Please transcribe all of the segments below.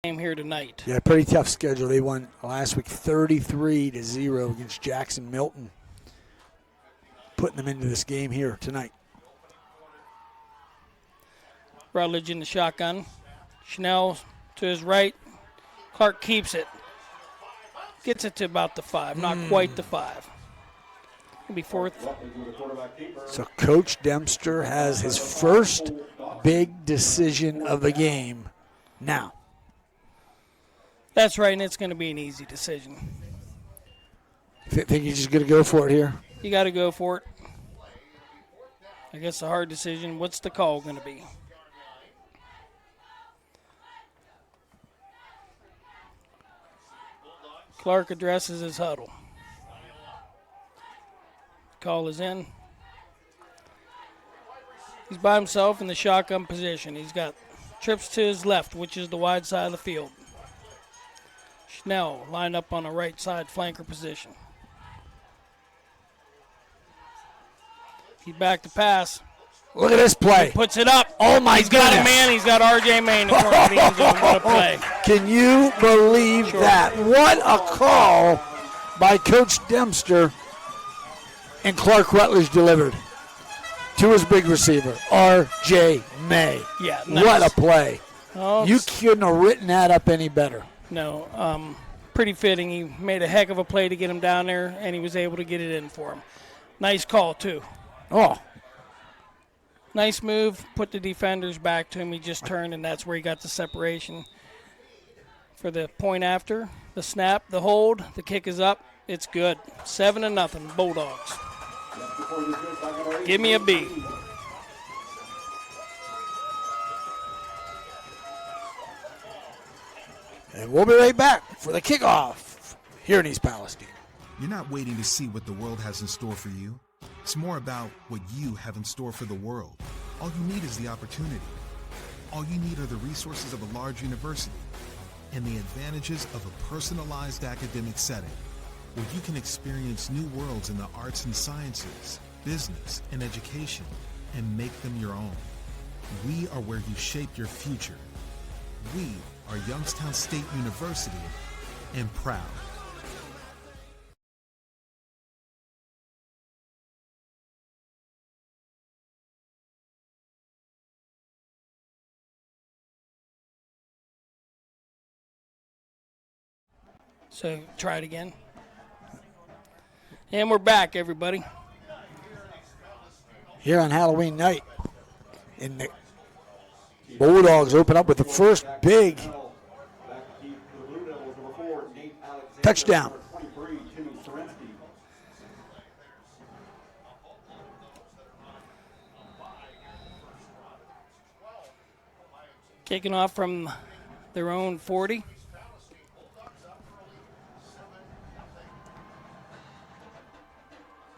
game here tonight. Yeah, pretty tough schedule. They won last week 33-0 against Jackson Milton, putting them into this game here tonight. Rutledge in the shotgun. Schnell to his right. Clark keeps it. Gets it to about the 5, not quite the 5. It'll be fourth. So Coach Dempster has his first big decision of the game now. That's right, and it's going to be an easy decision. Think you're just going to go for it here? You got to go for it. I guess a hard decision. What's the call going to be? Clark addresses his huddle. Call is in. He's by himself in the shotgun position. He's got trips to his left, which is the wide side of the field. Schnell lined up on the right side flanker position. He's back to pass. Look at this play. He puts it up. Oh, my He's goodness. got a man. He's got R.J. May in the corner of the end zone. What a play. Can you believe that? What a call by Coach Dempster. And Clark Rutledge delivered to his big receiver, R.J. May. Yeah, nice. What a play. Oh, You couldn't have written that up any better. No, pretty fitting. He made a heck of a play to get him down there, and he was able to get it in for him. Nice call, too. Oh. Nice move, put the defenders back to him. He just turned, and that's where he got the separation. For the point after, the snap, the hold, the kick is up. It's good. 7-0, Bulldogs. Give me a B. And we'll be right back for the kickoff here in East Palestine. You're not waiting to see what the world has in store for you. It's more about what you have in store for the world. All you need is the opportunity. All you need are the resources of a large university and the advantages of a personalized academic setting where you can experience new worlds in the arts and sciences, business, and education and make them your own. We are where you shape your future. We are Youngstown State University and proud. So try it again. And we're back, everybody. Here on Halloween night, and the Bulldogs open up with the first big touchdown. Kicking off from their own 40.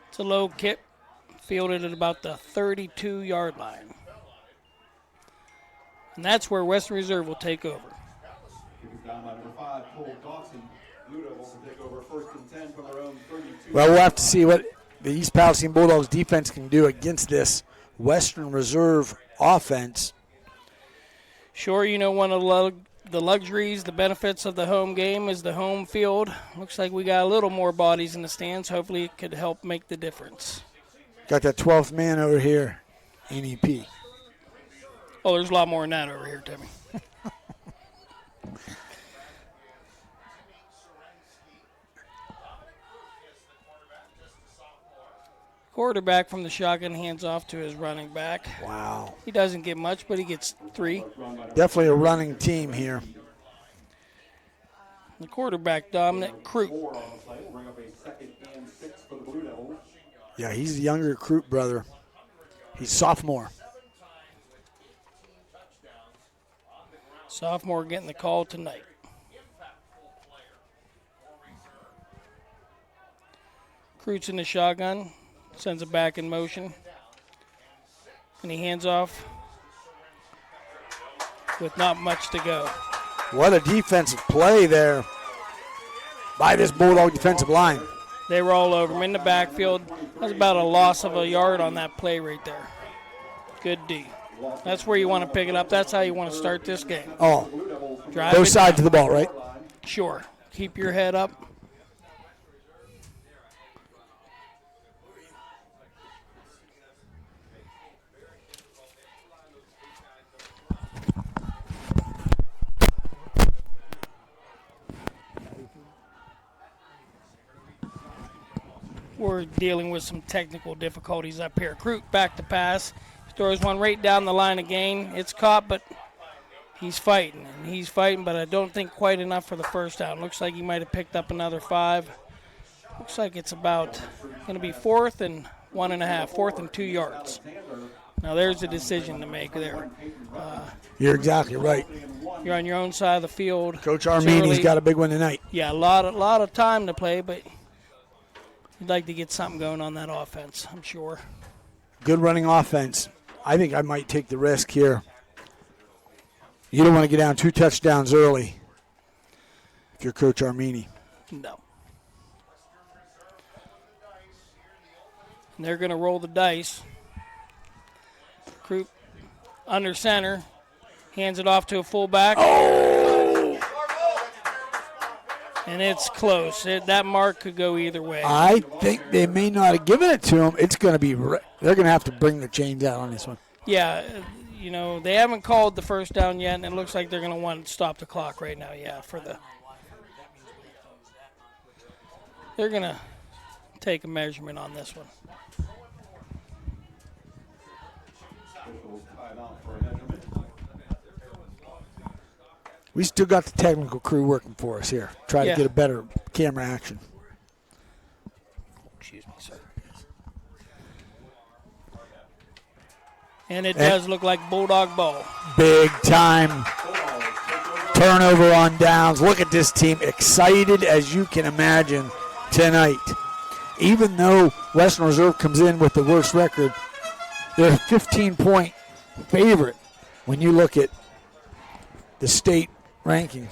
It's a low kick, fielded at about the 32-yard line. And that's where Western Reserve will take over. Well, we'll have to see what the East Palestine Bulldogs defense can do against this Western Reserve offense. Sure, you know, one of the luxuries, the benefits of the home game is the home field. Looks like we got a little more bodies in the stands. Hopefully it could help make the difference. Got that 12th man over here, NEP. Oh, there's a lot more than that over here, Timmy. Quarterback from the shotgun, hands off to his running back. Wow. He doesn't get much, but he gets 3. Definitely a running team here. The quarterback, Dominic Croop. Yeah, he's the younger Croop brother. He's sophomore. Sophomore getting the call tonight. Croot's in the shotgun. Sends it back in motion. And he hands off with not much to go. What a defensive play there by this Bulldog defensive line. They were all over him in the backfield. That was about a loss of a yard on that play right there. Good D. That's where you want to pick it up. That's how you want to start this game. Oh, Drive both it. sides of the ball, right? Sure. Keep your head up. We're dealing with some technical difficulties up here. Kroot back to pass. Throws one right down the line again. It's caught, but he's fighting. And he's fighting, but I don't think quite enough for the first down. Looks like he might have picked up another 5. Looks like it's about going to be 4th and 1.5, 4th and 2 yards. Now there's a decision to make there. You're exactly right. You're on your own side of the field. Coach Armini's got a big one tonight. Yeah, a lot of time to play, but you'd like to get something going on that offense, I'm sure. Good running offense. I think I might take the risk here. You don't want to get down 2 touchdowns early if you're Coach Armini. No. And they're going to roll the dice. Kroot under center. Hands it off to a fullback. Oh! And it's close. That mark could go either way. I think they may not have given it to him. It's going to be they're going to have to bring the chains out on this one. Yeah, they haven't called the first down yet, and it looks like they're going to want to stop the clock right now. Yeah, they're going to take a measurement on this one. We still got the technical crew working for us here. Try to get a better camera action. Excuse me, sir. And it does look like Bulldog ball. Big time turnover on downs. Look at this team, excited as you can imagine tonight. Even though Western Reserve comes in with the worst record, they're a 15-point favorite when you look at the state rankings.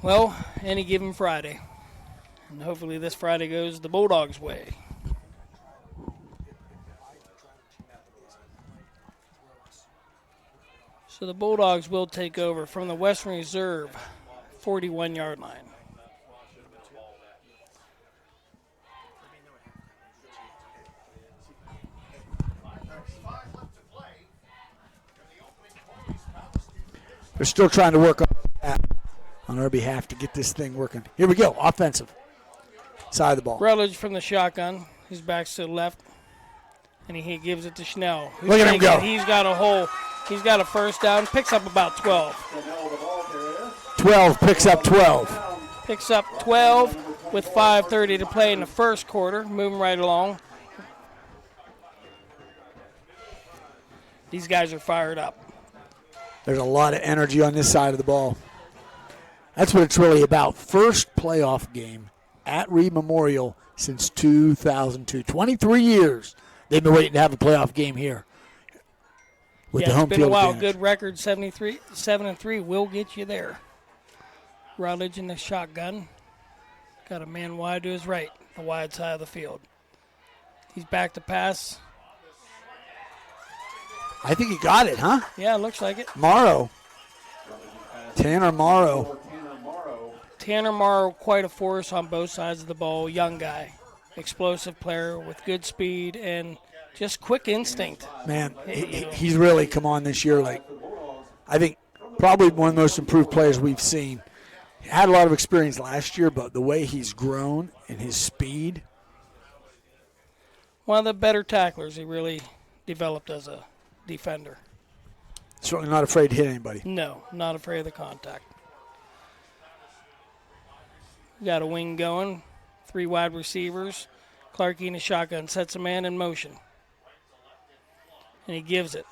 Well, any given Friday. And hopefully this Friday goes the Bulldogs' way. So the Bulldogs will take over from the Western Reserve 41-yard line. They're still trying to work on that on our behalf to get this thing working. Here we go, offensive side of the ball. Rutledge from the shotgun. His back's to the left. And he gives it to Schnell. Look at him go. He's got a hole. He's got a first down. Picks up about 12. 12, picks up 12. Picks up 12 with 5:30 to play in the first quarter. Moving right along. These guys are fired up. There's a lot of energy on this side of the ball. That's what it's really about. First playoff game at Reed Memorial since 2002. 23 years they've been waiting to have a playoff game here with the home field. It's been a while. Advantage. Good record, 7-3 will get you there. Rutledge in the shotgun. Got a man wide to his right, the wide side of the field. He's back to pass. I think he got it, huh? Yeah, looks like it. Tanner Morrow. Tanner Morrow, quite a force on both sides of the ball. Young guy, explosive player with good speed and just quick instinct. Man, he's really come on this year. Like, I think probably one of the most improved players we've seen. He had a lot of experience last year, but the way he's grown and his speed. One of the better tacklers he really developed as a defender. Certainly not afraid to hit anybody. No, not afraid of the contact. Got a wing going. 3 wide receivers. Clarkey in a shotgun sets a man in motion. And he gives it.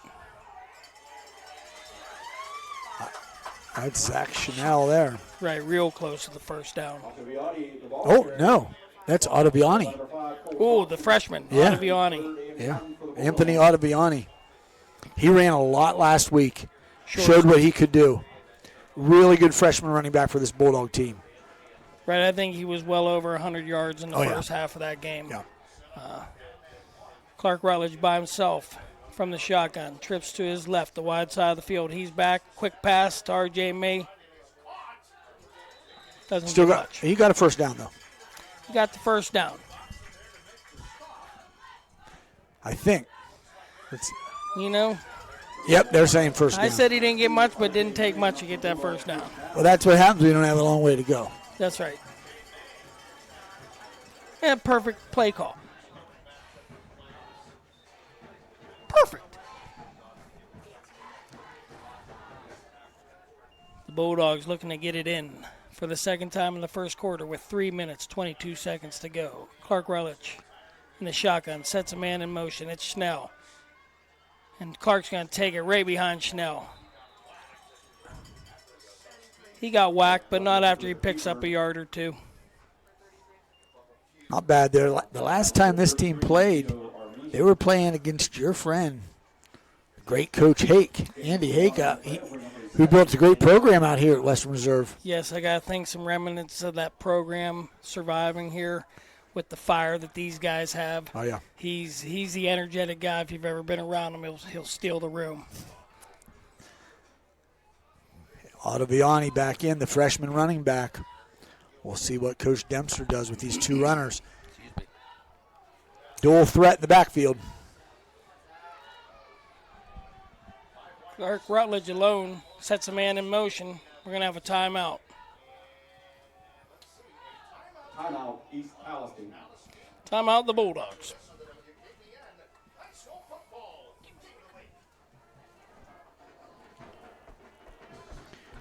That's Zach Chanel there. Right, real close to the first down. Oh, no. That's Ottaviani. Oh, the freshman, Yeah. Ottaviani. Yeah, Anthony Ottaviani. He ran a lot last week. Sure. Showed what he could do. Really good freshman running back for this Bulldog team. Right, I think he was well over 100 yards in the Oh, yeah. first half of that game. Yeah. Clark Rutledge by himself from the shotgun. Trips to his left, the wide side of the field. He's back. Quick pass to R.J. May. Doesn't Still do got. much. He got a first down though. He got the first down. I think. You know, Yep, they're saying first down. I said he didn't get much, but didn't take much to get that first down. Well, that's what happens when you don't have a long way to go. That's right. Yeah, perfect play call. Perfect. The Bulldogs looking to get it in for the second time in the first quarter with 3 minutes, 22 seconds to go. Clark Rutledge in the shotgun sets a man in motion. It's Schnell. And Clark's going to take it right behind Schnell. He got whacked, but not after he picks up a yard or two. Not bad there. The last time this team played, they were playing against your friend, great coach Hake, Andy Hake, who built a great program out here at Western Reserve. Yes, I got to think some remnants of that program surviving here with the fire that these guys have. Oh, yeah. He's the energetic guy. If you've ever been around him, he'll steal the room. Ottaviani back in, the freshman running back. We'll see what Coach Dempster does with these two runners. Dual threat in the backfield. Clark Rutledge alone sets a man in motion. We're going to have a timeout. Timeout, East Palestine. Timeout, the Bulldogs.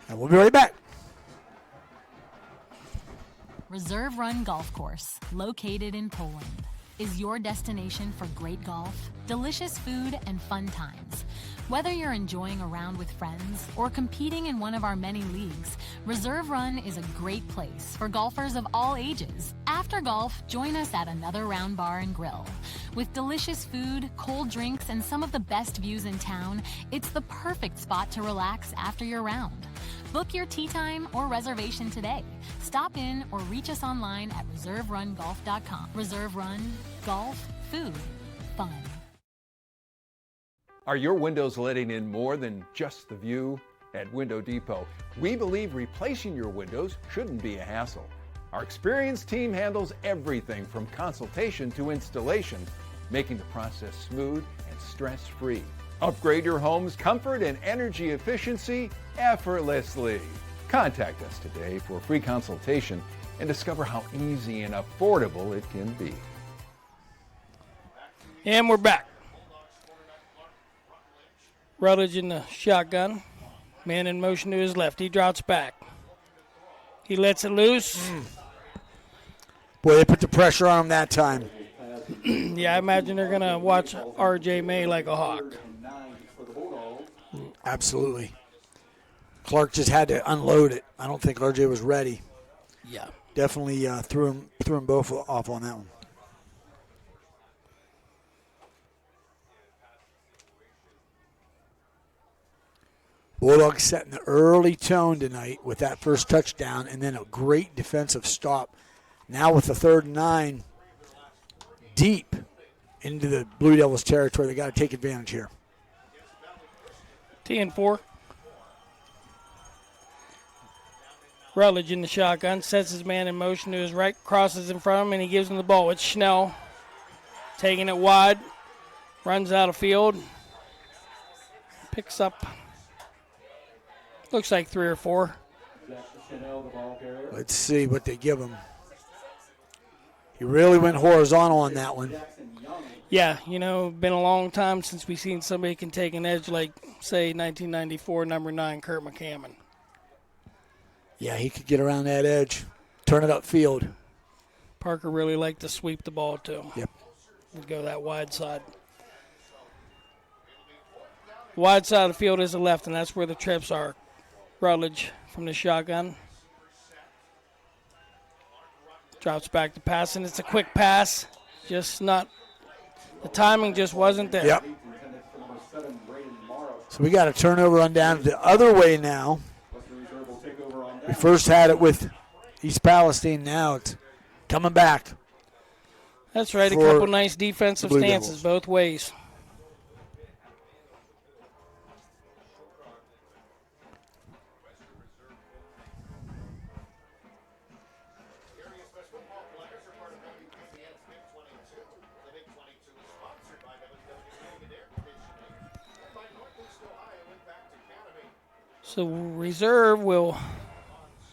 And we'll be right back. Reserve Run Golf Course, located in Poland, is your destination for great golf, delicious food, and fun times. Whether you're enjoying a round with friends or competing in one of our many leagues, Reserve Run is a great place for golfers of all ages. After golf, join us at Another Round Bar and Grill. With delicious food, cold drinks, and some of the best views in town, it's the perfect spot to relax after your round. Book your tee time or reservation today. Stop in or reach us online at reserverungolf.com. Reserve Run, golf, food, fun. Are your windows letting in more than just the view? At Window Depot, we believe replacing your windows shouldn't be a hassle. Our experienced team handles everything from consultation to installation, making the process smooth and stress-free. Upgrade your home's comfort and energy efficiency effortlessly. Contact us today for a free consultation and discover how easy and affordable it can be. And we're back. Rutledge in the shotgun. Man in motion to his left. He drops back. He lets it loose. Boy, they put the pressure on him that time. Yeah, I imagine they're going to watch R.J. May like a hawk. Absolutely. Clark just had to unload it. I don't think R.J. was ready. Yeah. Definitely threw them both off on that one. Bulldogs setting the early tone tonight with that first touchdown and then a great defensive stop. Now with the 3rd and 9 deep into the Blue Devils territory, they got to take advantage here. T and 4. Rutledge in the shotgun, sets his man in motion to his right, crosses in front of him, and he gives him the ball. It's Schnell taking it wide, runs out of field, picks up, looks like 3 or 4. Let's see what they give him. He really went horizontal on that one. Yeah, you know, been a long time since we've seen somebody can take an edge like, say, 1994, number 9, Kurt McCammon. Yeah, he could get around that edge, turn it upfield. Parker really liked to sweep the ball, too. Yep. And go that wide side. Wide side of the field is the left, and that's where the trips are. Rutledge from the shotgun. Drops back to pass, and it's a quick pass. Just not, the timing just wasn't there. Yep. So we got a turnover on down the other way now. We first had it with East Palestine. Now it's coming back. That's right, a couple nice defensive stances both ways. So reserve will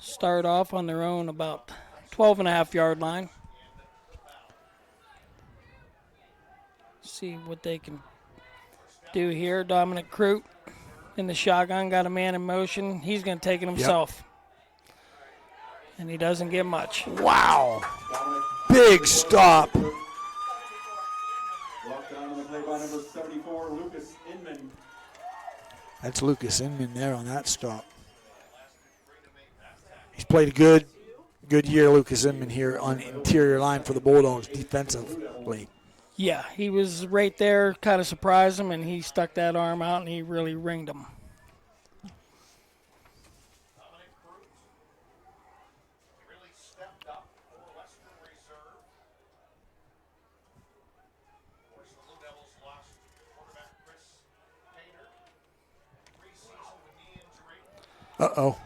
start off on their own about 12.5-yard line. See what they can do here. Dominic Crute in the shotgun, got a man in motion. He's going to take it himself. And he doesn't get much. Wow. Big stop. Brought down on the play by number 74, Lucas Inman. That's Lucas Inman there on that stop. He's played a good year, Lucas Inman, here on interior line for the Bulldogs defensively. Yeah, he was right there, kind of surprised him, and he stuck that arm out, and he really ringed him. Uh-oh.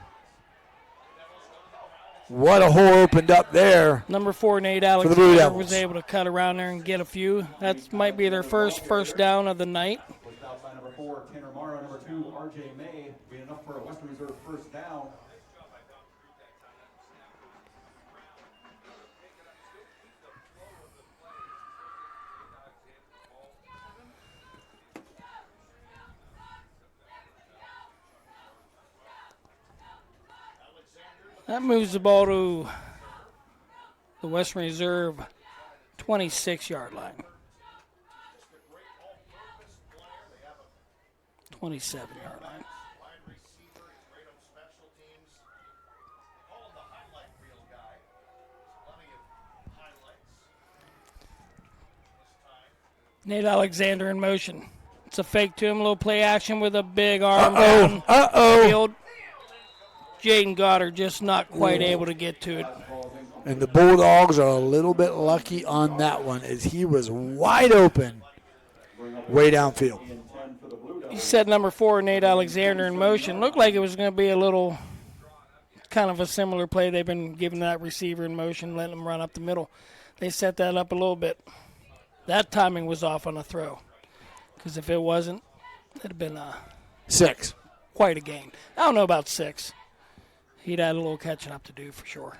What a hole opened up there. Number 4, Nate Blue Alexander, Devils. was able to cut around there and get a few. That might be their first down of the night. Pushed out by number 4, Tanner Morrow. Number 2, R.J. May. Being enough for a Western Reserve first down. That moves the ball to the Western Reserve 26-yard line. 27-yard line. Nate Alexander in motion. It's a fake to him, a little play action with a big arm down the field. Jaden Goddard just not quite able to get to it. And the Bulldogs are a little bit lucky on that one as he was wide open way downfield. He set number 4, Nate Alexander, in motion. Looked like it was going to be a little kind of a similar play. They've been giving that receiver in motion, letting him run up the middle. They set that up a little bit. That timing was off on a throw because if it wasn't, it'd have been 6. Quite a gain. I don't know about 6. He'd had a little catching up to do for sure.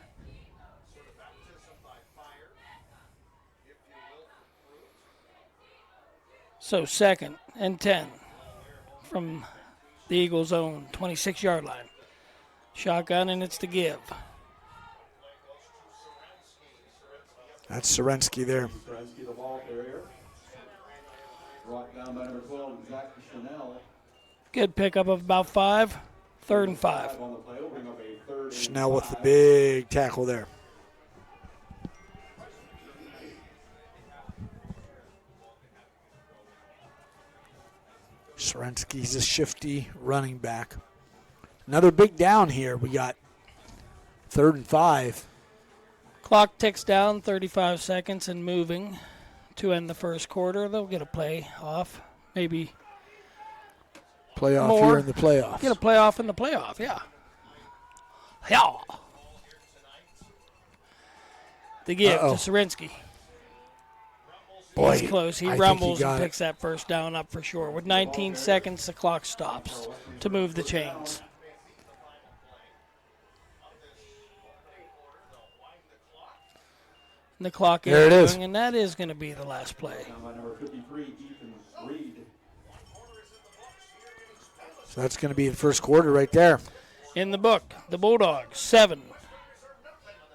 So 2nd and 10 from the Eagles' own 26-yard line. Shotgun, and it's to give. That's Sorensky there. Kerensky, the ball carrier. Brought down by number 12, Zach Chanel. Good pickup of about 5. 3rd and 5. On the play, opening up a 3rd and Schnell with the 5. big tackle there. Sorensky's a shifty running back. Another big down here. We got 3rd and 5. Clock ticks down, 35 seconds and moving to end the first quarter. They'll get a play off, maybe Playoff more. here in the playoffs. Get a playoff in the playoff, yeah. Yeah. The give to Sorensky. Boy, He's close. He I think rumbles got and it. picks that first down up for sure. With 19 seconds, the clock stops to move the chains. And the clock There it is. going, and that is going to be the last play. Down by number 53, Ethan Reed. So that's going to be the first quarter right there. In the book, the Bulldogs 7,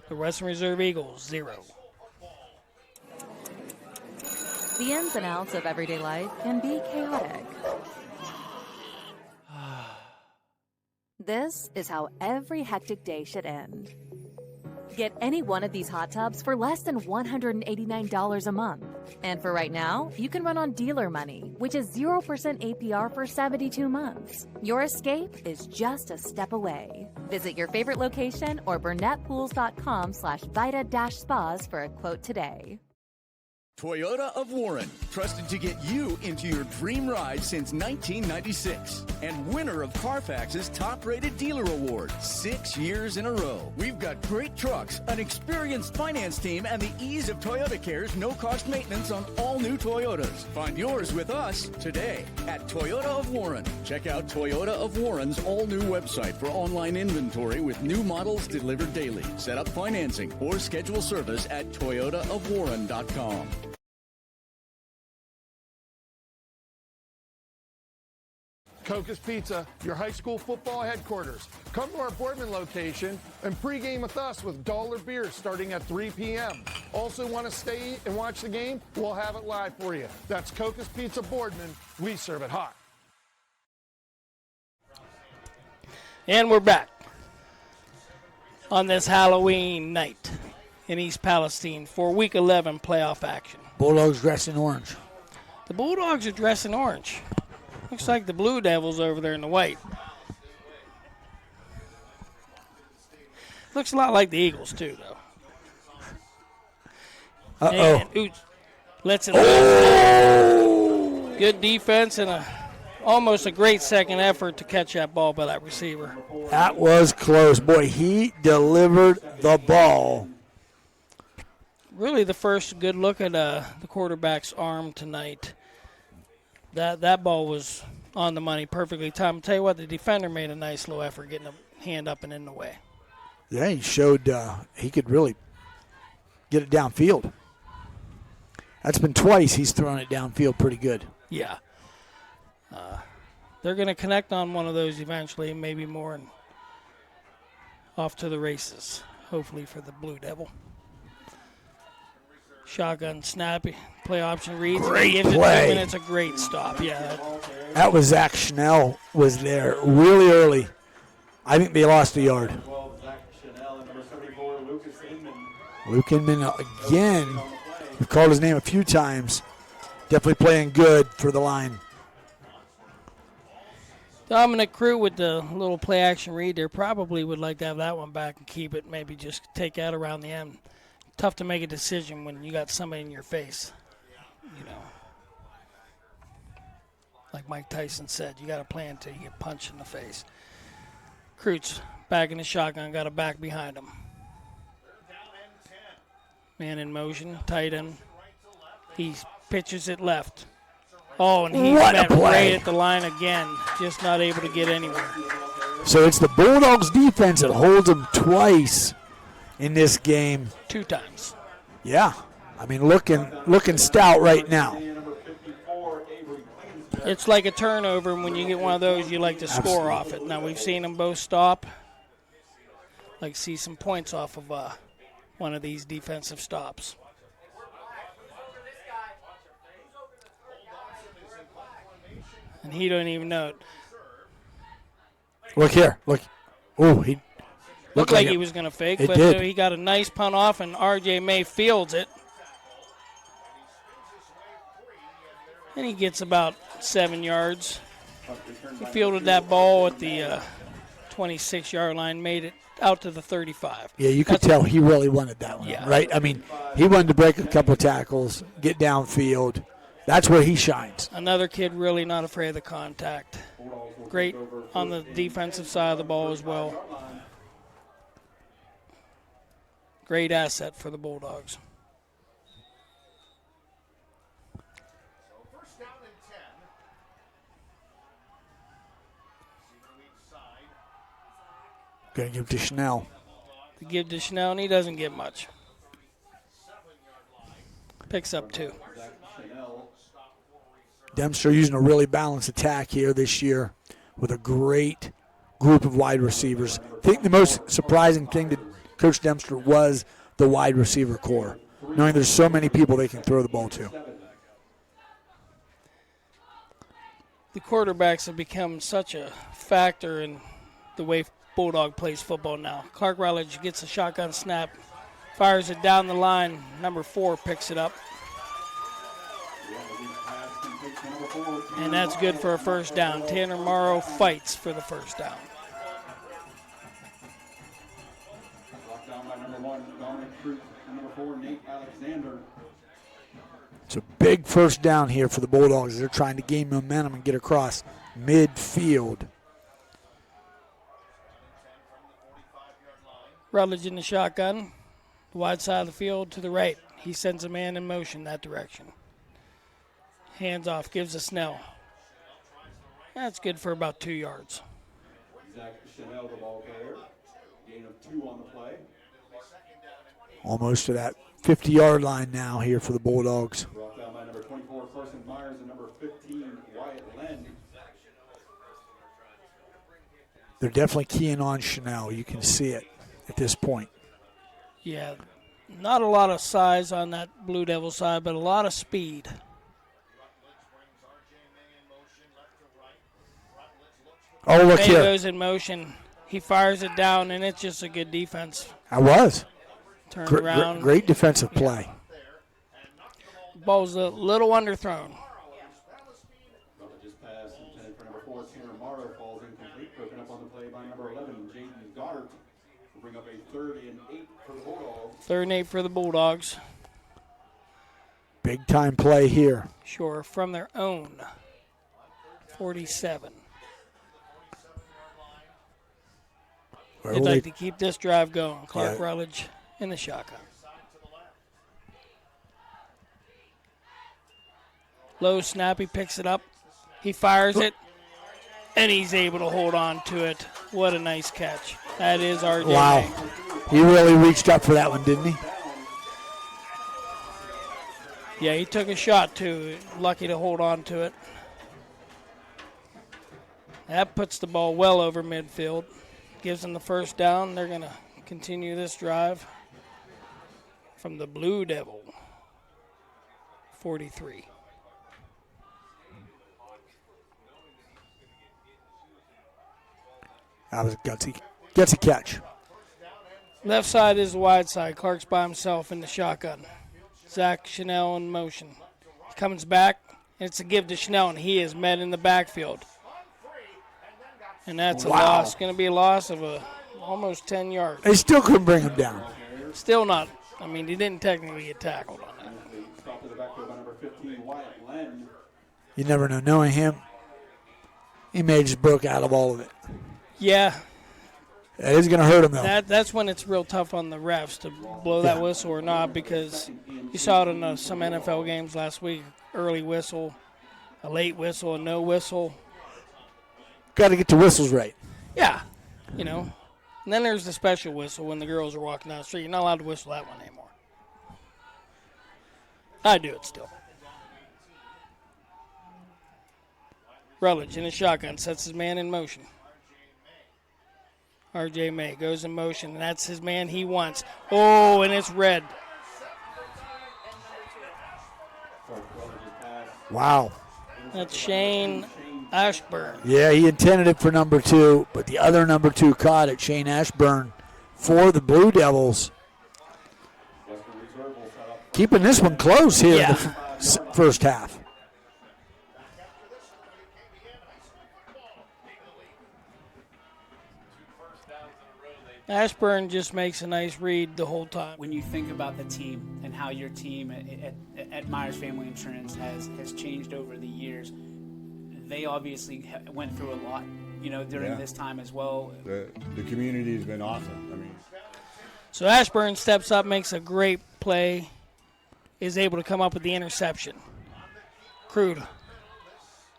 the Western Reserve Eagles 0. The ins and outs of everyday life can be chaotic. This is how every hectic day should end. Get any one of these hot tubs for less than $189 a month. And for right now, you can run on dealer money, which is 0% APR for 72 months. Your escape is just a step away. Visit your favorite location or burnettpools.com/Vita-Spas for a quote today. Toyota of Warren, trusted to get you into your dream ride since 1996. And winner of Carfax's top-rated dealer award 6 years in a row. We've got great trucks, an experienced finance team, and the ease of Toyota Care's no-cost maintenance on all new Toyotas. Find yours with us today at Toyota of Warren. Check out Toyota of Warren's all-new website for online inventory with new models delivered daily. Set up financing or schedule service at toyotaofwarren.com. Coca's Pizza, your high school football headquarters. Come to our Boardman location and pregame with us with dollar beers starting at 3 p.m. Also want to stay and watch the game? We'll have it live for you. That's Coca's Pizza Boardman. We serve it hot. And we're back on this Halloween night in East Palestine for Week 11 playoff action. Bulldogs dressed in orange. The Bulldogs are dressed in orange. Looks like the Blue Devils over there in the white. Looks a lot like the Eagles, too, though. Uh-oh. Lets it out. Good defense and almost a great second effort to catch that ball by that receiver. That was close. Boy, he delivered the ball. Really the first good look at the quarterback's arm tonight. That ball was on the money, perfectly timed. I'll tell you what, the defender made a nice little effort getting a hand up and in the way. Yeah, he showed he could really get it downfield. That's been twice he's thrown it downfield pretty good. Yeah. They're going to connect on one of those eventually, maybe more, and off to the races, hopefully for the Blue Devil. Shotgun snappy play option reads. Great gives play. It to him, and it's a great stop. Yeah. That was Zach Schnell was there really early. I think they lost a yard. Luke Inman again. We've called his name a few times. Definitely playing good for the line. Dominic Crew with the little play action read there probably would like to have that one back and keep it. Maybe just take out around the end. Tough to make a decision when you got somebody in your face. You know, like Mike Tyson said, you got to play until you get punched in the face. Kreutz back in the shotgun, got a back behind him. Man in motion, tight end. He pitches it left. Oh, and he's met right at the line again, just not able to get anywhere. So it's the Bulldogs defense that holds them twice in this game. 2 times. Yeah. I mean, looking stout right now. It's like a turnover, and when you get one of those, you like to score off it. Now, we've seen them both stop. Like see some points off of one of these defensive stops. And he don't even know it. Look here. Look. Oh, he looked like he was going to fake, but he got a nice punt off, and R.J. May fields it. And he gets about 7 yards. He fielded that ball at the 26-yard line, made it out to the 35. Yeah, you could tell he really wanted that one, right? I mean, he wanted to break a couple tackles, get downfield. That's where he shines. Another kid really not afraid of the contact. Great on the defensive side of the ball as well. Great asset for the Bulldogs. Going to give to Schnell. To give to Schnell, and he doesn't get much. Picks up 2. Dempster using a really balanced attack here this year with a great group of wide receivers. I think the most surprising thing to Coach Dempster was the wide receiver core, knowing there's so many people they can throw the ball to. The quarterbacks have become such a factor in the way Bulldog plays football now. Clark Rutledge gets a shotgun snap, fires it down the line. Number 4 picks it up. And that's good for a first down. Tanner Morrow fights for the first down. Locked down by number 1, Dominic Kreutz, and number 4, Nate Alexander. It's a big first down here for the Bulldogs. They're trying to gain momentum and get across midfield. Rutledge in the shotgun. The wide side of the field to the right. He sends a man in motion that direction. Hands off, gives to Snell. That's good for about 2 yards. Zach Chanel, the ball carrier. Gain of 2 on the play. Almost to that 50-yard line now here for the Bulldogs. Brought down by number 24, Carson Myers, and number 15, Wyatt Len. They're definitely keying on Chanel. You can see it at this point. Yeah, not a lot of size on that Blue Devil side, but a lot of speed. Oh, look May here. goes in motion. He fires it down, and it's just a good defense. I was. Turn around. Great defensive play. Ball's a little underthrown. Rutledge's pass intended for number 4, Tanner Morrow, falls incomplete. Broken up on the play by number 11, Jaden Goddard. Will bring up a 3rd and 8 for the Bulldogs. 3rd and 8 for the Bulldogs. Big time play here. Sure, from their own 47. Where They'd will like they- to keep this drive going. Clark Yeah. Rutledge in the shotgun. Low snap, he picks it up. He fires it, and he's able to hold on to it. What a nice catch. That is RJ. Wow. May. He really reached up for that one, didn't he? Yeah, he took a shot, too. Lucky to hold on to it. That puts the ball well over midfield. Gives them the first down. They're going to continue this drive from the Blue Devil, 43. That was a gutsy catch. Left side is the wide side. Clark's by himself in the shotgun. Zach Chanel in motion. He comes back, and it's a give to Chanel, and he is met in the backfield. And that's a loss. Going to be a loss of almost 10 yards. They still couldn't bring him down. Still not. I mean, he didn't technically get tackled on that. Stop to the backfield by number 15, Wyatt Len. You never know. Knowing him, he may have just broke out of all of it. Yeah. That is going to hurt him, though. That's when it's real tough on the refs to blow that whistle or not, because you saw it in some NFL games last week. Early whistle, a late whistle, a no whistle. Got to get the whistles right. Yeah, you know. And then there's the special whistle when the girls are walking down the street. You're not allowed to whistle that one anymore. I do it still. Rutledge in a shotgun sets his man in motion. RJ May goes in motion, and that's his man he wants. Oh, and it's red. Wow. That's Shane Ashburn. Yeah, he intended it for number 2, but the other number 2 caught it. Shane Ashburn for the Blue Devils. Keeping this one close here in the first half. Ashburn just makes a nice read the whole time. When you think about the team and how your team at Myers Family Insurance has changed over the years, they obviously went through a lot, during this time as well. The community has been awesome. I mean, so Ashburn steps up, makes a great play, is able to come up with the interception. Crude.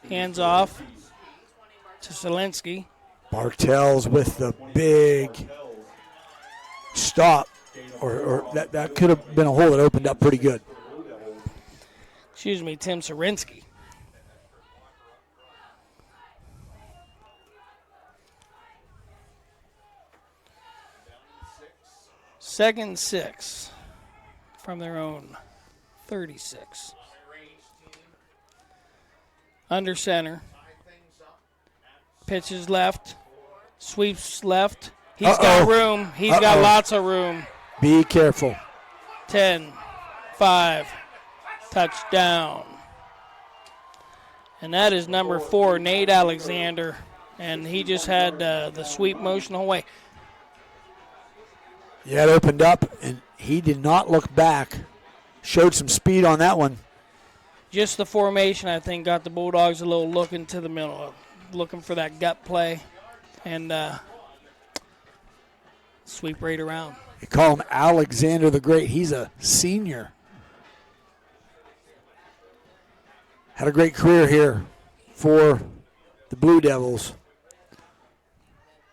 Hands off to Zielinski. Bartels with the big stop, or that could have been a hole that opened up pretty good. Excuse me, Tim Zielinski. Second and 6 from their own 36. Under center. Pitches left. Sweeps left. He's got room. He's got lots of room. Be careful. 10, 5, touchdown. And that is number 4, Nate Alexander. And he just had the sweep motion the whole way. Yeah, it opened up, and he did not look back. Showed some speed on that one. Just the formation, I think, got the Bulldogs a little look into the middle, looking for that gut play, and sweep right around. You call him Alexander the Great. He's a senior. Had a great career here for the Blue Devils.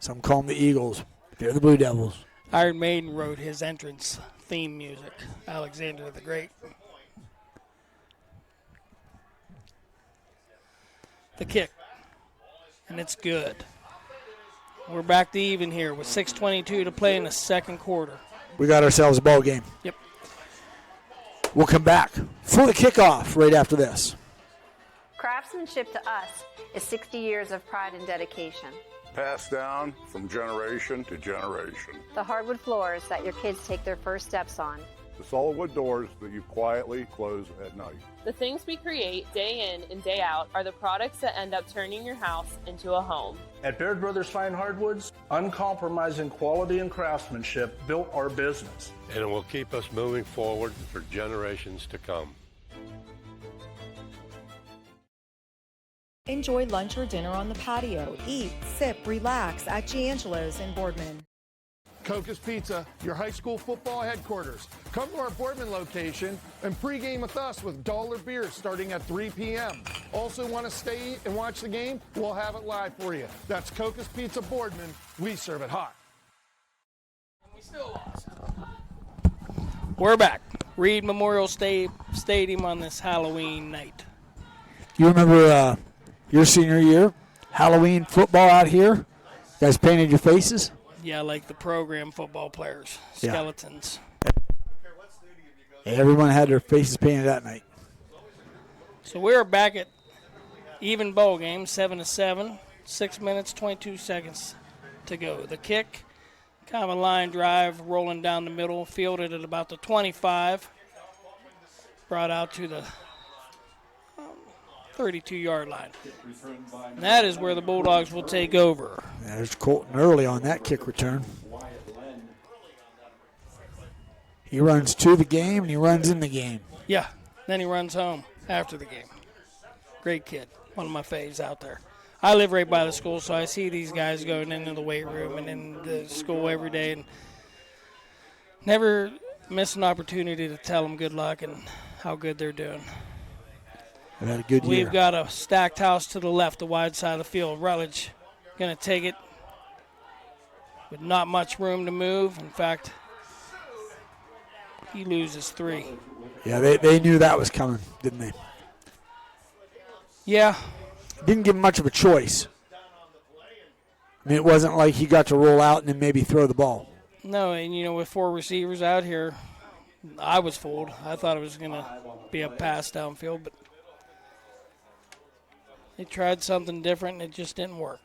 Some call them the Eagles. They're the Blue Devils. Iron Maiden wrote his entrance theme music, Alexander the Great. The kick, and it's good. We're back to even here with 6:22 to play in the second quarter. We got ourselves a ball game. Yep. We'll come back for the kickoff right after this. Craftsmanship to us is 60 years of pride and dedication. Passed down from generation to generation. The hardwood floors that your kids take their first steps on. The solid wood doors that you quietly close at night. The things we create day in and day out are the products that end up turning your house into a home. At Baird Brothers Fine Hardwoods, uncompromising quality and craftsmanship built our business. And it will keep us moving forward for generations to come. Enjoy lunch or dinner on the patio. Eat, sip, relax at Giangelo's in Boardman. Coca's Pizza, your high school football headquarters. Come to our Boardman location and pregame with us with dollar beers starting at 3 p.m. Also want to stay and watch the game? We'll have it live for you. That's Coca's Pizza Boardman. We serve it hot. We still lost. We're back. Reed Memorial Stadium on this Halloween night. You remember your senior year, Halloween football out here? You guys painted your faces? Yeah, like the program football players, skeletons. Yeah, everyone had their faces painted that night. So we're back at even bowl game, 7-7, 6 minutes, 22 seconds to go. The kick, kind of a line drive, rolling down the middle, fielded at about the 25, brought out to the 32-yard line. And that is where the Bulldogs will take over. Yeah, there's Colton early on that kick return. He runs to the game, and he runs in the game. Yeah, then he runs home after the game. Great kid, one of my faves out there. I live right by the school, so I see these guys going into the weight room and in the school every day, and never miss an opportunity to tell them good luck and how good they're doing. They've had a good year. We've got a stacked house to the left, the wide side of the field. Rutledge going to take it with not much room to move. In fact, he loses 3. Yeah, they knew that was coming, didn't they? Yeah. Didn't give him much of a choice. I mean, it wasn't like he got to roll out and then maybe throw the ball. No, and, with 4 receivers out here, I was fooled. I thought it was going to be a pass downfield, but they tried something different, and it just didn't work.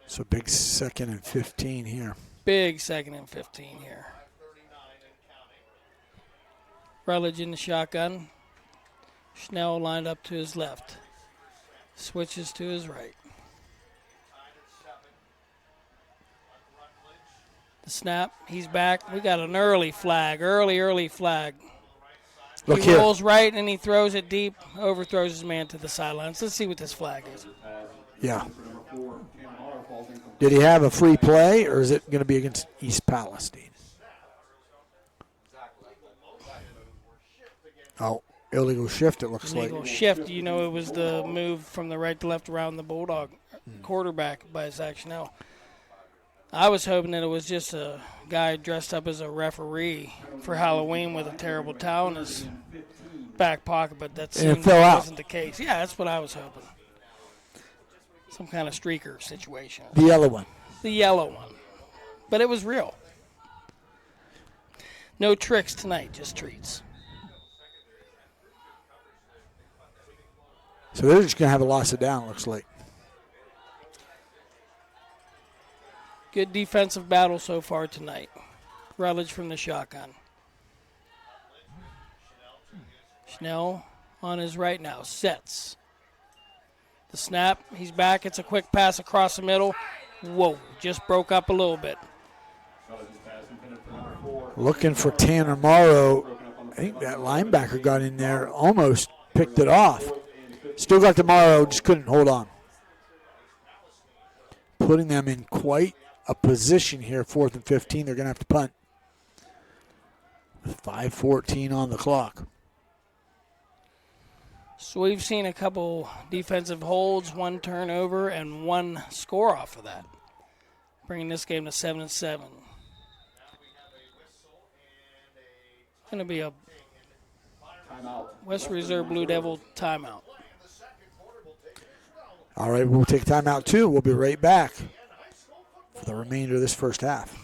So big 2nd and 15 here. Big 2nd and 15 here. Rutledge in the shotgun. Schnell lined up to his left. Switches to his right. The snap. He's back. We got an early flag. Early flag. Look he here. rolls right and he throws it deep, overthrows his man to the sidelines. Let's see what this flag is. Yeah. Did he have a free play, or is it going to be against East Palestine? Oh, illegal shift, it looks like. Illegal shift. It was the move from the right to left around the Bulldog quarterback by Zach Schnell. I was hoping that it was just a guy dressed up as a referee for Halloween with a terrible towel in his back pocket, but that wasn't the case. Yeah, that's what I was hoping. Some kind of streaker situation. The yellow one. The yellow one. But it was real. No tricks tonight, just treats. So they're just going to have a loss of down, looks like. Good defensive battle so far tonight. Rutledge from the shotgun. Schnell on his right now. Sets. The snap. He's back. It's a quick pass across the middle. Whoa. Just broke up a little bit. Looking for Tanner Morrow think that linebacker got in there, almost picked it off. Still got Morrow, just couldn't hold on. Putting them in quite a position here, 4th and 15. They're going to have to punt. 5:14 on the clock. So we've seen a couple defensive holds, 1 turnover, and 1 score off of that, bringing this game to 7-7. Going to be a West Reserve Blue Devil timeout. All right, we'll take timeout too. We'll be right back for the remainder of this first half.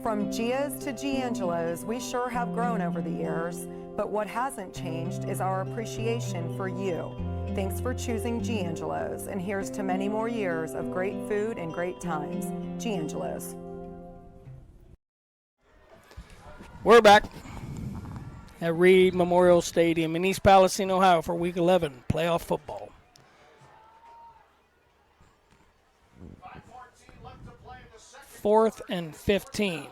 From Gia's to Giangelo's, we sure have grown over the years, but what hasn't changed is our appreciation for you. Thanks for choosing Giangelo's, and here's to many more years of great food and great times. Giangelo's. We're back at Reed Memorial Stadium in East Palestine, Ohio for Week 11 playoff football. Fourth and 15.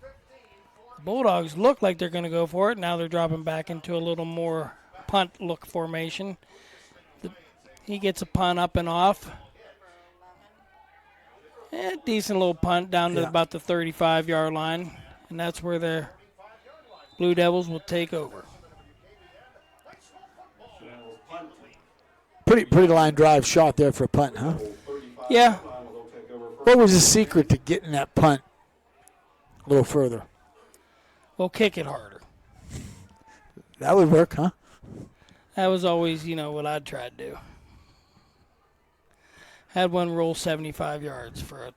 The Bulldogs look like they're going to go for it. Now they're dropping back into a little more punt look formation. He gets a punt up and off. Decent little punt down to about the 35-yard line. And that's where the Blue Devils will take over. Pretty line drive shot there for a punt, huh? Yeah. What was the secret to getting that punt a little further? Well, kick it harder. That would work, huh? That was always, what I'd try to do. Had one roll 75 yards for a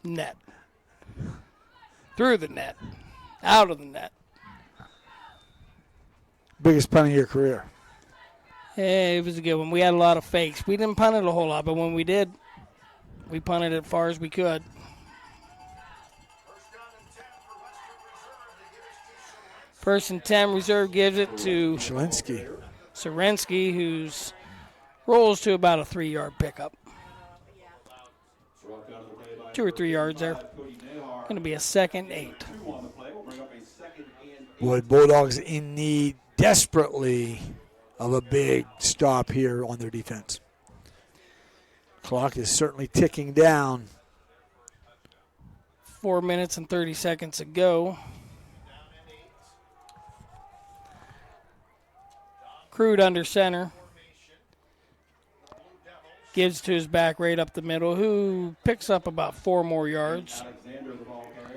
net. Through the net. Out of the net. Biggest punt of your career. Yeah, it was a good one. We had a lot of fakes. We didn't punt it a whole lot, but when we did, we punted it as far as we could. First and 10, Reserve gives it to Serensky, who's rolls to about a 3-yard pickup. 2 or 3 yards there. Going to be a 2nd and 8. Boy, Bulldogs in need desperately of a big stop here on their defense. Clock is certainly ticking down. 4 minutes and 30 seconds to go. Crude under center. Gives to his back right up the middle, who picks up about 4 more yards.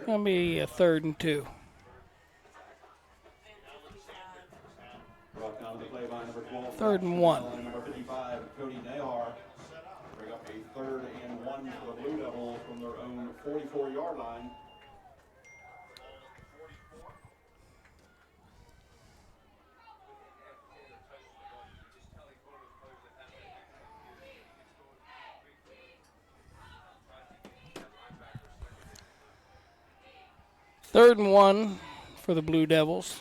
Going to be a 3rd and 2. Third and 1. Number 55, Cody Nahar, bring up a 3rd and 1 for the Blue Devils from their own 44-yard line. Third and 1 for the Blue Devils.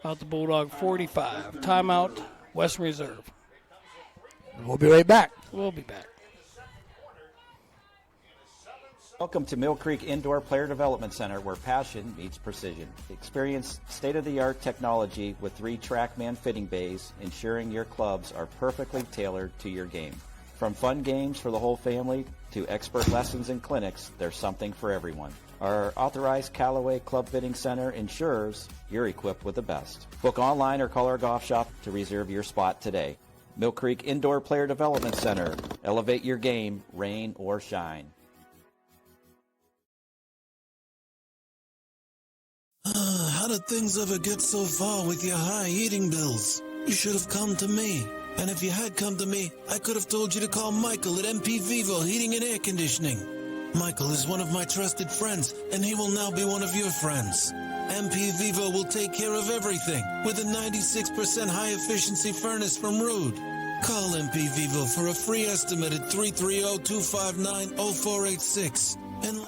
Out the Bulldog 45. Timeout, Western Reserve. We'll be right back. We'll be back. Welcome to Mill Creek Indoor Player Development Center, where passion meets precision. Experience state-of-the-art technology with 3 TrackMan fitting bays, ensuring your clubs are perfectly tailored to your game. From fun games for the whole family to expert lessons and clinics, there's something for everyone. Our authorized Callaway Club Fitting Center ensures you're equipped with the best. Book online or call our golf shop to reserve your spot today. Mill Creek Indoor Player Development Center. Elevate your game, rain or shine. How did things ever get so far with your high heating bills? You should have come to me. And if you had come to me, I could have told you to call Michael at MP Vivo Heating and Air Conditioning. Michael is one of my trusted friends, and he will now be one of your friends. MP Vivo will take care of everything with a 96% high efficiency furnace from Rude. Call MP Vivo for a free estimate at 330-259-0486. And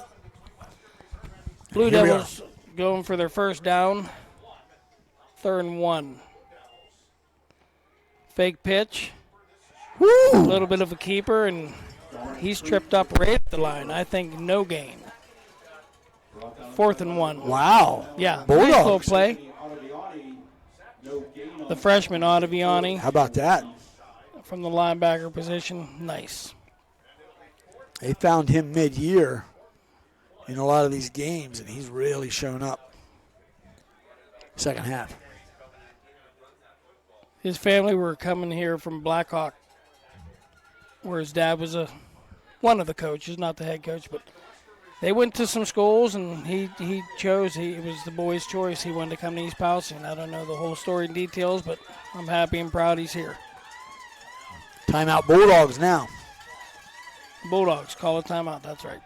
Blue Devils going for their first down. 3rd and 1. Fake pitch. Woo! A little bit of a keeper, and he's tripped up right at the line. I think no gain. 4th and 1. Wow. Yeah. Bulldogs. Nice little play. The freshman Ottaviani. How about that? From the linebacker position. Nice. They found him mid-year in a lot of these games, and he's really shown up. Second half. His family were coming here from Blackhawk, where his dad was one of the coaches, not the head coach, but they went to some schools, and he chose, it was the boy's choice. He wanted to come to East Palestine. I don't know the whole story and details, but I'm happy and proud he's here. Timeout Bulldogs now. Bulldogs call a timeout, that's right.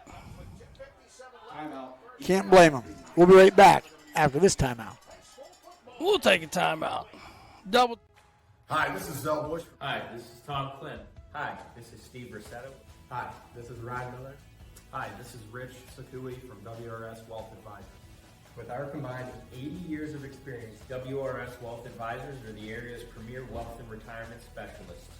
Can't blame them. We'll be right back after this timeout. We'll take a timeout. Double. Hi, this is Zell Bush. Hi, this is Tom Flynn. Hi, this is Steve Rossetto. Hi, this is Ryan Miller. Hi, this is Rich Sakui from WRS Wealth Advisors. With our combined 80 years of experience, WRS Wealth Advisors are the area's premier wealth and retirement specialists.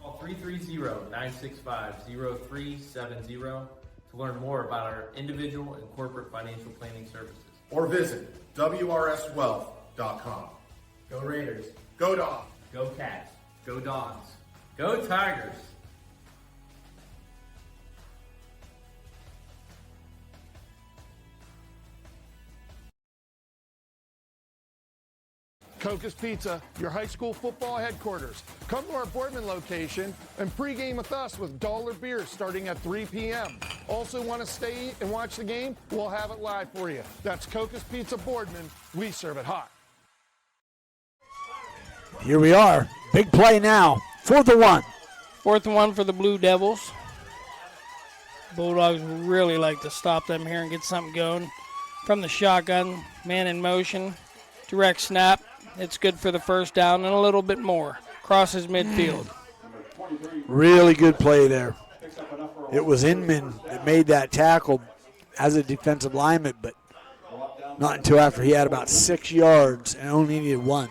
Call 330-965-0370 to learn more about our individual and corporate financial planning services. Or visit WRSwealth.com. Go Raiders. Go Dogs. Go Cats. Go Dogs. Go Tigers. Coca's Pizza, your high school football headquarters. Come to our Boardman location and pregame with us with dollar beers starting at 3 p.m. Also want to stay and watch the game? We'll have it live for you. That's Coca's Pizza Boardman. We serve it hot. Here we are. Big play now. 4th and 1. 4th and 1 for the Blue Devils. Bulldogs really like to stop them here and get something going. From the shotgun, man in motion, direct snap. It's good for the first down and a little bit more. Crosses midfield. Really good play there. It was Inman that made that tackle as a defensive lineman, but not until after he had about 6 yards and only needed 1.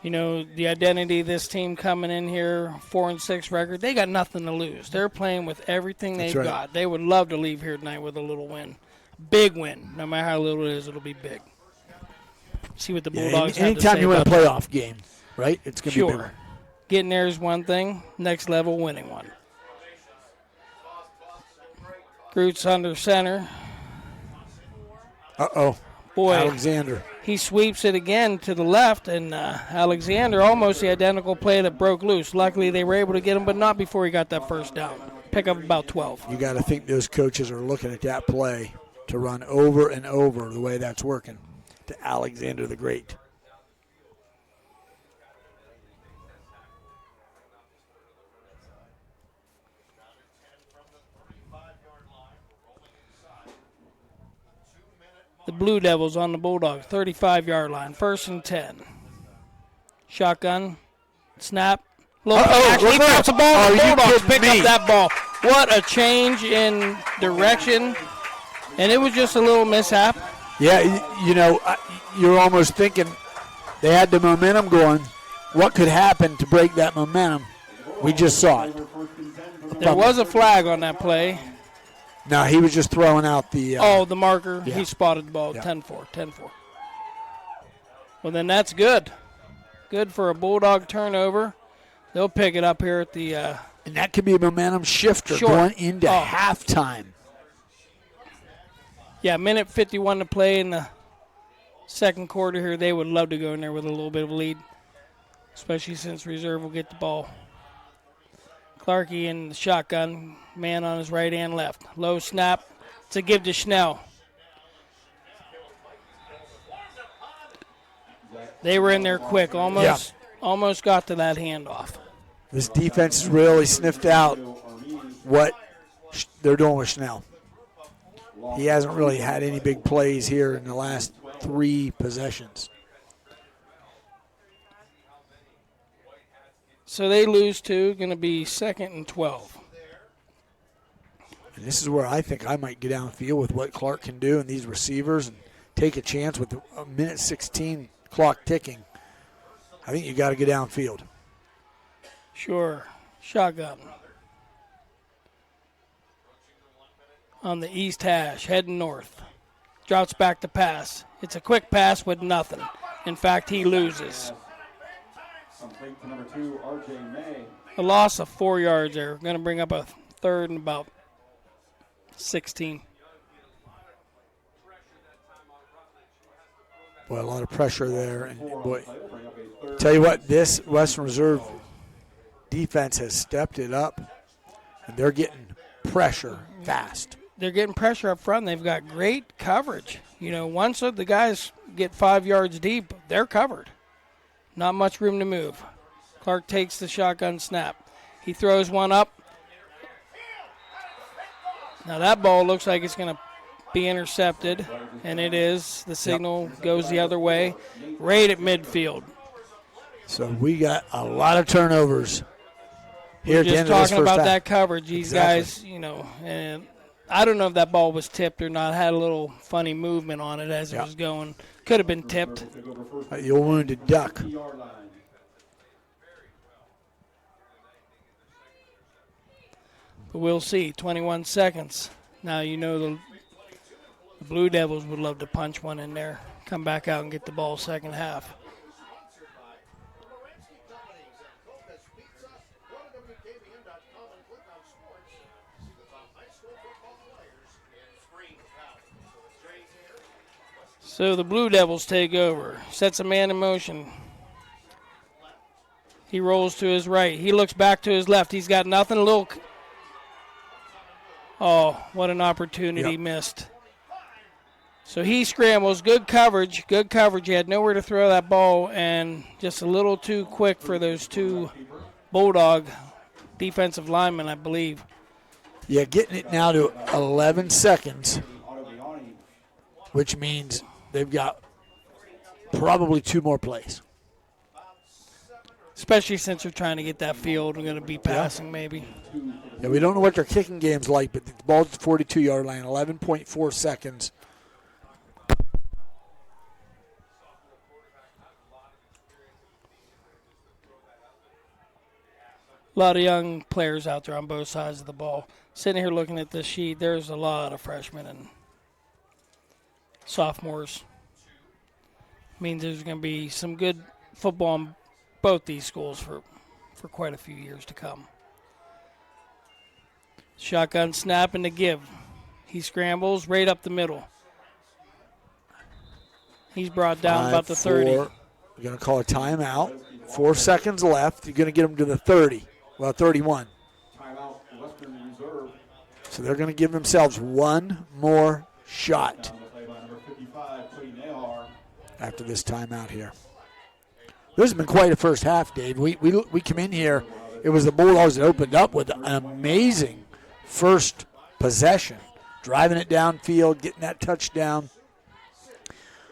You know, the identity of this team coming in here, 4-6 record, they got nothing to lose. They're playing with everything they've got. They would love to leave here tonight with a little win. Big win. No matter how little it is, it'll be big. See what the Bulldogs have to say. Anytime you win a playoff game, right? It's going to be bigger. Getting there is one thing. Next level, winning one. Groot's under center. Uh-oh. Boy, Alexander. He sweeps it again to the left, and Alexander almost the identical play that broke loose. Luckily, they were able to get him, but not before he got that first down. Pick up about 12. You got to think those coaches are looking at that play to run over and over the way that's working to Alexander the Great. The Blue Devils on the Bulldogs, 35-yard line, 1st and 10. Shotgun, snap. Actually drops the ball. The Bulldogs pick up that ball. What a change in direction. And it was just a little mishap. Yeah, you know, you're almost thinking they had the momentum going. What could happen to break that momentum? We just saw it. There was a flag on that play. No, he was just throwing out the... the marker. Yeah. He spotted the ball. 10-4, 10-4. Well, then that's good. Good for a Bulldog turnover. They'll pick it up here at the... and that could be a momentum shifter going into halftime. Yeah, minute 51 to play in the second quarter here. They would love to go in there with a little bit of a lead, especially since reserve will get the ball. Clarkey in the shotgun, man on his right and left. Low snap. It's a give to Schnell. They were in there quick, almost got to that handoff. This defense has really sniffed out what they're doing with Schnell. He hasn't really had any big plays here in the last 3 possessions. So they lose 2, going to be 2nd and 12. And this is where I think I might get downfield with what Clark can do and these receivers and take a chance with a minute 16 clock ticking. I think you got to get downfield. Sure. Shotgun. On the east hash, heading north. Drops back to pass. It's a quick pass with nothing. In fact, he loses. Complete to number 2, R.J. May. A loss of 4 yards there. Going to bring up a 3rd and about 16. Boy, a lot of pressure there. And boy, tell you what, this Western Reserve defense has stepped it up, and they're getting pressure fast. They're getting pressure up front. They've got great coverage. You know, once the guys get 5 yards deep, they're covered. Not much room to move. Clark takes the shotgun snap. He throws one up. Now that ball looks like it's going to be intercepted, and it is. The signal goes the other way, right at midfield. So we got a lot of turnovers here at the end of this just talking first about half. that coverage. These guys, you know, and I don't know if that ball was tipped or not. Had a little funny movement on it as it was going. Could have been tipped. The old wounded duck. But we'll see. 21 seconds. Now you know the Blue Devils would love to punch one in there. Come back out and get the ball second half. So the Blue Devils take over. Sets a man in motion. He rolls to his right. He looks back to his left. He's got nothing. Oh, what an opportunity missed. So he scrambles. Good coverage. Good coverage. He had nowhere to throw that ball, and just a little too quick for those 2 Bulldog defensive linemen, I believe. Yeah, getting it now to 11 seconds, which means they've got probably 2 more plays. Especially since they're trying to get that field. We're going to be passing maybe. Yeah, we don't know what their kicking game's like, but the ball's at the 42-yard line, 11.4 seconds. A lot of young players out there on both sides of the ball. Sitting here looking at this sheet, there's a lot of freshmen and sophomores. Means there's going to be some good football in both these schools for quite a few years to come. Shotgun snap and the give. He scrambles right up the middle. He's brought down about the 30. We're going to call a timeout. 4 seconds left. You're going to get them to the 30. Well, 31. Timeout, Western Reserve. So they're going to give themselves one more shot after this timeout here. This has been quite a first half, Dave. We come in here. It was the Bulldogs that opened up with an amazing first possession, driving it downfield, getting that touchdown.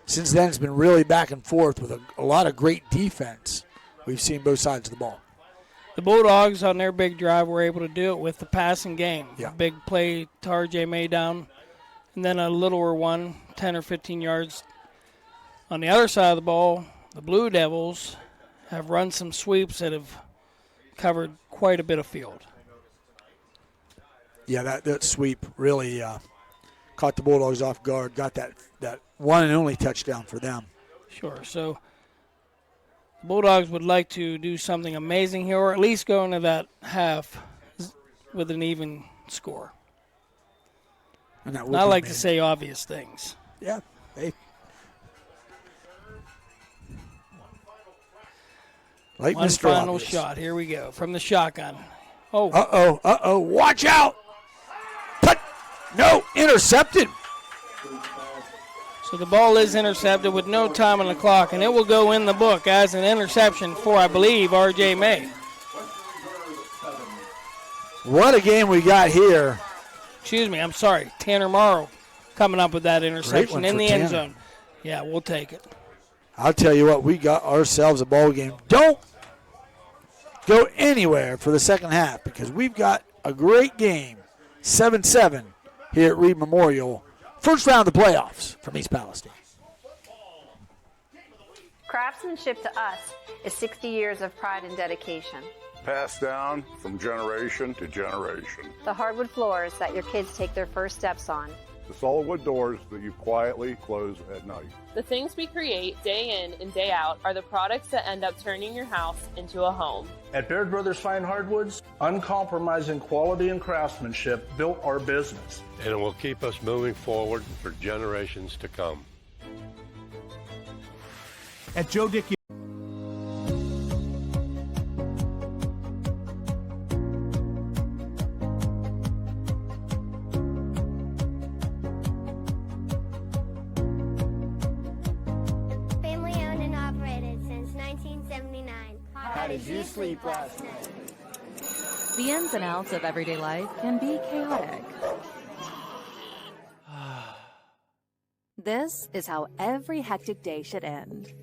Since then, it's been really back and forth with a lot of great defense. We've seen both sides of the ball. The Bulldogs on their big drive were able to do it with the passing game. Yeah. Big play to R.J. May down, and then a littler one, 10 or 15 yards. On the other side of the ball, the Blue Devils have run some sweeps that have covered quite a bit of field. Yeah, that sweep really caught the Bulldogs off guard, got that one and only touchdown for them. Sure. So the Bulldogs would like to do something amazing here, or at least go into that half with an even score. And that and I like to say obvious things. Yeah. Like One Mr. final Obvious. shot. Here we go from the shotgun. Oh. Uh-oh. Watch out. No, intercepted. So the ball is intercepted with no time on the clock, and it will go in the book as an interception for, I believe, R.J. May. What a game we got here. Excuse me, I'm sorry. Tanner Morrow coming up with that interception in the end zone. Yeah, we'll take it. I'll tell you what, we got ourselves a ball game. Don't go anywhere for the second half because we've got a great game, 7-7 here at Reed Memorial. First round of the playoffs from East Palestine. Craftsmanship to us is 60 years of pride and dedication. Passed down from generation to generation. The hardwood floors that your kids take their first steps on. The solid wood doors that you quietly close at night. The things we create day in and day out are the products that end up turning your house into a home. At Baird Brothers Fine Hardwoods, uncompromising quality and craftsmanship built our business. And it will keep us moving forward for generations to come. At Joe Dickey. Family owned and operated since 1979. How did you sleep last night? The ins and outs of everyday life can be chaotic. This is how every hectic day should end.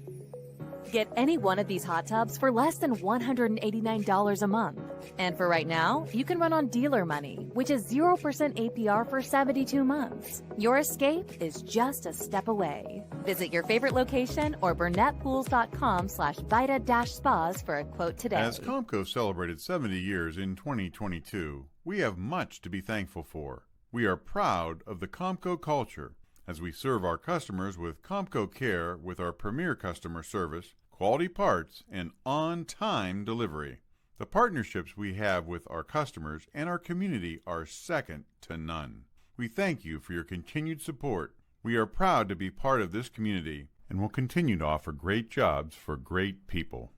Get any one of these hot tubs for less than $189 a month. And for right now, you can run on dealer money, which is 0% APR for 72 months. Your escape is just a step away. Visit your favorite location or burnettpools.com/Vita-spas for a quote today. As Comco celebrated 70 years in 2022, we have much to be thankful for. We are proud of the Comco culture as we serve our customers with Comco Care with our premier customer service, quality parts, and on-time delivery. The partnerships we have with our customers and our community are second to none. We thank you for your continued support. We are proud to be part of this community and will continue to offer great jobs for great people.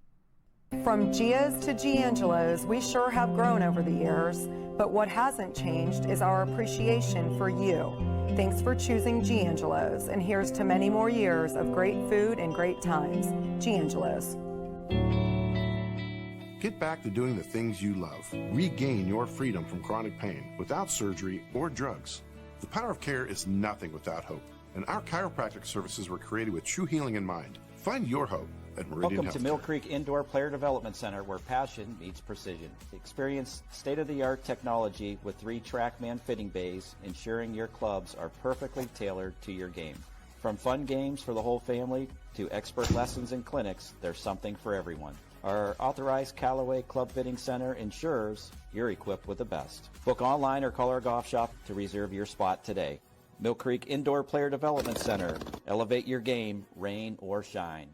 From Gia's to Giangelo's, we sure have grown over the years, but what hasn't changed is our appreciation for you. Thanks for choosing Giangelo's, and here's to many more years of great food and great times. Giangelo's. Get back to doing the things you love. Regain your freedom from chronic pain without surgery or drugs. The power of care is nothing without hope, and our chiropractic services were created with true healing in mind. Find your hope at Meridian Welcome to Healthcare. Mill Creek Indoor Player Development Center, where passion meets precision. Experience state-of-the-art technology with 3 TrackMan fitting bays, ensuring your clubs are perfectly tailored to your game. From fun games for the whole family to expert lessons and clinics, there's something for everyone. Our authorized Callaway Club Fitting Center ensures you're equipped with the best. Book online or call our golf shop to reserve your spot today. Mill Creek Indoor Player Development Center. Elevate your game, rain or shine.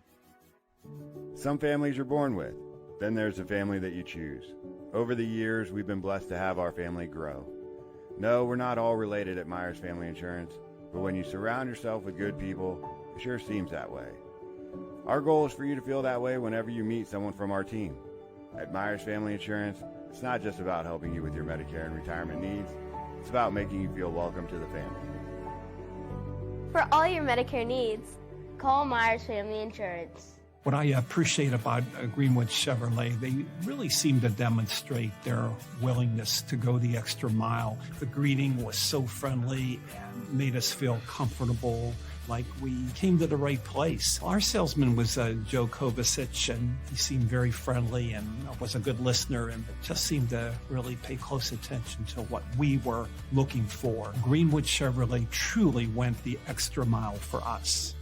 Some families you're born with. Then there's the family that you choose. Over the years, we've been blessed to have our family grow. No, we're not all related at Myers Family Insurance, but when you surround yourself with good people, it sure seems that way. Our goal is for you to feel that way whenever you meet someone from our team. At Myers Family Insurance, it's not just about helping you with your Medicare and retirement needs, it's about making you feel welcome to the family. For all your Medicare needs, call Myers Family Insurance. What I appreciate about Greenwood Chevrolet, they really seem to demonstrate their willingness to go the extra mile. The greeting was so friendly and made us feel comfortable, like we came to the right place. Our salesman was Joe Kovacic, and he seemed very friendly and was a good listener and just seemed to really pay close attention to what we were looking for. Greenwood Chevrolet truly went the extra mile for us.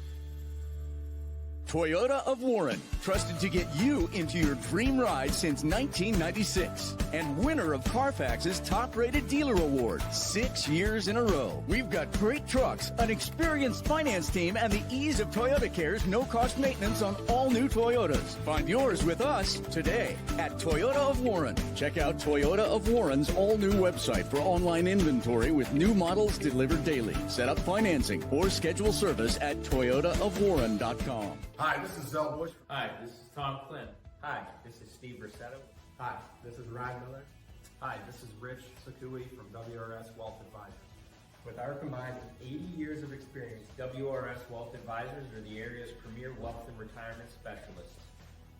Toyota of Warren, trusted to get you into your dream ride since 1996. And winner of Carfax's top-rated dealer award 6 years in a row. We've got great trucks, an experienced finance team, and the ease of Toyota Care's no-cost maintenance on all new Toyotas. Find yours with us today at Toyota of Warren. Check out Toyota of Warren's all-new website for online inventory with new models delivered daily. Set up financing or schedule service at toyotaofwarren.com. Hi, this is Zell Bush. Hi, this is Tom Flynn. Hi, this is Steve Rossetto. Hi, this is Ryan Miller. Hi, this is Rich Sakui from WRS Wealth Advisors. With our combined 80 years of experience, WRS Wealth Advisors are the area's premier wealth and retirement specialists.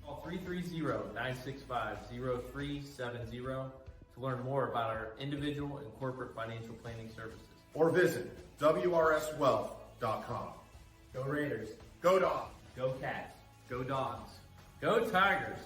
Call 330-965-0370 to learn more about our individual and corporate financial planning services. or visit WRSwealth.com. Go Raiders. Go Dogs. Go Cats. Go Dogs. Go Tigers.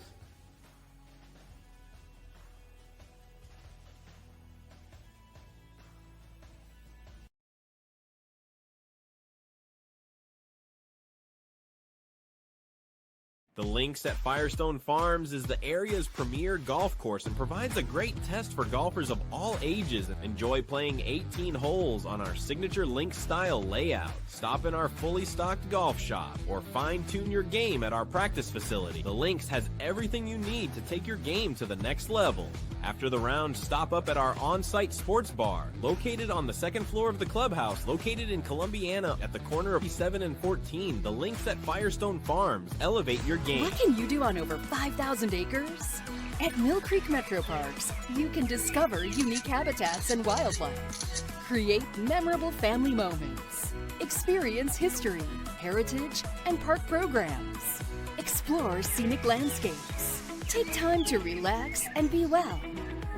The Links at Firestone Farms is the area's premier golf course and provides a great test for golfers of all ages. Enjoy playing 18 holes on our signature Link-style layout. Stop in our fully stocked golf shop or fine-tune your game at our practice facility. The Links has everything you need to take your game to the next level. After the round, stop up at our on-site sports bar, located on the second floor of the clubhouse, located in Columbiana at the corner of 7 and 14. The Links at Firestone Farms. Elevate your game. What can you do on over 5,000 acres? At Mill Creek Metro Parks, you can discover unique habitats and wildlife, create memorable family moments, experience history, heritage, and park programs, explore scenic landscapes, take time to relax and be well,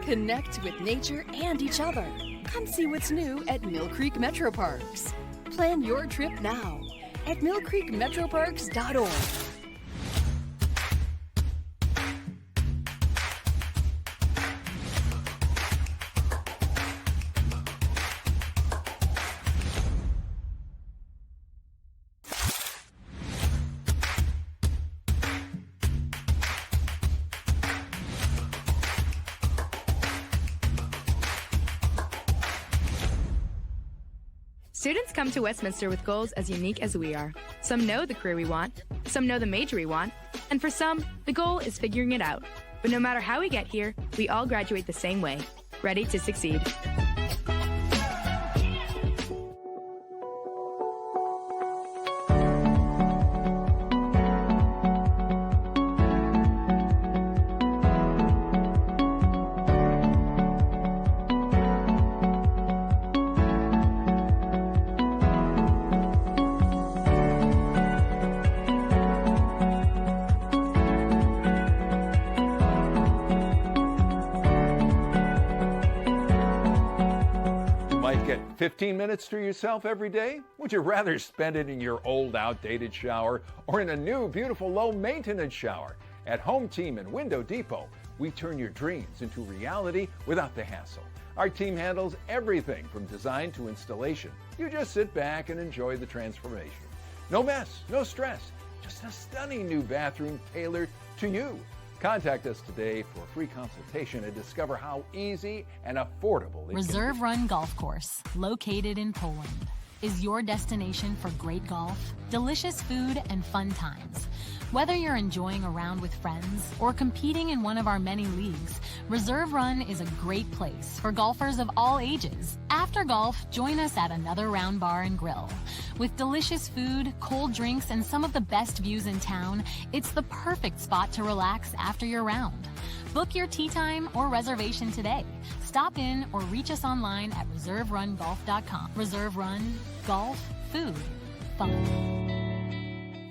connect with nature and each other. Come see what's new at Mill Creek Metro Parks. Plan your trip now at millcreekmetroparks.org. Students come to Westminster with goals as unique as we are. Some know the career we want, some know the major we want, and for some, the goal is figuring it out. But no matter how we get here, we all graduate the same way, ready to succeed. Get 15 minutes to yourself every day? Would you rather spend it in your old, outdated shower or in a new, beautiful, low-maintenance shower? At Home Team and Window Depot, we turn your dreams into reality without the hassle. Our team handles everything from design to installation. You just sit back and enjoy the transformation. No mess, no stress, just a stunning new bathroom tailored to you. Contact us today for a free consultation and discover how easy and affordable it Reserve Run Golf Course, located in Poland, is your destination for great golf, delicious food, and fun times. Whether you're enjoying a round with friends or competing in one of our many leagues, Reserve Run is a great place for golfers of all ages. After golf, join us at another round bar and grill. With delicious food, cold drinks, and some of the best views in town, it's the perfect spot to relax after your round. Book your tee time or reservation today. Stop in or reach us online at reserverungolf.com. Reserve Run, golf, food, fun.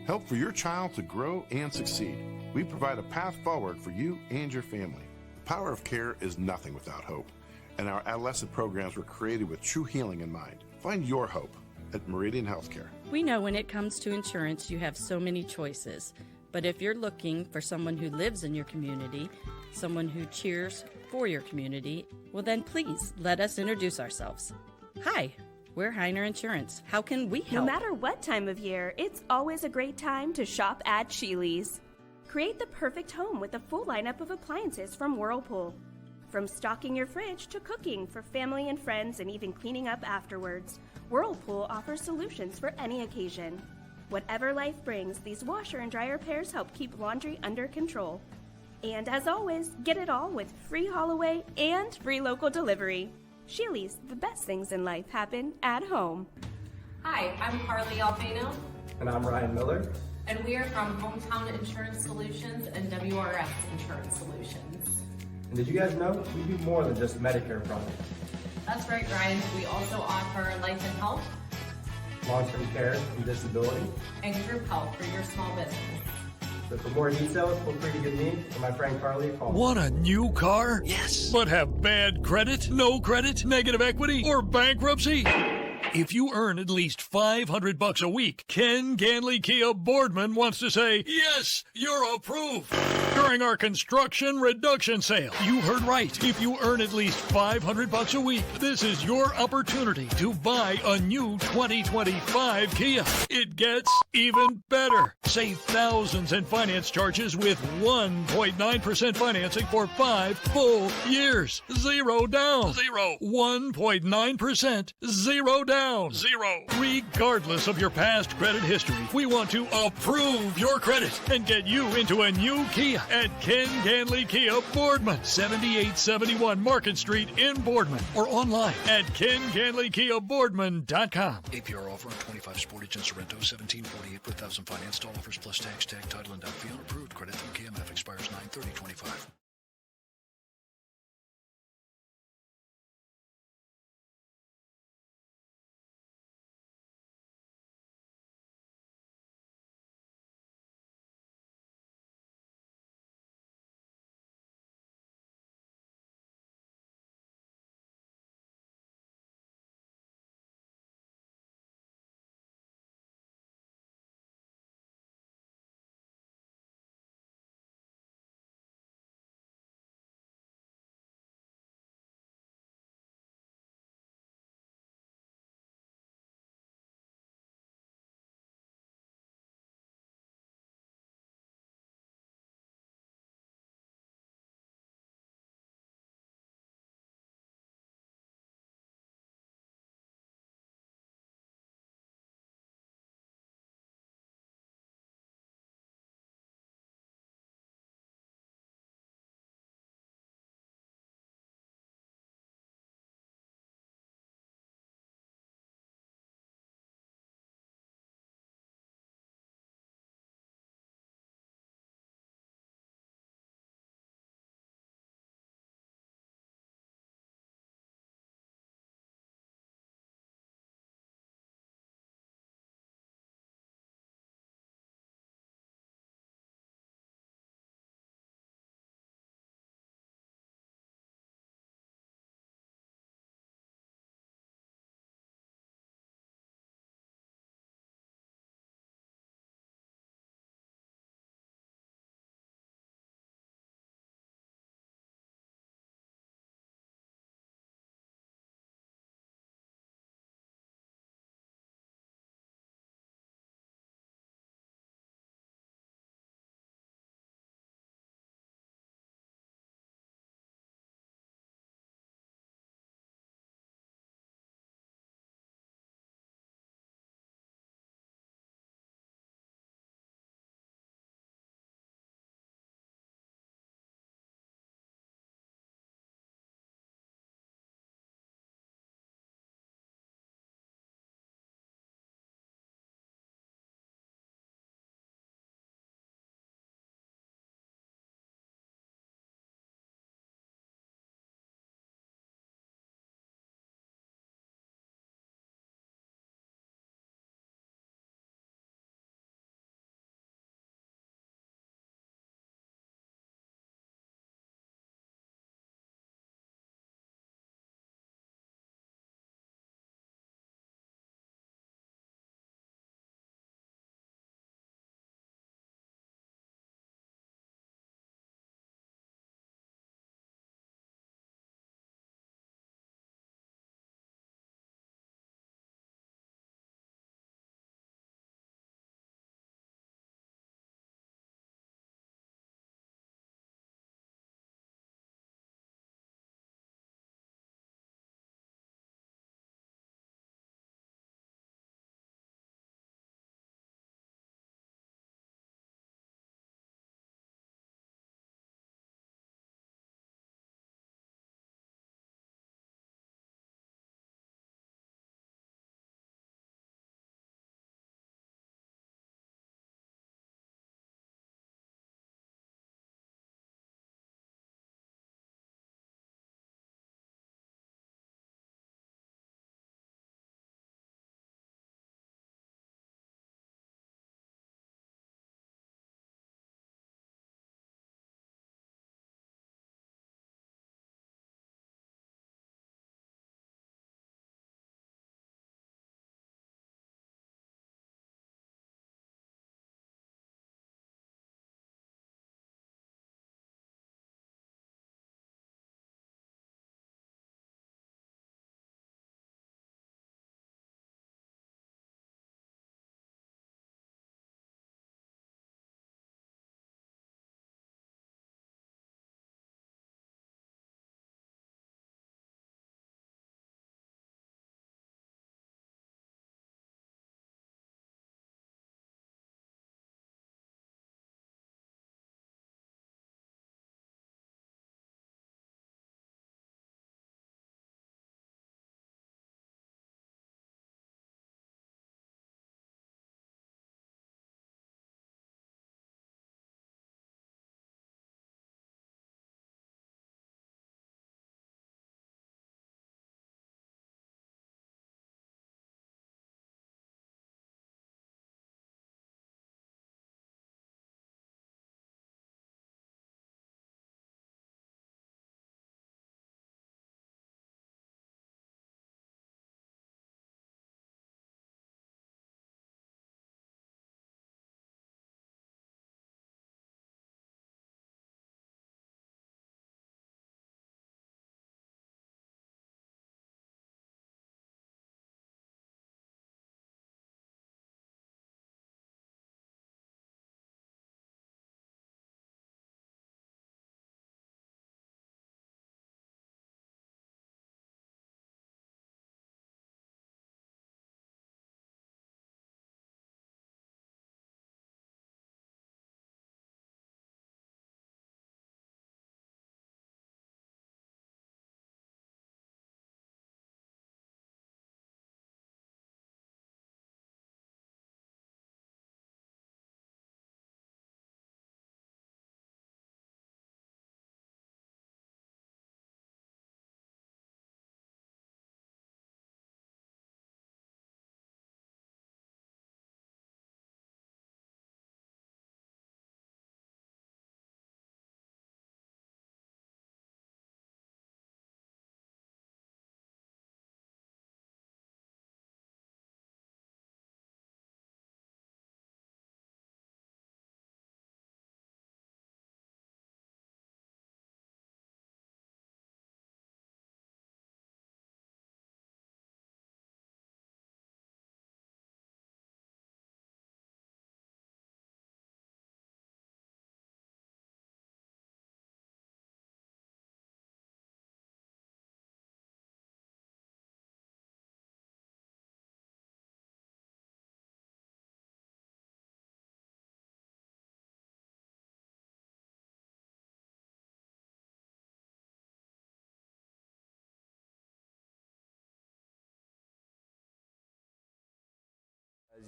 Help for your child to grow and succeed. We provide a path forward for you and your family. The power of care is nothing without hope, and our adolescent programs were created with true healing in mind. Find your hope at Meridian Healthcare. We know when it comes to insurance, you have so many choices. But if you're looking for someone who lives in your community, someone who cheers for your community, well then please let us introduce ourselves. Hi. We're Heiner Insurance. How can we help? No matter what time of year, it's always a great time to shop at Sheely's. Create the perfect home with a full lineup of appliances from Whirlpool. From stocking your fridge to cooking for family and friends and even cleaning up afterwards, Whirlpool offers solutions for any occasion. Whatever life brings, these washer and dryer pairs help keep laundry under control. And as always, get it all with free haul away and free local delivery. Sheely's, the best things in life happen at home. Hi, I'm Carly Alfano. And I'm Ryan Miller. And we are from Hometown Insurance Solutions and WRS Insurance Solutions. And did you guys know we do more than just Medicare products? That's right, Ryan. We also offer life and health, long-term care and disability, and group health for your small business. So for more details, feel free to give me or my friend Carly a call. Want a new car? Yes. But have bad credit, no credit, negative equity, or bankruptcy? If you earn at least $500 a week, Ken Ganley Kia Boardman wants to say, yes, you're approved. During our construction reduction sale, you heard right. If you earn at least $500 a week, this is your opportunity to buy a new 2025 Kia. It gets even better. Save thousands in finance charges with 1.9% financing for 5 full years. Zero down. 1.9%. Zero down. Regardless of your past credit history, we want to approve your credit and get you into a new Kia at Ken Ganley Kia Boardman, 7871 Market Street in Boardman, or online at KenGanleyKiaBoardman.com. APR offer on 25 Sportage and Sorrento, 1748 per thousand financed. All offers plus tax, tag, title, and down fee on approved. Credit through KMF expires 9/30/25.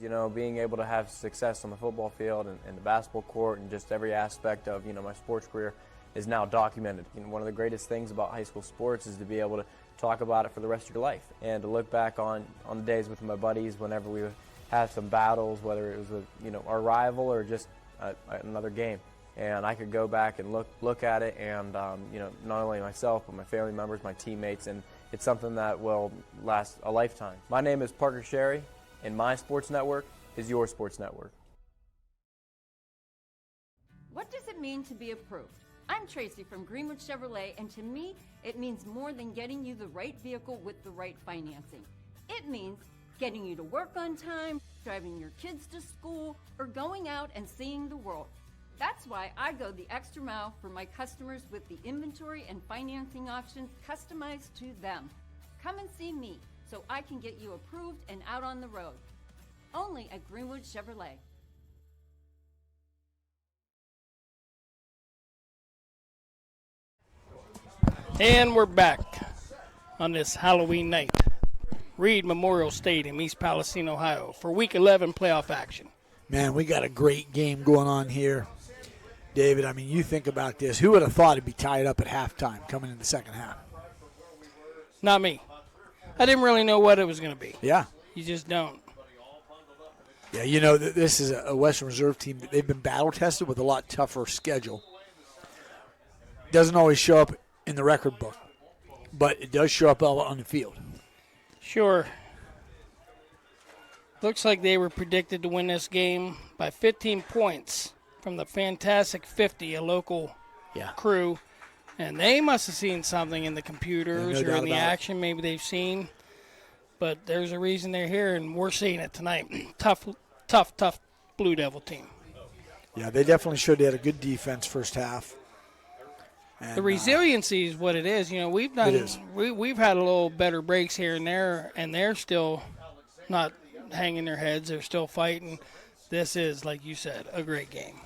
You know, being able to have success on the football field and the basketball court and just every aspect of, you know, my sports career is now documented. You know, one of the greatest things about high school sports is to be able to talk about it for the rest of your life and to look back on the days with my buddies whenever we would have some battles, whether it was with, you know, our rival or just another game. And I could go back and look at it and, you know, not only myself, but my family members, my teammates, and it's something that will last a lifetime. My name is Parker Sherry, and my sports network is your sports network. What does it mean to be approved? I'm Tracy from Greenwood Chevrolet, and to me, it means more than getting you the right vehicle with the right financing. It means getting you to work on time, driving your kids to school, or going out and seeing the world. That's why I go the extra mile for my customers with the inventory and financing options customized to them. Come and see me so I can get you approved and out on the road. Only at Greenwood Chevrolet. And we're back on this Halloween night. Reed Memorial Stadium, East Palestine, Ohio, for Week 11 playoff action. Man, we got a great game going on here. David, I mean, you think about this. Who would have thought it'd be tied up at halftime coming in the second half? Not me. I didn't really know what it was going to be. Yeah. You just don't. Yeah, you know, this is a Western Reserve team. They've been battle-tested with a lot tougher schedule. Doesn't always show up in the record book, but it does show up on the field. Sure. Looks like they were predicted to win this game by 15 points from the Fantastic 50, a local crew. And they must have seen something in the computers or in the action maybe they've seen. But there's a reason they're here, and we're seeing it tonight. Tough Blue Devil team. Yeah, they definitely showed they had a good defense first half. And, the resiliency is what it is. You know, we've had a little better breaks here and there, and they're still not hanging their heads. They're still fighting. This is, like you said, a great game.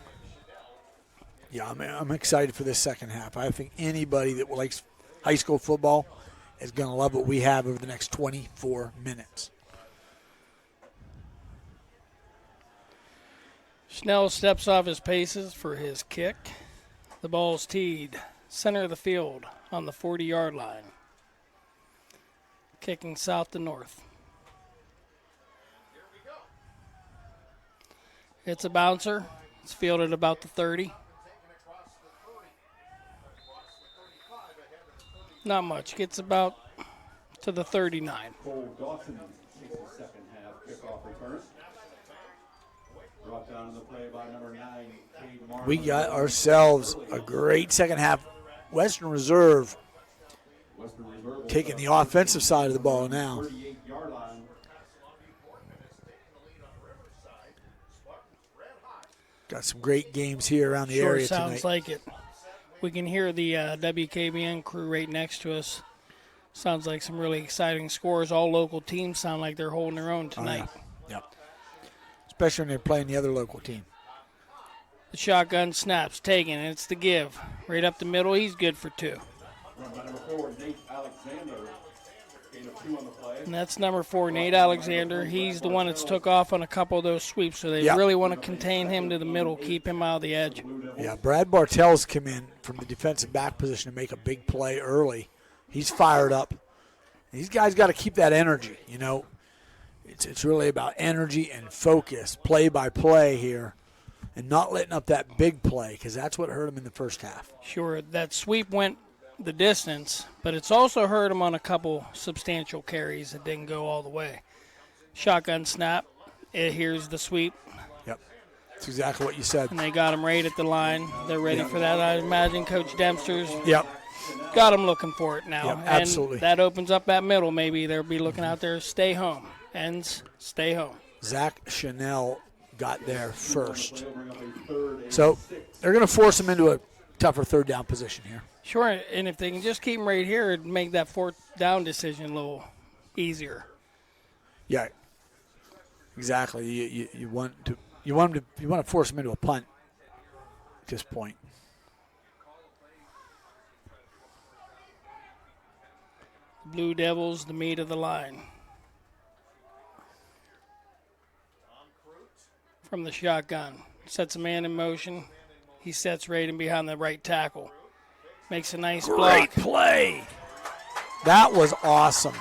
Yeah, I'm excited for this second half. I think anybody that likes high school football is going to love what we have over the next 24 minutes. Schnell steps off his paces for his kick. The ball's teed center of the field on the 40-yard line. Kicking south to north. It's a bouncer. It's fielded about the 30. Not much. Gets about to the 39. Cole Dawson takes the second half kickoff return. Brought down to the play by number 9, Cade Martin. We got ourselves a great second half. Western Reserve taking the offensive side of the ball now. Got some great games here around the area tonight. Sounds like it. We can hear the WKBN crew right next to us. Sounds like some really exciting scores. All local teams sound like they're holding their own tonight. Oh, yeah. Yep. Especially when they're playing the other local team. The shotgun snaps, taken, and it's the give. Right up the middle, he's good for 2. And that's number 4, Nate Alexander. He's the one that's took off on a couple of those sweeps, so they really want to contain him to the middle, keep him out of the edge. Yeah, Brad Bartell's come in from the defensive back position to make a big play early. He's fired up. These guys got to keep that energy, you know. It's really about energy and focus, play by play here, and not letting up that big play because that's what hurt him in the first half. Sure, that sweep went the distance, but it's also hurt him on a couple substantial carries that didn't go all the way. Shotgun snap. Here's the sweep. Yep, that's exactly what you said. And they got him right at the line. They're ready for that. I imagine Coach Dempster's got him looking for it now. Yep, absolutely. And that opens up that middle. Maybe they'll be looking out there, stay home. Ends, stay home. Zach Chanel got there first. So they're going to force him into a tougher third down position here. Sure, and if they can just keep him right here, it'd make that fourth down decision a little easier. Yeah, exactly. You want to force him into a punt at this point. Blue Devils, the meat of the line. from the shotgun. Sets a man in motion. He sets Raiden behind the right tackle. Makes a nice block. Great play. That was awesome.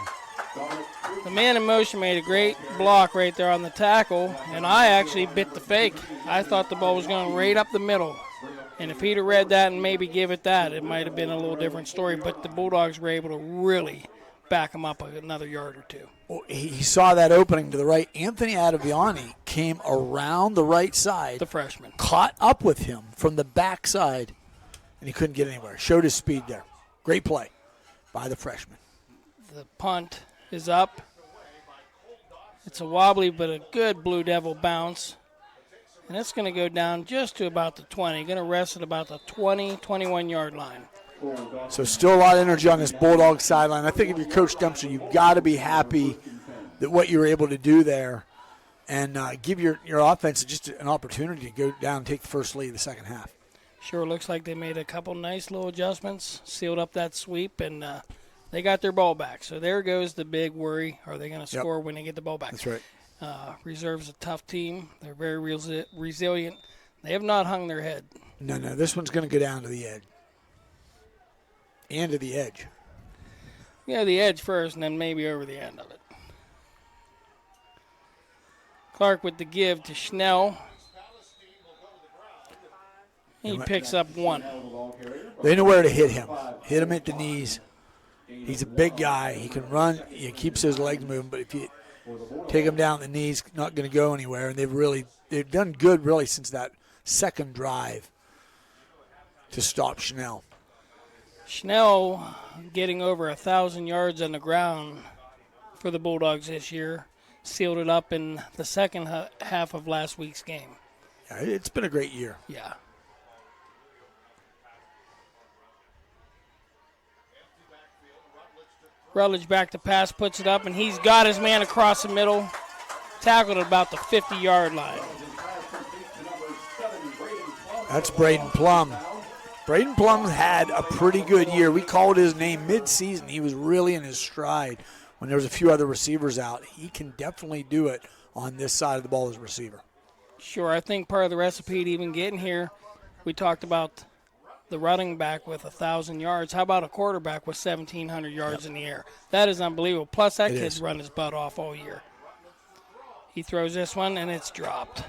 The man in motion made a great block right there on the tackle, and I actually bit the fake. I thought the ball was going right up the middle. And if he'd have read that and maybe give it that, it might have been a little different story. But the Bulldogs were able to really back him up another yard or two. Well, he saw that opening to the right. Anthony Adeviani came around the right side. The freshman. Caught up with him from the backside, and he couldn't get anywhere. Showed his speed there. Great play by the freshman. The punt is up. It's a wobbly but a good Blue Devil bounce. And it's going to go down just to about the 20. Going to rest at about the 20, 21-yard line. So still a lot of energy on this Bulldog sideline. I think if you're Coach Dempster, you've got to be happy that what you were able to do there and give your offense just an opportunity to go down and take the first lead of the second half. Sure looks like they made a couple nice little adjustments, sealed up that sweep, and they got their ball back. So there goes the big worry. Are they going to score when they get the ball back? That's right. Reserve's a tough team. They're very resilient. They have not hung their head. No, this one's going to go down to the edge. And to the edge. Yeah, the edge first and then maybe over the end of it. Clark with the give to Schnell. He picks up one. They know where to hit him. Hit him at the knees. He's a big guy. He can run. He keeps his legs moving, but if you take him down the knees, not going to go anywhere. And they've done good really since that second drive to stop Schnell. Schnell getting over 1,000 yards on the ground for the Bulldogs this year. Sealed it up in the second half of last week's game. Yeah, it's been a great year. Yeah. Rutledge back to pass, puts it up, and he's got his man across the middle. Tackled at about the 50-yard line. That's Braden Plum. Braden Plum had a pretty good year. We called his name mid-season. He was really in his stride when there was a few other receivers out. He can definitely do it on this side of the ball as a receiver. Sure, I think part of the recipe to even getting here, we talked about the running back with 1,000 yards. How about a quarterback with 1,700 yards in the air? That is unbelievable. Plus, that kid's run his butt off all year. He throws this one, and it's dropped.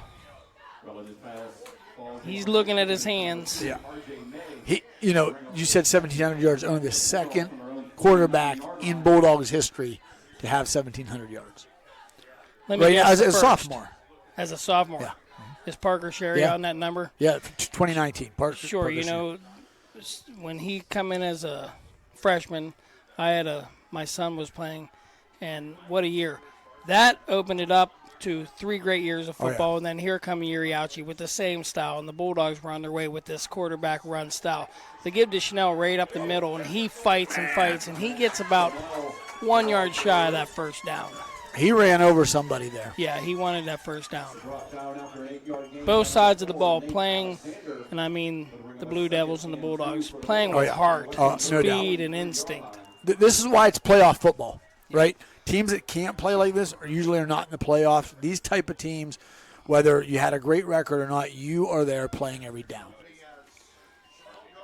He's looking at his hands. Yeah. You said 1,700 yards, only the second quarterback in Bulldogs history to have 1,700 yards. Let me guess as a sophomore. As a sophomore. Yeah. Is Parker Sherry on that number? Yeah, 2019. Sure, Parker when he come in as a freshman, my son was playing, and what a year. That opened it up to 3 great years of football, and then here come Yuriachi with the same style, and the Bulldogs were on their way with this quarterback run style. They give to Schnell right up the middle, and he fights and fights, and he gets about 1 yard shy of that first down. He ran over somebody there. Yeah, he wanted that first down. Both sides of the ball playing, and I mean the Blue Devils and the Bulldogs, playing with heart and speed and instinct. This is why it's playoff football, right? Teams that can't play like this are not in the playoffs. These type of teams, whether you had a great record or not, you are there playing every down.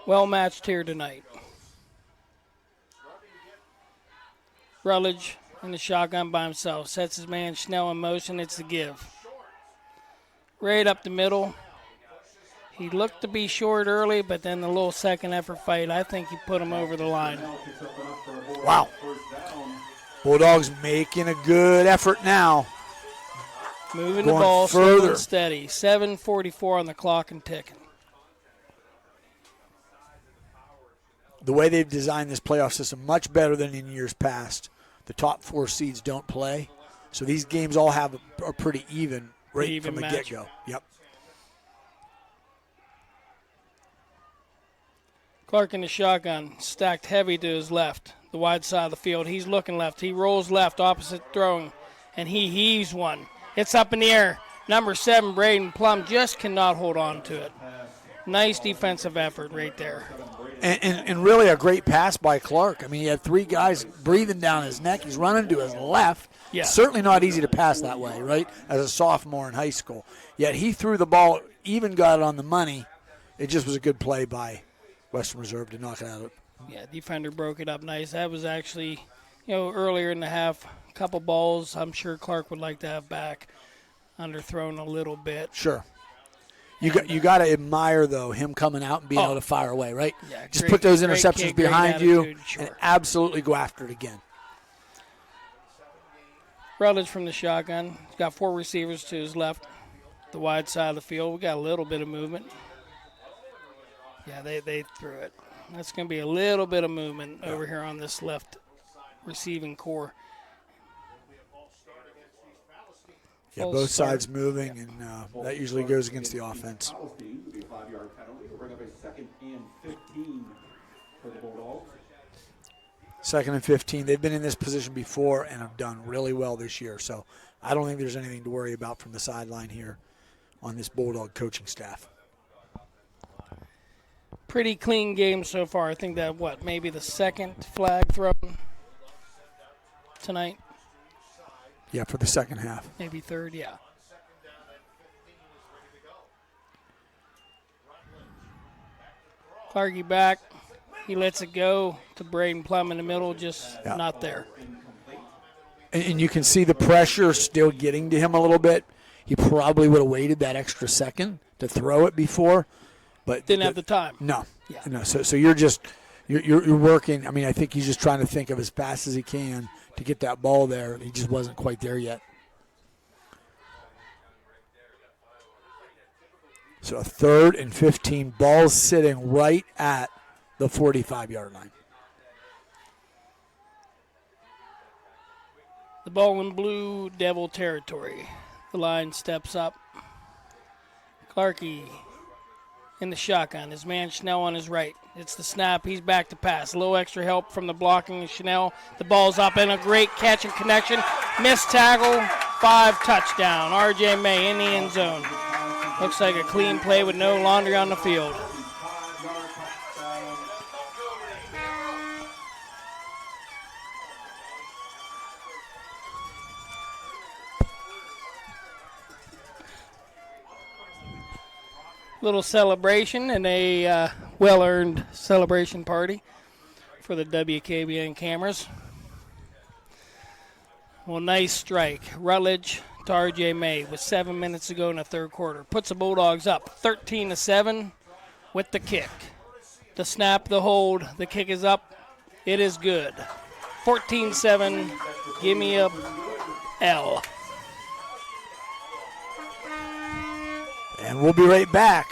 Well matched here tonight. Rutledge in the shotgun by himself. Sets his man Schnell in motion. It's the give. Right up the middle. He looked to be short early, but then the little second effort fight, I think he put him over the line. Wow. Bulldogs making a good effort now. Moving the ball slow and steady. 7:44 on the clock and ticking. The way they've designed this playoff system, much better than in years past. The top 4 seeds don't play, so these games all are pretty even from the get-go. Yep. Clark in the shotgun, stacked heavy to his left, the wide side of the field. He's looking left. He rolls left, opposite throwing, and he heaves one. It's up in the air. Number 7, Braden Plum, just cannot hold on to it. Nice defensive effort right there. And really a great pass by Clark. I mean, he had 3 guys breathing down his neck. He's running to his left, Yeah. Certainly not easy to pass that way, right, as a sophomore in high school. Yet he threw the ball, even got it on the money. It just was a good play by Western Reserve to knock it out. Yeah, defender broke it up nice. That was actually, earlier in the half, a couple balls I'm sure Clark would like to have back, underthrown a little bit. Sure. You got to admire, though, him coming out and being able to fire away, right? Yeah, just put those interceptions kid, behind you attitude, sure. and absolutely go after it again. Rutledge from the shotgun. He's got 4 receivers to his left, the wide side of the field. We got a little bit of movement. Yeah, they threw it. That's going to be a little bit of movement over here on this left receiving core. Yeah, both sides moving, and that usually goes against the offense. Palestine will be a 5-yard penalty. We'll bring up a 2nd and 15 for the Bulldogs. 2nd and 15. They've been in this position before and have done really well this year. So I don't think there's anything to worry about from the sideline here on this Bulldog coaching staff. Pretty clean game so far. I think that, maybe the 2nd flag thrown tonight? Yeah, for the second half. Maybe 3rd, yeah. Clarkie back. He lets it go to Braden Plum in the middle, just not there. And you can see the pressure still getting to him a little bit. He probably would have waited that extra second to throw it before, but didn't have the time. No, yeah. No. So you're working. I mean, I think he's just trying to think of as fast as he can to get that ball there. He just wasn't quite there yet. So a 3rd and 15, ball sitting right at the 45-yard line. The ball in Blue Devil territory. The line steps up. Clarkie in the shotgun. His man Schnell on his right. It's the snap. He's back to pass. A little extra help from the blocking of Schnell. The ball's up and a great catch and connection. Missed tackle. 5 touchdown. R.J. May in the end zone. Looks like a clean play with no laundry on the field. Little celebration and a well-earned celebration party for the WKBN cameras. Well, nice strike. Rutledge to R.J. May with 7 minutes to go in the 3rd quarter. Puts the Bulldogs up 13-7 with the kick. The snap, the hold, the kick is up. It is good. 14-7. Give me a L. And we'll be right back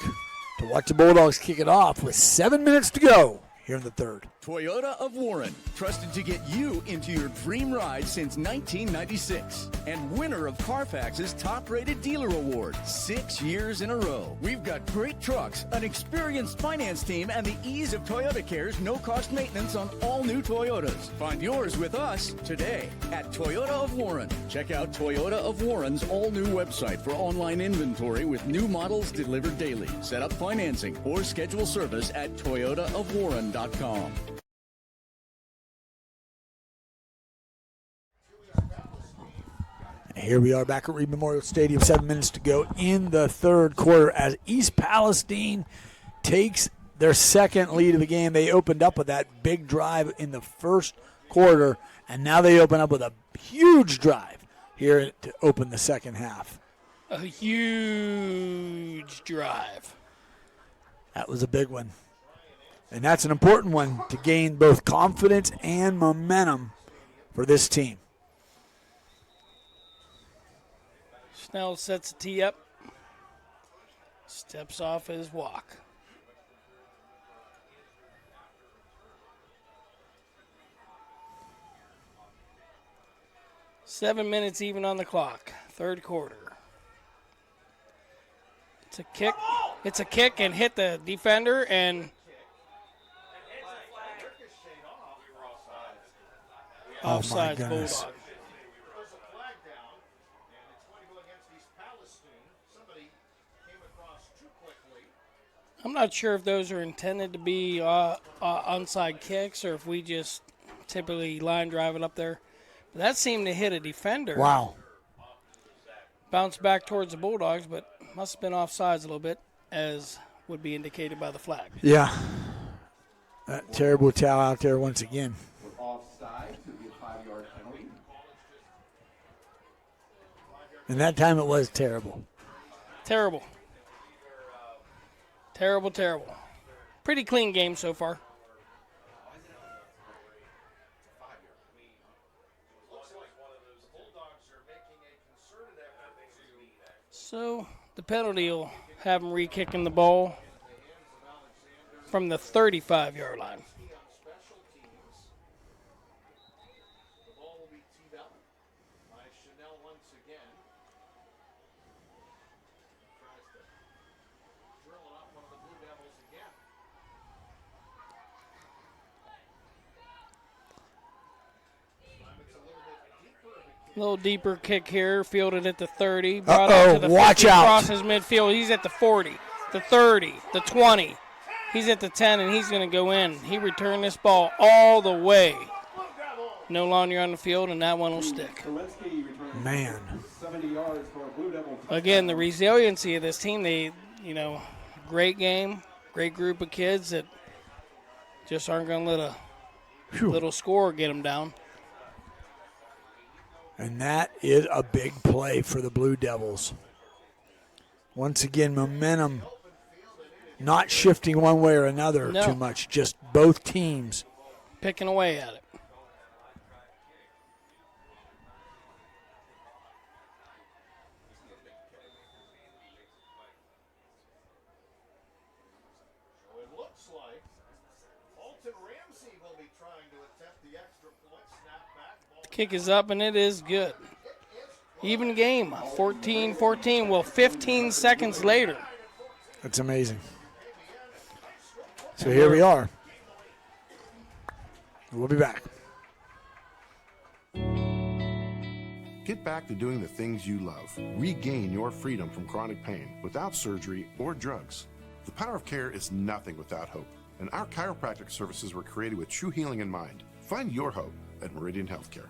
to watch the Bulldogs kick it off with 7 minutes to go here in the 3rd. Toyota of Warren, trusted to get you into your dream ride since 1996. And winner of Carfax's top-rated dealer award 6 years in a row. We've got great trucks, an experienced finance team, and the ease of Toyota Care's no-cost maintenance on all new Toyotas. Find yours with us today at Toyota of Warren. Check out Toyota of Warren's all-new website for online inventory with new models delivered daily. Set up financing or schedule service at toyotaofwarren.com. Here we are back at Reed Memorial Stadium, 7 minutes to go in the 3rd quarter as East Palestine takes their 2nd lead of the game. They opened up with that big drive in the 1st quarter, and now they open up with a huge drive here to open the 2nd half. A huge drive. That was a big one. And that's an important one to gain both confidence and momentum for this team. Snell sets the tee up. Steps off his walk. Seven minutes even on the clock. 3rd quarter. It's a kick. It's a kick and hit the defender and offsides Bulldog. I'm not sure if those are intended to be onside kicks or if we just typically line drive it up there. That seemed to hit a defender. Wow. Bounced back towards the Bulldogs, but must have been offsides a little bit, as would be indicated by the flag. Yeah. That terrible towel out there once again. We're offside, so it'll be a 5-yard penalty. And that time it was terrible. Terrible. Terrible, terrible. Pretty clean game so far. So the penalty will have him re-kicking the ball from the 35-yard line. A little deeper kick here, fielded at the 30. Brought out to the 50, watch out. crosses midfield. He's at the 40, the 30, the 20. He's at the 10, and he's going to go in. He returned this ball all the way. No longer on the field, and that one will stick. Man. 70 yards for a Blue Devil. Again, the resiliency of this team, great game, great group of kids that just aren't going to let a little score get them down. And that is a big play for the Blue Devils. Once again, momentum not shifting one way or another too much, just both teams picking away at it. Kick is up, and it is good. Even game, 14-14. Well, 15 seconds later. That's amazing. So here we are. We'll be back. Get back to doing the things you love. Regain your freedom from chronic pain without surgery or drugs. The power of care is nothing without hope, and our chiropractic services were created with true healing in mind. Find your hope at Meridian Healthcare.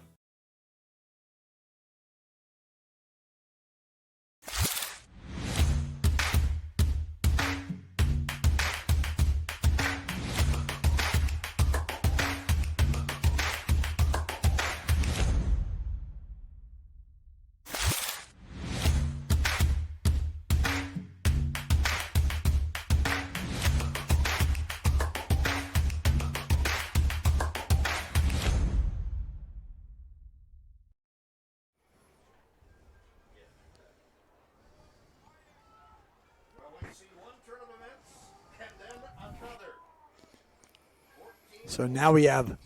So now we have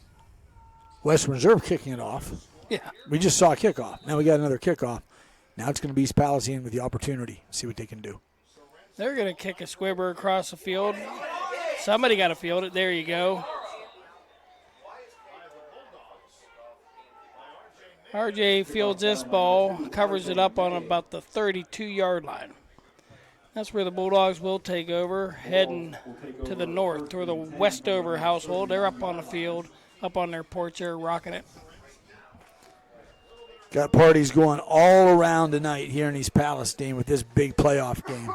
Western Reserve kicking it off. Yeah. We just saw a kickoff. Now we got another kickoff. Now it's going to be East Palestine with the opportunity. See what they can do. They're going to kick a squibber across the field. Somebody got to field it. There you go. RJ fields this ball, covers it up on about the 32-yard line. That's where the Bulldogs will take over, heading to the north, toward the Westover household. They're up on the field, up on their porch there, rocking it. Got parties going all around tonight here in East Palestine with this big playoff game.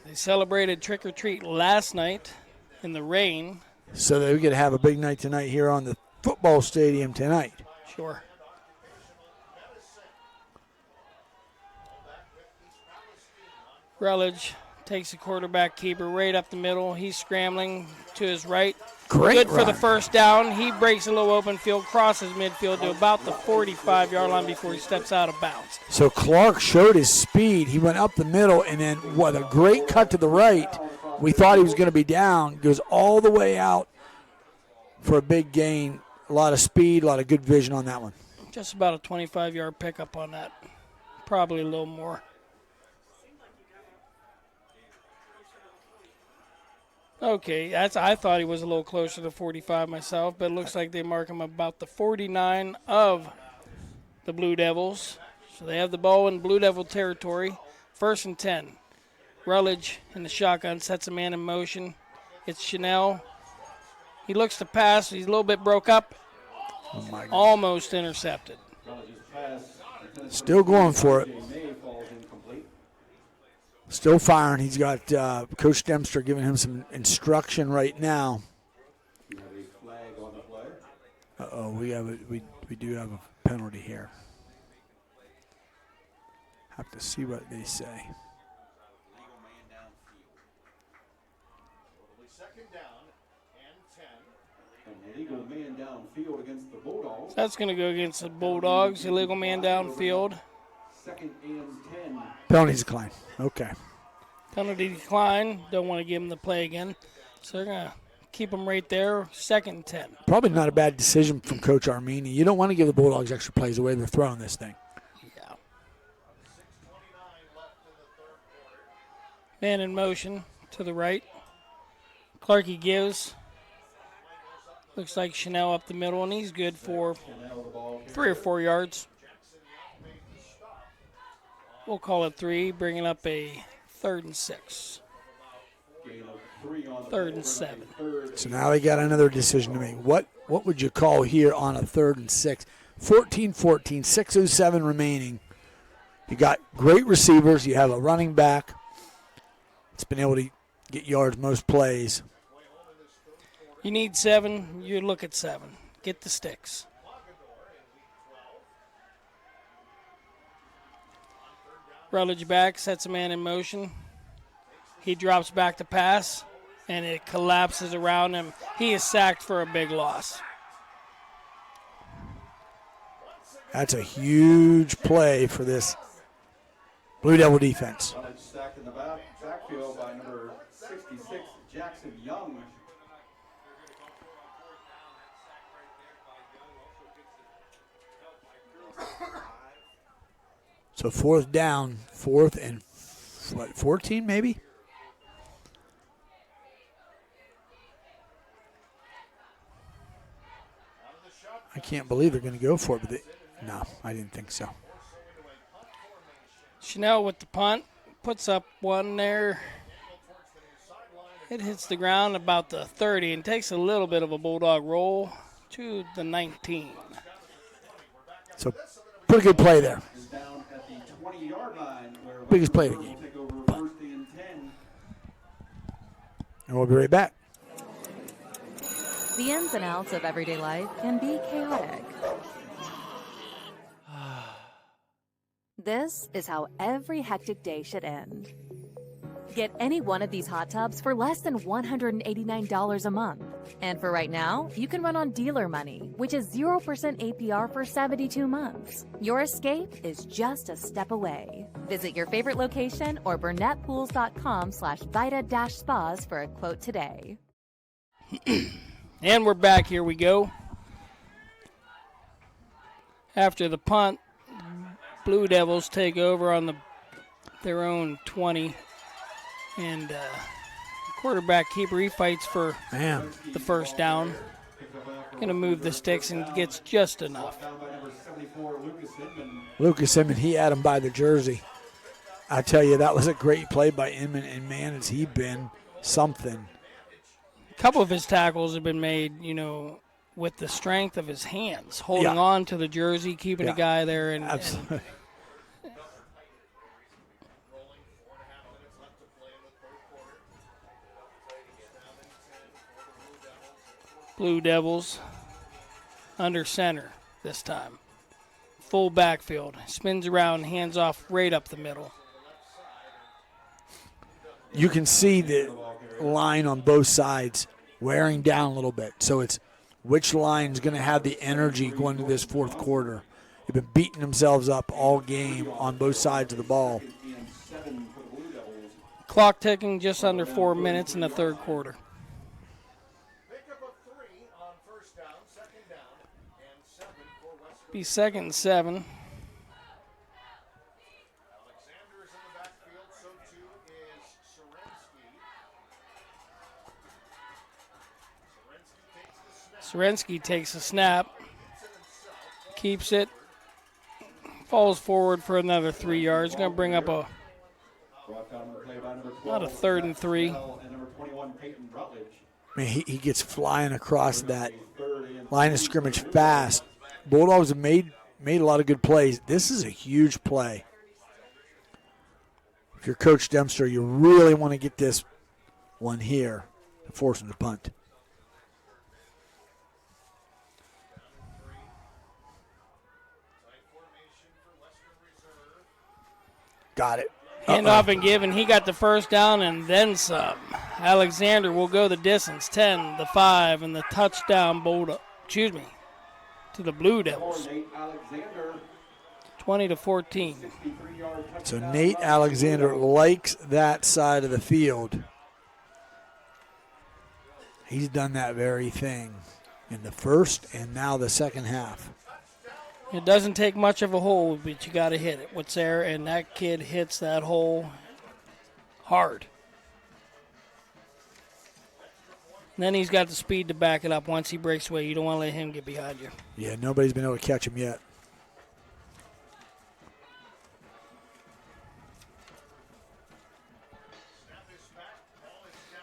They celebrated Trick or Treat last night in the rain. So that we could have a big night tonight here on the football stadium tonight. Sure. Rutledge takes the quarterback keeper right up the middle. He's scrambling to his right. Great Good for run. the first down. He breaks a little open field, crosses midfield to about the 45-yard line before he steps out of bounds. So Clark showed his speed. He went up the middle, and then what a great cut to the right. We thought he was going to be down. Goes all the way out for a big gain. A lot of speed, a lot of good vision on that one. Just about a 25-yard pickup on that. Probably a little more. Okay, I thought he was a little closer to 45 myself, but it looks like they mark him about the 49 of the Blue Devils. So they have the ball in Blue Devil territory. 1st and 10. Rutledge in the shotgun sets a man in motion. It's Chanel. He looks to pass. He's a little bit broke up. Oh my God. Almost intercepted. Still going for it. Still firing. He's got Coach Dempster giving him some instruction right now. Uh-oh, we do have a penalty here. Have to see what they say. Illegal man downfield against the Bulldogs. That's going to go against the Bulldogs. Illegal man downfield. 2nd and 10. Penalty decline. Okay. Penalty decline. Don't want to give him the play again. So they're going to keep him right there. 2nd and 10. Probably not a bad decision from Coach Armini. You don't want to give the Bulldogs extra plays the way they're throwing this thing. Yeah. Man in motion to the right. Clarkey gives. Looks like Chanel up the middle, and he's good for 3 or 4 yards. We'll call it 3, bringing up a 3rd and 6. 3rd and 7. So now they got another decision to make. What would you call here on a 3rd and 6? 14-14, 6:07 remaining. You got great receivers. You have a running back. It's been able to get yards most plays. You need 7, you look at 7. Get the sticks. Rutledge back, sets a man in motion. He drops back to pass, and it collapses around him. He is sacked for a big loss. That's a huge play for this Blue Devil defense. Sacked in the backfield by number 66, Jackson Young. So 4th down, 4th and 14 maybe? I can't believe they're going to go for it, but no, I didn't think so. Chanel with the punt, puts up one there. It hits the ground about the 30 and takes a little bit of a Bulldog roll to the 19. So pretty good play there. Biggest play of the game. And we'll be right back. The ins and outs of everyday life can be chaotic. This is how every hectic day should end. Get any one of these hot tubs for less than $189 a month. And for right now, you can run on dealer money, which is 0% APR for 72 months. Your escape is just a step away. Visit your favorite location or burnettpools.com/Vita-spas for a quote today. And we're back. Here we go. After the punt, Blue Devils take over on their own 20. And quarterback keeper, he fights for the first down. Going to move the sticks and gets just enough. Lucas Inman, he had him by the jersey. I tell you, that was a great play by Inman, and man, has he been something. A couple of his tackles have been made, with the strength of his hands, holding on to the jersey, keeping a guy there. Absolutely. Blue Devils under center this time. Full backfield. Spins around, hands off right up the middle. You can see the line on both sides wearing down a little bit. So it's which line's going to have the energy going into this fourth quarter. They've been beating themselves up all game on both sides of the ball. Clock ticking, just under 4 minutes in the third quarter. Be 2nd and 7. Sorensky takes a snap, keeps it, falls forward for another 3 yards. Going to bring up about a 3rd and 3. I mean, he gets flying across that line of scrimmage fast. Bulldogs have made a lot of good plays. This is a huge play. If you're Coach Dempster, you really want to get this one here to force him to punt. Got it. Handoff and give, and he got the first down and then some. Alexander will go the distance, 10, the 5, and the touchdown to the Blue Devils. 20-14. So Nate Alexander likes that side of the field. He's done that very thing in the first and now the second half. It doesn't take much of a hole, but you got to hit it. What's there, and that kid hits that hole hard. And then he's got the speed to back it up. Once he breaks away, you don't want to let him get behind you. Yeah, nobody's been able to catch him yet.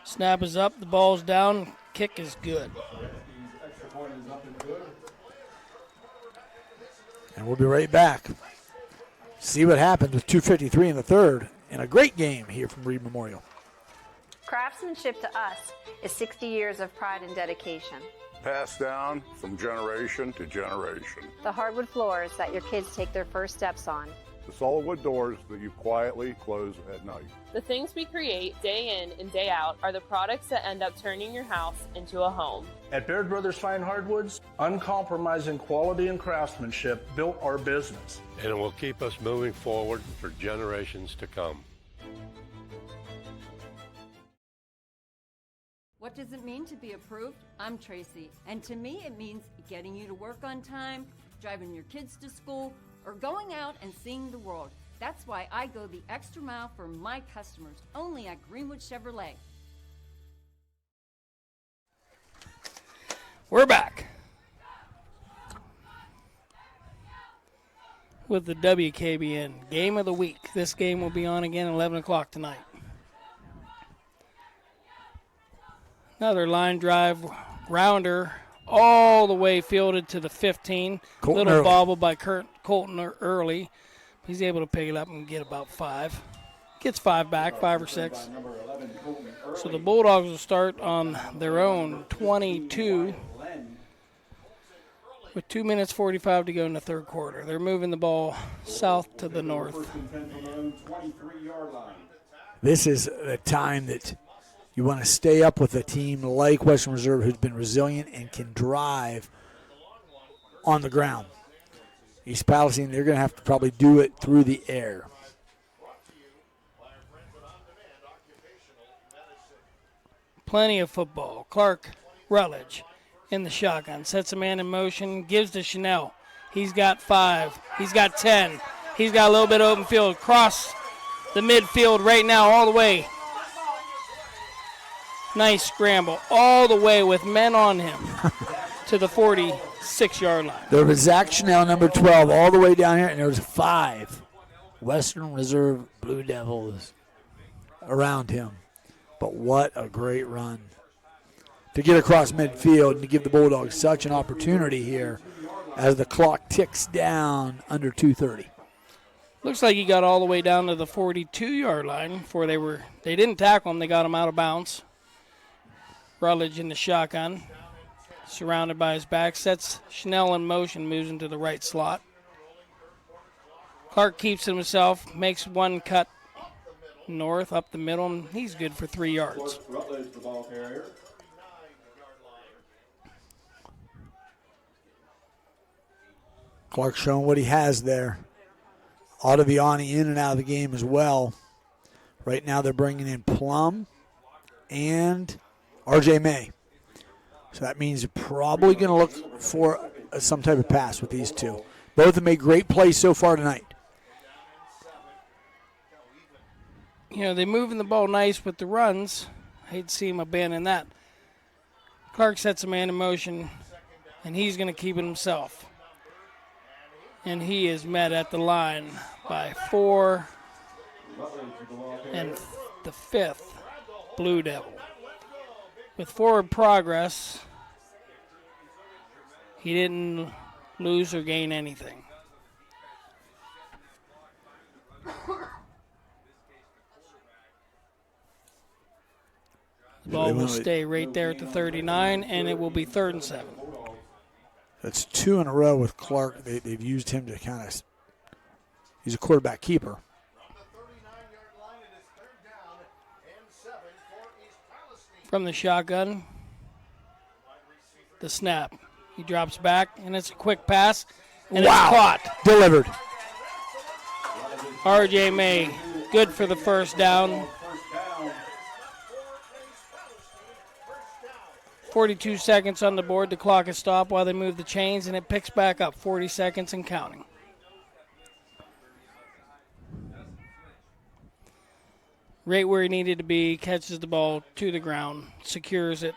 Snap is up, the ball's down, kick is good. And we'll be right back. See what happens with 2:53 in the third. And a great game here from Reed Memorial. Craftsmanship to us is 60 years of pride and dedication. Passed down from generation to generation. The hardwood floors that your kids take their first steps on. The solid wood doors that you quietly close at night. The things we create day in and day out are the products that end up turning your house into a home. At Baird Brothers Fine Hardwoods, uncompromising quality and craftsmanship built our business. And it will keep us moving forward for generations to come. What does it mean to be approved? I'm Tracy, and to me it means getting you to work on time, driving your kids to school, or going out and seeing the world. That's why I go the extra mile for my customers, only at Greenwood Chevrolet. We're back with the WKBN Game of the Week. This game will be on again at 11 o'clock tonight. Another line drive rounder all the way fielded to the 15. Colton Little Early. bobble by Colton Early. He's able to pick it up and get about 5. Gets 5 back, 5 or 6. So the Bulldogs will start on their own 22 with 2 minutes 45 to go in the third quarter. They're moving the ball south to the north. This is the time that you want to stay up with a team like Western Reserve who's been resilient and can drive on the ground. East Palestine, they're going to have to probably do it through the air. Plenty of football. Clark Rutledge in the shotgun. Sets a man in motion. Gives to Chanel. He's got 5. He's got 10. He's got a little bit of open field. Cross the midfield right now all the way. Nice scramble. All the way with men on him to the 46-yard line. There was Zach Chanel, number 12, all the way down here, and there was 5 Western Reserve Blue Devils around him. But what a great run to get across midfield and to give the Bulldogs such an opportunity here as the clock ticks down under 2:30. Looks like he got all the way down to the 42-yard line before they didn't tackle him. They got him out of bounds. Rutledge in the shotgun, surrounded by his back, sets Chanel in motion, moves into the right slot. Clark keeps it himself, makes one cut north up the middle, and he's good for 3 yards. Rutledge, the ball carrier. Clark showing what he has there. Ottaviani in and out of the game as well. Right now they're bringing in Plum and R.J. May. So that means you're probably going to look for some type of pass with these two. Both have made great plays so far tonight. You know, they're moving the ball nice with the runs. I hate to see him abandon that. Clark sets a man in motion, and he's going to keep it himself. And he is met at the line by 4 and the 5th Blue Devil. With forward progress, He didn't lose or gain anything. The ball will stay right there at the 39, and it will be 3rd and 7. That's 2 in a row with Clark. They've used him to kind of – he's a quarterback keeper. From the shotgun, the snap. He drops back, and it's a quick pass, and it's caught. Delivered. R.J. May, good for the first down. 42 seconds on the board. The clock is stopped while they move the chains, and it picks back up 40 seconds and counting. Right where he needed to be, catches the ball to the ground, secures it.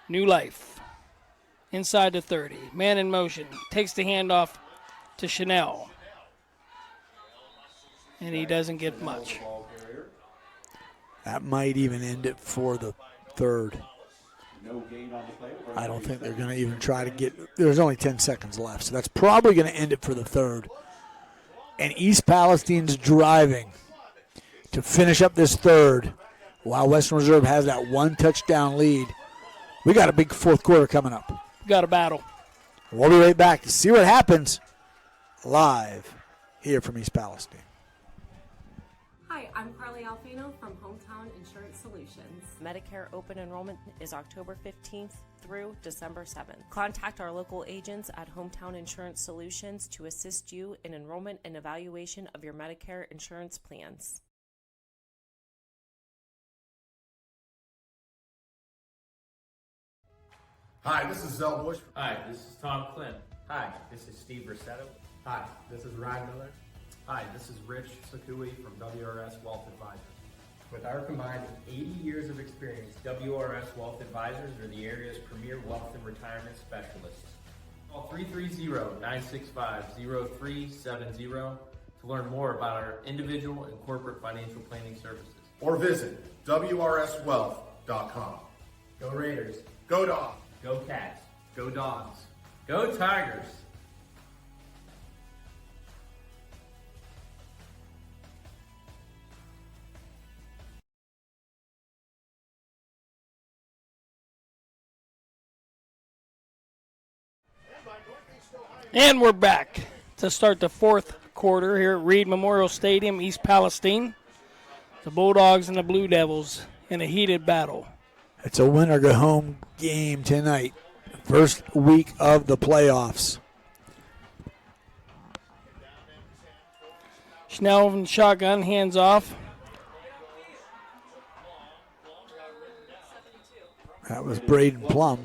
New life. Inside the 30. Man in motion. Takes the handoff to Chanel. And he doesn't get much. That might even end it for the 3rd. I don't think they're going to even try to get – there's only 10 seconds left, so that's probably going to end it for the 3rd. And East Palestine's driving to finish up this 3rd while Western Reserve has that 1 touchdown lead. We got a big 4th quarter coming up. Got a battle. We'll be right back to see what happens live here from East Palestine. Hi, I'm Carly Alfino from Hometown Insurance Solutions. Medicare open enrollment is October 15th through December 7th. Contact our local agents at Hometown Insurance Solutions to assist you in enrollment and evaluation of your Medicare insurance plans. Hi, this is Zell Bush. Hi, this is Tom Clint. Hi, this is Steve Versetto. Hi, this is Ryan Miller. Hi, this is Rich Sakui from WRS Wealth Advisors. With our combined 80 years of experience, WRS Wealth Advisors are the area's premier wealth and retirement specialists. Call 330-965-0370 to learn more about our individual and corporate financial planning services. Or visit WRSwealth.com. Go Raiders. Go Dogs. Go Cats. Go Dogs. Go Tigers. And we're back to start the 4th quarter here at Reed Memorial Stadium, East Palestine. The Bulldogs and the Blue Devils in a heated battle. It's a win-or-go-home game tonight. First week of the playoffs. Schnell from shotgun, hands off. That was Braden Plum.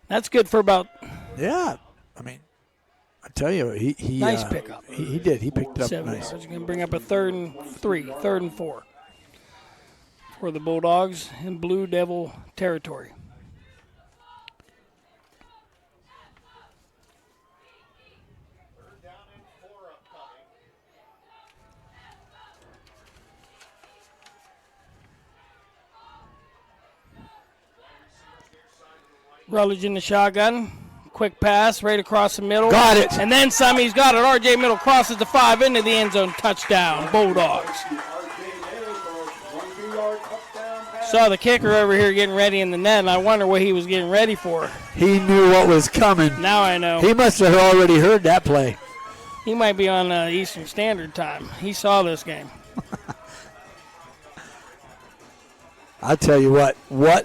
That's good for about. Yeah, I mean, I tell you, he nice pickup. He did. He picked it up 7 nice. yards. Going to bring up a 3rd and 3, 3rd and 4 for the Bulldogs in Blue Devil territory. Rutledge in the shotgun. Quick pass right across the middle. Got it. And then some. He's got it. R.J. Middle crosses the 5 into the end zone. Touchdown, Bulldogs. Saw the kicker over here getting ready in the net, and I wonder what he was getting ready for. He knew what was coming. Now I know. He must have already heard that play. He might be on Eastern Standard Time. He saw this game. I'll tell you what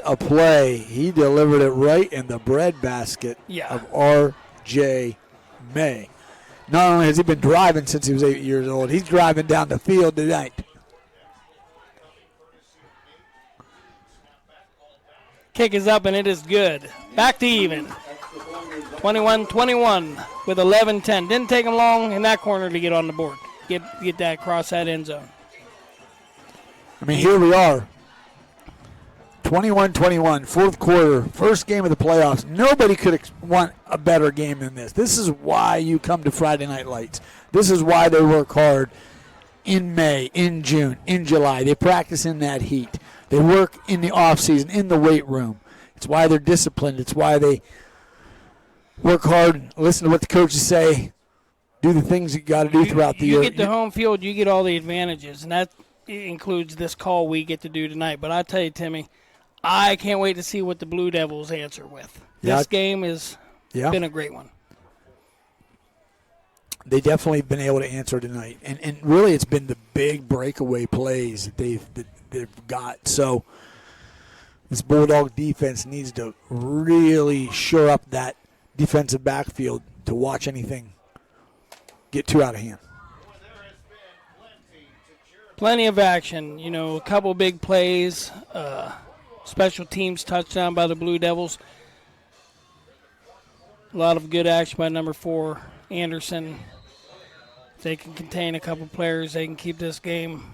a play. He delivered it right in the breadbasket of R.J. May. Not only has he been driving since he was 8 years old, he's driving down the field tonight. Kick is up, and it is good. Back to even. 21-21 with 11-10. Didn't take him long in that corner to get on the board. Get that across that end zone. I mean, here we are. 21-21, 4th quarter, first game of the playoffs. Nobody could want a better game than this. This is why you come to Friday Night Lights. This is why they work hard. in May, in June, in July. They practice in that heat. They work in the off season, in the weight room. It's why they're disciplined. It's why they work hard, listen to what the coaches say, do the things you got to do throughout the year. You get the home field, you get all the advantages, and that includes this call we get to do tonight. But I tell you, Timmy, I can't wait to see what the Blue Devils answer with. This game has been a great one. They definitely been able to answer tonight, and really it's been the big breakaway plays that they've got. So this Bulldog defense needs to really shore up that defensive backfield to watch anything get too out of hand. Plenty of action, a couple big plays, special teams touchdown by the Blue Devils. A lot of good action by number 4, Anderson. If they can contain a couple players, they can keep this game.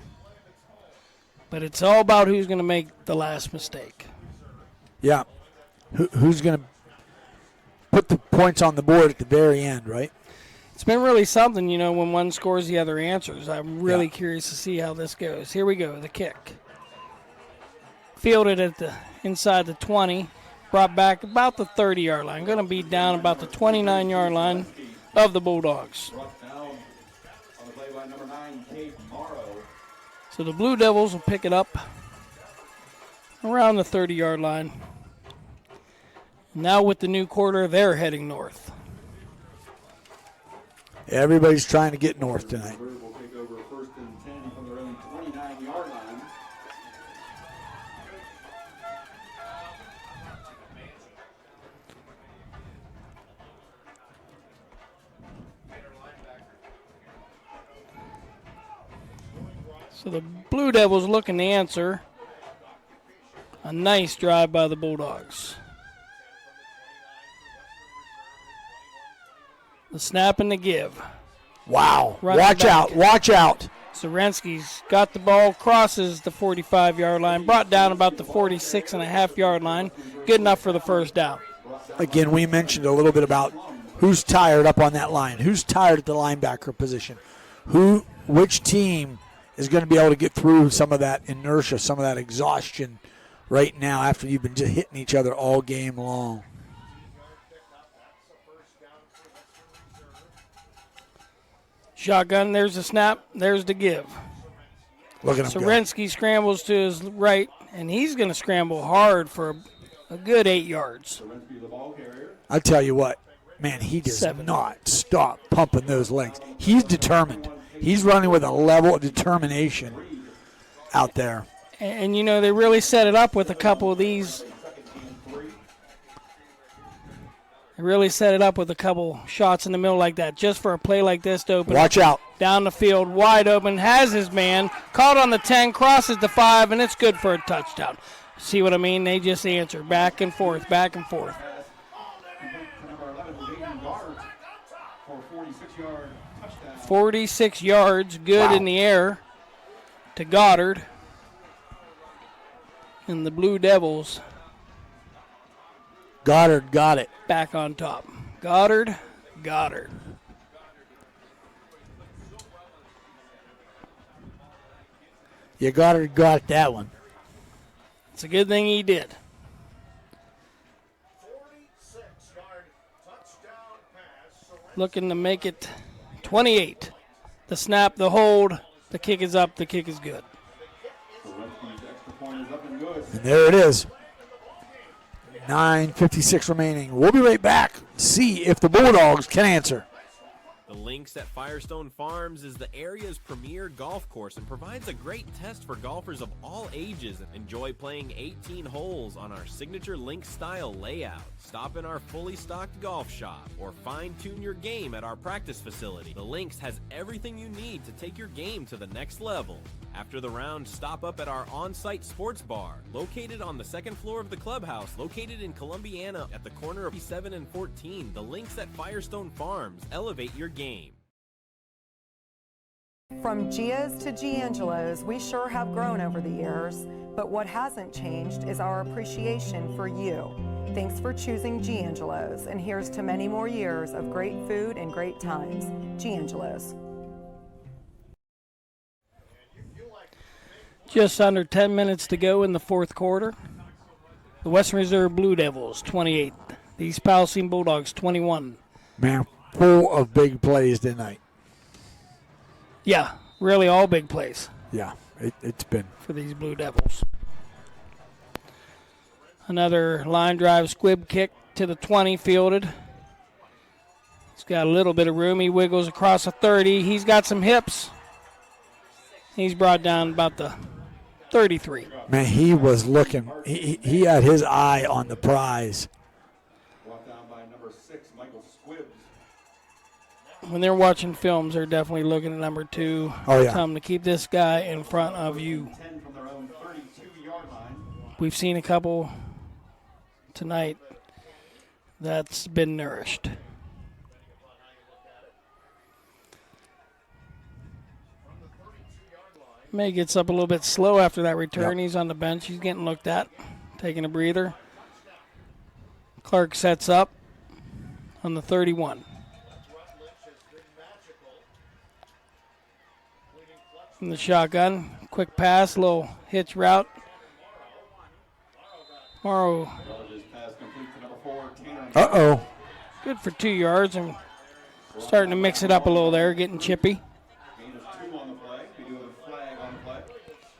But it's all about who's going to make the last mistake. Yeah. Who's going to put the points on the board at the very end, right? It's been really something, when one scores, the other answers. I'm really curious to see how this goes. Here we go, the kick. Fielded at the inside the 20. Brought back about the 30-yard line. Going to be down about the 29-yard line of the Bulldogs. So the Blue Devils will pick it up around the 30-yard line. Now with the new quarter, they're heading north. Everybody's trying to get north tonight. Will take over 1st and 10 from their own 29-yard line. So the Blue Devils looking to answer. A nice drive by the Bulldogs. The snap and the give. Wow. Watch out. Watch out. Sorensky's got the ball, crosses the 45-yard line, brought down about the 46.5-yard line. Good enough for the first down. Again, we mentioned a little bit about who's tired up on that line, who's tired at the linebacker position, which team is going to be able to get through some of that inertia, some of that exhaustion right now after you've been just hitting each other all game long. Shotgun, there's the snap, there's the give. Look at him Sorensky scrambles to his right, and he's going to scramble hard for a good 8 yards. I tell you what, man, he does not stop pumping those legs. He's determined. He's running with a level of determination out there. And they really set it up with a couple of these. They really set it up with a couple shots in the middle like that, just for a play like this to open. Watch out. Down the field, wide open, has his man, caught on the 10, crosses the 5, and it's good for a touchdown. See what I mean? They just answer back and forth, back and forth. 46 yards, good in the air to Goddard. And the Blue Devils. Goddard got it. Back on top. Goddard. Yeah, Goddard got that one. It's a good thing he did. Looking to make it 28. The snap, the hold, the kick is up, the kick is good. And there it is. 9:56 remaining. We'll be right back. See if the Bulldogs can answer. The Links at Firestone Farms is the area's premier golf course and provides a great test for golfers of all ages. Enjoy playing 18 holes on our signature Link-style layout. Stop in our fully stocked golf shop or fine-tune your game at our practice facility. The Links has everything you need to take your game to the next level. After the round, stop up at our on-site sports bar, located on the second floor of the clubhouse, located in Columbiana at the corner of 7 and 14. The Links at Firestone Farms. Elevate your game. From Gia's to Giangelo's, we sure have grown over the years, but what hasn't changed is our appreciation for you. Thanks for choosing Giangelo's, and here's to many more years of great food and great times. Giangelo's. Just under 10 minutes to go in the fourth quarter. The Western Reserve Blue Devils, 28. The East Palestine Bulldogs, 21. Man, full of big plays tonight. Yeah, really all big plays. Yeah, it's been. For these Blue Devils. Another line drive squib kick to the 20 fielded. He's got a little bit of room. He wiggles across a 30. He's got some hips. He's brought down about the 33. Man, he was looking. He had his eye on the prize. Brought down by number 6, Michael Squibbs. When they're watching films, they're definitely looking at number 2. Oh, yeah. Tell them to keep this guy in front of you. 10 from their own 32-yard line. We've seen a couple tonight that's been nourished. May gets up a little bit slow after that return. Yep. He's on the bench. He's getting looked at, taking a breather. Clark sets up on the 31. From the shotgun, quick pass, little hitch route. Morrow. Uh-oh. Good for 2 yards and starting to mix it up a little there, getting chippy.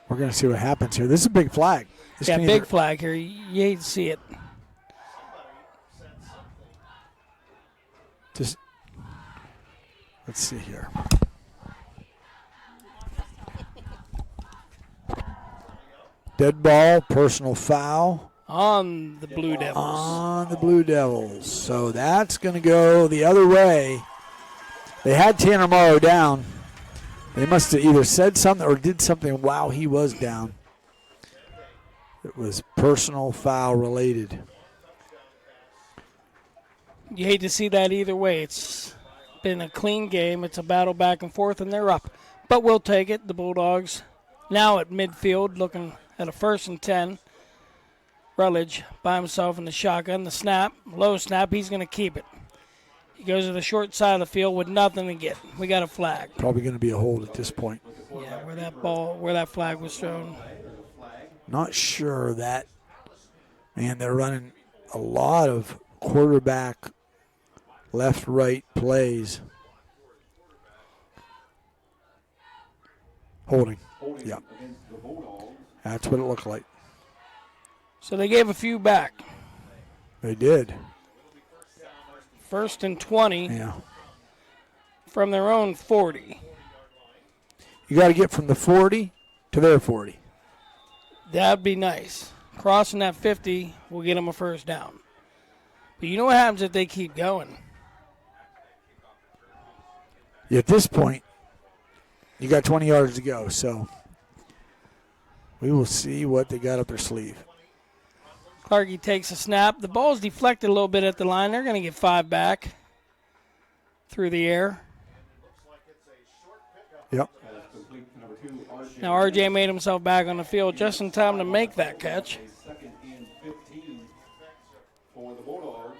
We're going to see what happens here. This is a big flag. Yeah, big flag here. You hate to see it. Just, let's see here. Dead ball, personal foul. On the Blue Devils. On the Blue Devils. So that's going to go the other way. They had Tanner Morrow down. They must have either said something or did something while he was down. It was personal foul related. You hate to see that either way. It's been a clean game. It's a battle back and forth, and they're up. But we'll take it. The Bulldogs now at midfield looking at a 1st and 10. Rutledge by himself in the shotgun. The snap, low snap, he's going to keep it. He goes to the short side of the field with nothing to get. We got a flag. Probably going to be a hold at this point. Yeah, where that flag was thrown. Not sure that, man, they're running a lot of quarterback left-right plays. Holding. Yeah. That's what it looked like. So they gave a few back. They did. 1st and 20 yeah. From their own 40. You got to get from the 40 to their 40. That'd be nice. Crossing that 50 will get them a 1st down. But you know what happens if they keep going? Yeah, at this point, you got 20 yards to go, so we will see what they got up their sleeve. Clarkie takes a snap. The ball's deflected a little bit at the line. They're going to get 5 back through the air. Yep. Now RJ made himself back on the field just in time to make that catch. 2nd and 15 for the Bulldogs.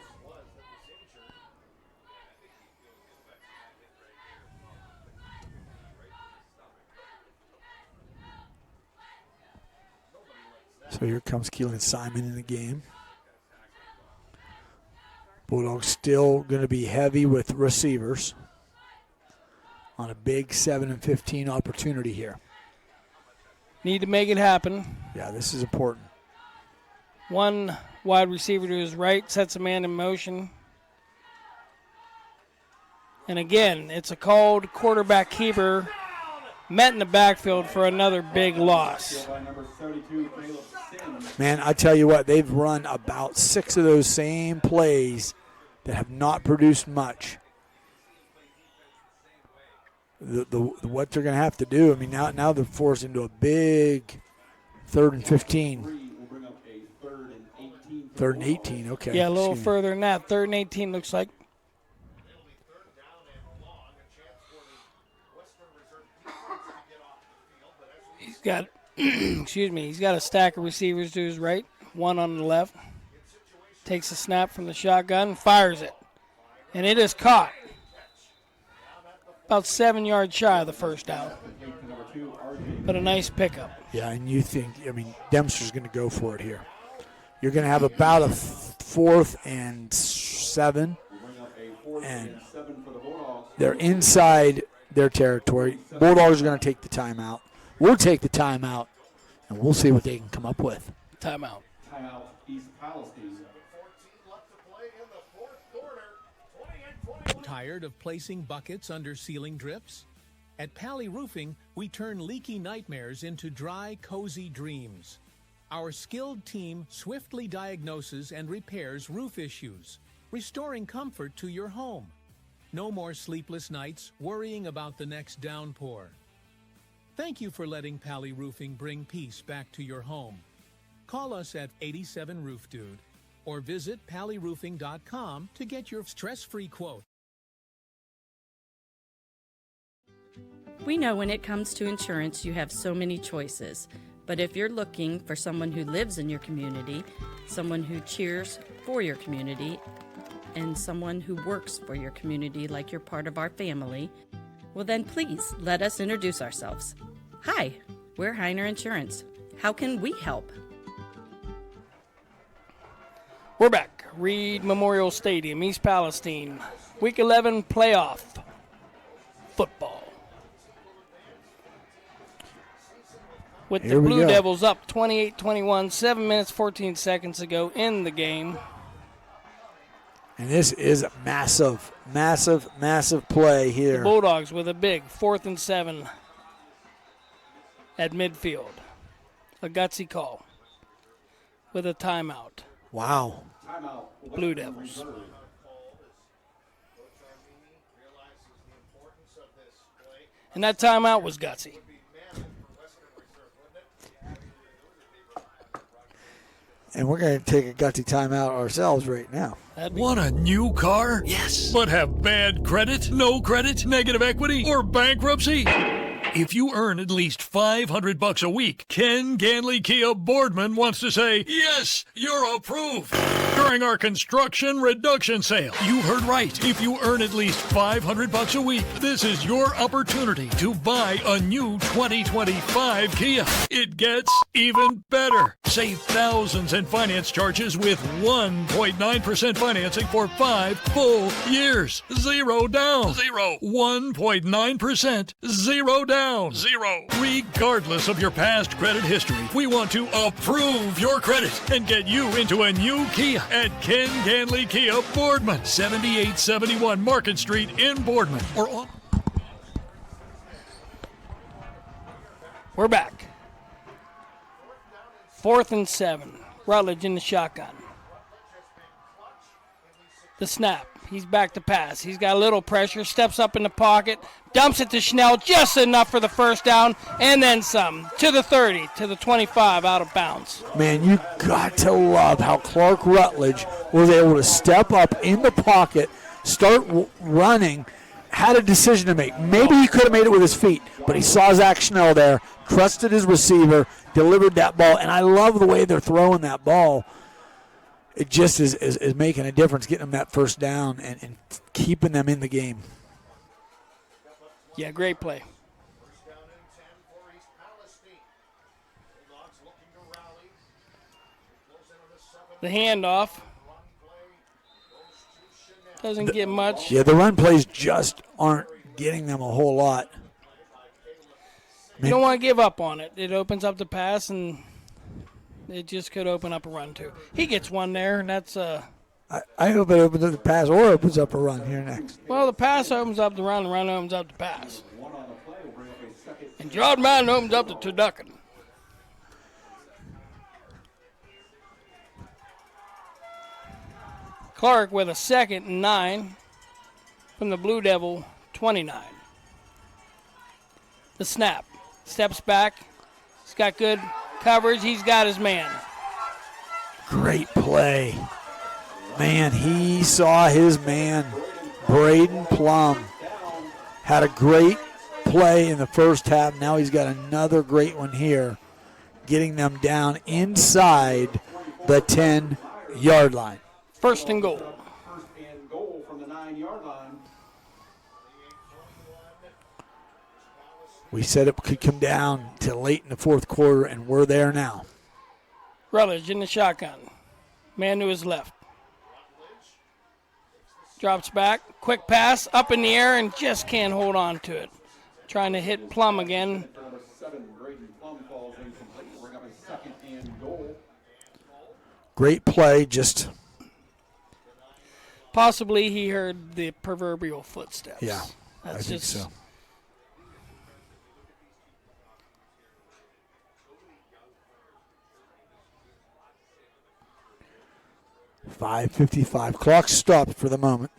So here comes Keelan Simon in the game. Bulldogs still going to be heavy with receivers on a big 7 and 15 opportunity here. Need to make it happen. Yeah, this is important. One wide receiver to his right sets a man in motion. And again, it's a called quarterback keeper met in the backfield for another big loss. Man, I tell you what, they've run about 6 of those same plays that have not produced much. What they're going to have to do, I mean, now they're forced into a big 3rd and 15. 3rd and 18, okay. Yeah, a little further than that. 3rd and 18 looks like. He's got, he's got a stack of receivers to his right, one on the left. Takes a snap from the shotgun, fires it. And it is caught. About 7 yards shy of the 1st down. but a nice pickup. Yeah, and you think, Dempster's going to go for it here. You're going to have about a 4th and 7, and they're inside their territory. Bulldogs are going to take the timeout. We'll take the timeout, and we'll see what they can come up with. Timeout. Timeout, East Palestine. Tired of placing buckets under ceiling drips? At Pally Roofing, we turn leaky nightmares into dry, cozy dreams. Our skilled team swiftly diagnoses and repairs roof issues, restoring comfort to your home. No more sleepless nights worrying about the next downpour. Thank you for letting Pally Roofing bring peace back to your home. Call us at 87 Roof Dude or visit pallyroofing.com to get your stress-free quote. We know when it comes to insurance, you have so many choices. But if you're looking for someone who lives in your community, someone who cheers for your community, and someone who works for your community like you're part of our family, well then please let us introduce ourselves. Hi, we're Heiner Insurance. How can we help? We're back. Reed Memorial Stadium, East Palestine. Week 11 playoff football. With the Blue Devils up 28-21, 7 minutes, 14 seconds to go in the game. And this is a massive, massive, massive play here. The Bulldogs with a big 4th and 7 at midfield. A gutsy call with a timeout. Wow. Blue Devils. And that timeout was gutsy. And we're going to take a gutsy timeout ourselves right now. Want a new car? Yes. But have bad credit, no credit, negative equity, or bankruptcy? If you earn at least $500 a week, Ken Ganley Kia Boardman wants to say, yes, you're approved. During our construction reduction sale. You heard right. If you earn at least $500 a week, this is your opportunity to buy a new 2025 Kia. It gets even better. Save thousands in finance charges with 1.9% financing for 5 full years. Zero down. 1.9%. Zero down. Regardless of your past credit history, we want to approve your credit and get you into a new Kia at Ken Ganley Kia Boardman, 7871 Market Street in Boardman. We're back. 4th and 7. Rutledge in the shotgun. The snap. He's back to pass. He's got a little pressure, steps up in the pocket, dumps it to Schnell, just enough for the first down, and then some. To the 30, to the 25, out of bounds. Man, you got to love how Clark Rutledge was able to step up in the pocket, start running, had a decision to make. Maybe he could have made it with his feet, but he saw Zach Schnell there, trusted his receiver, delivered that ball, and I love the way they're throwing that ball. It just is making a difference, getting them that first down and keeping them in the game. Yeah, great play. The handoff doesn't get much. Yeah, the run plays just aren't getting them a whole lot. You don't want to give up on it. It opens up the pass, and it just could open up a run, too. He gets one there, and that's I hope it opens up the pass or opens up a run here next. well, the pass opens up the run opens up the pass. And Jordan Madden opens up the turducken. Clark with a 2nd and 9 from the Blue Devil 29. The snap. Steps back. He's got good coverage. He's got his man. Great play. Man, he saw his man. Braden Plum had a great play in the first half. Now he's got another great one here, getting them down inside the 10-yard line. 1st and goal. 1st and goal from the 9-yard line. We said it could come down to late in the fourth quarter, and we're there now. Rutledge in the shotgun. Man to his left. Drops back. Quick pass up in the air and just can't hold on to it. Trying to hit Plum again. Number 7, Braden Plum falls incomplete. We're going to have a 2nd and goal. Great play, just. Possibly he heard the proverbial footsteps. Yeah, That's I think just, so. .555. Clock stopped for the moment.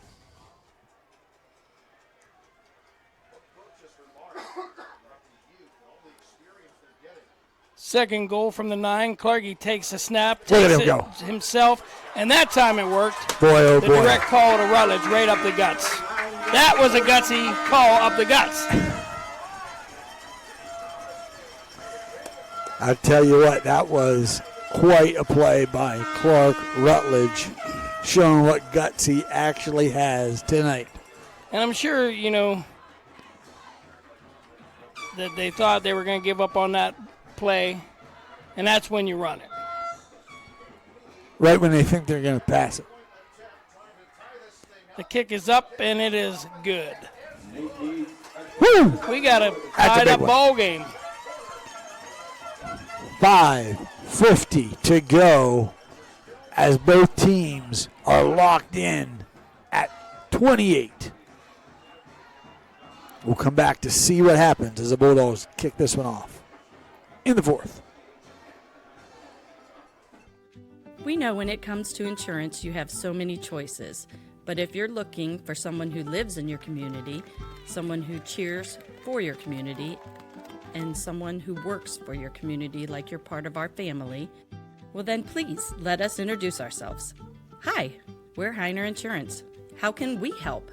Second goal from the 9. Clarkie takes a snap, Look at takes him it go. himself, and that time it worked. Boy, oh the boy. direct call to Rutledge right up the guts. That was a gutsy call up the guts. I tell you what, that was quite a play by Clark Rutledge, showing what guts he actually has tonight. And I'm sure, that they thought they were going to give up on that play, and that's when you run it. Right when they think they're going to pass it. The kick is up, and it is good. Woo! We got a That's a tied big up one. ball game. 5:50 to go as both teams are locked in at 28. We'll come back to see what happens as the Bulldogs kick this one off in the fourth. We know when it comes to insurance, you have so many choices. But if you're looking for someone who lives in your community, someone who cheers for your community, and someone who works for your community like you're part of our family, well then please let us introduce ourselves. Hi, we're Heiner Insurance. How can we help?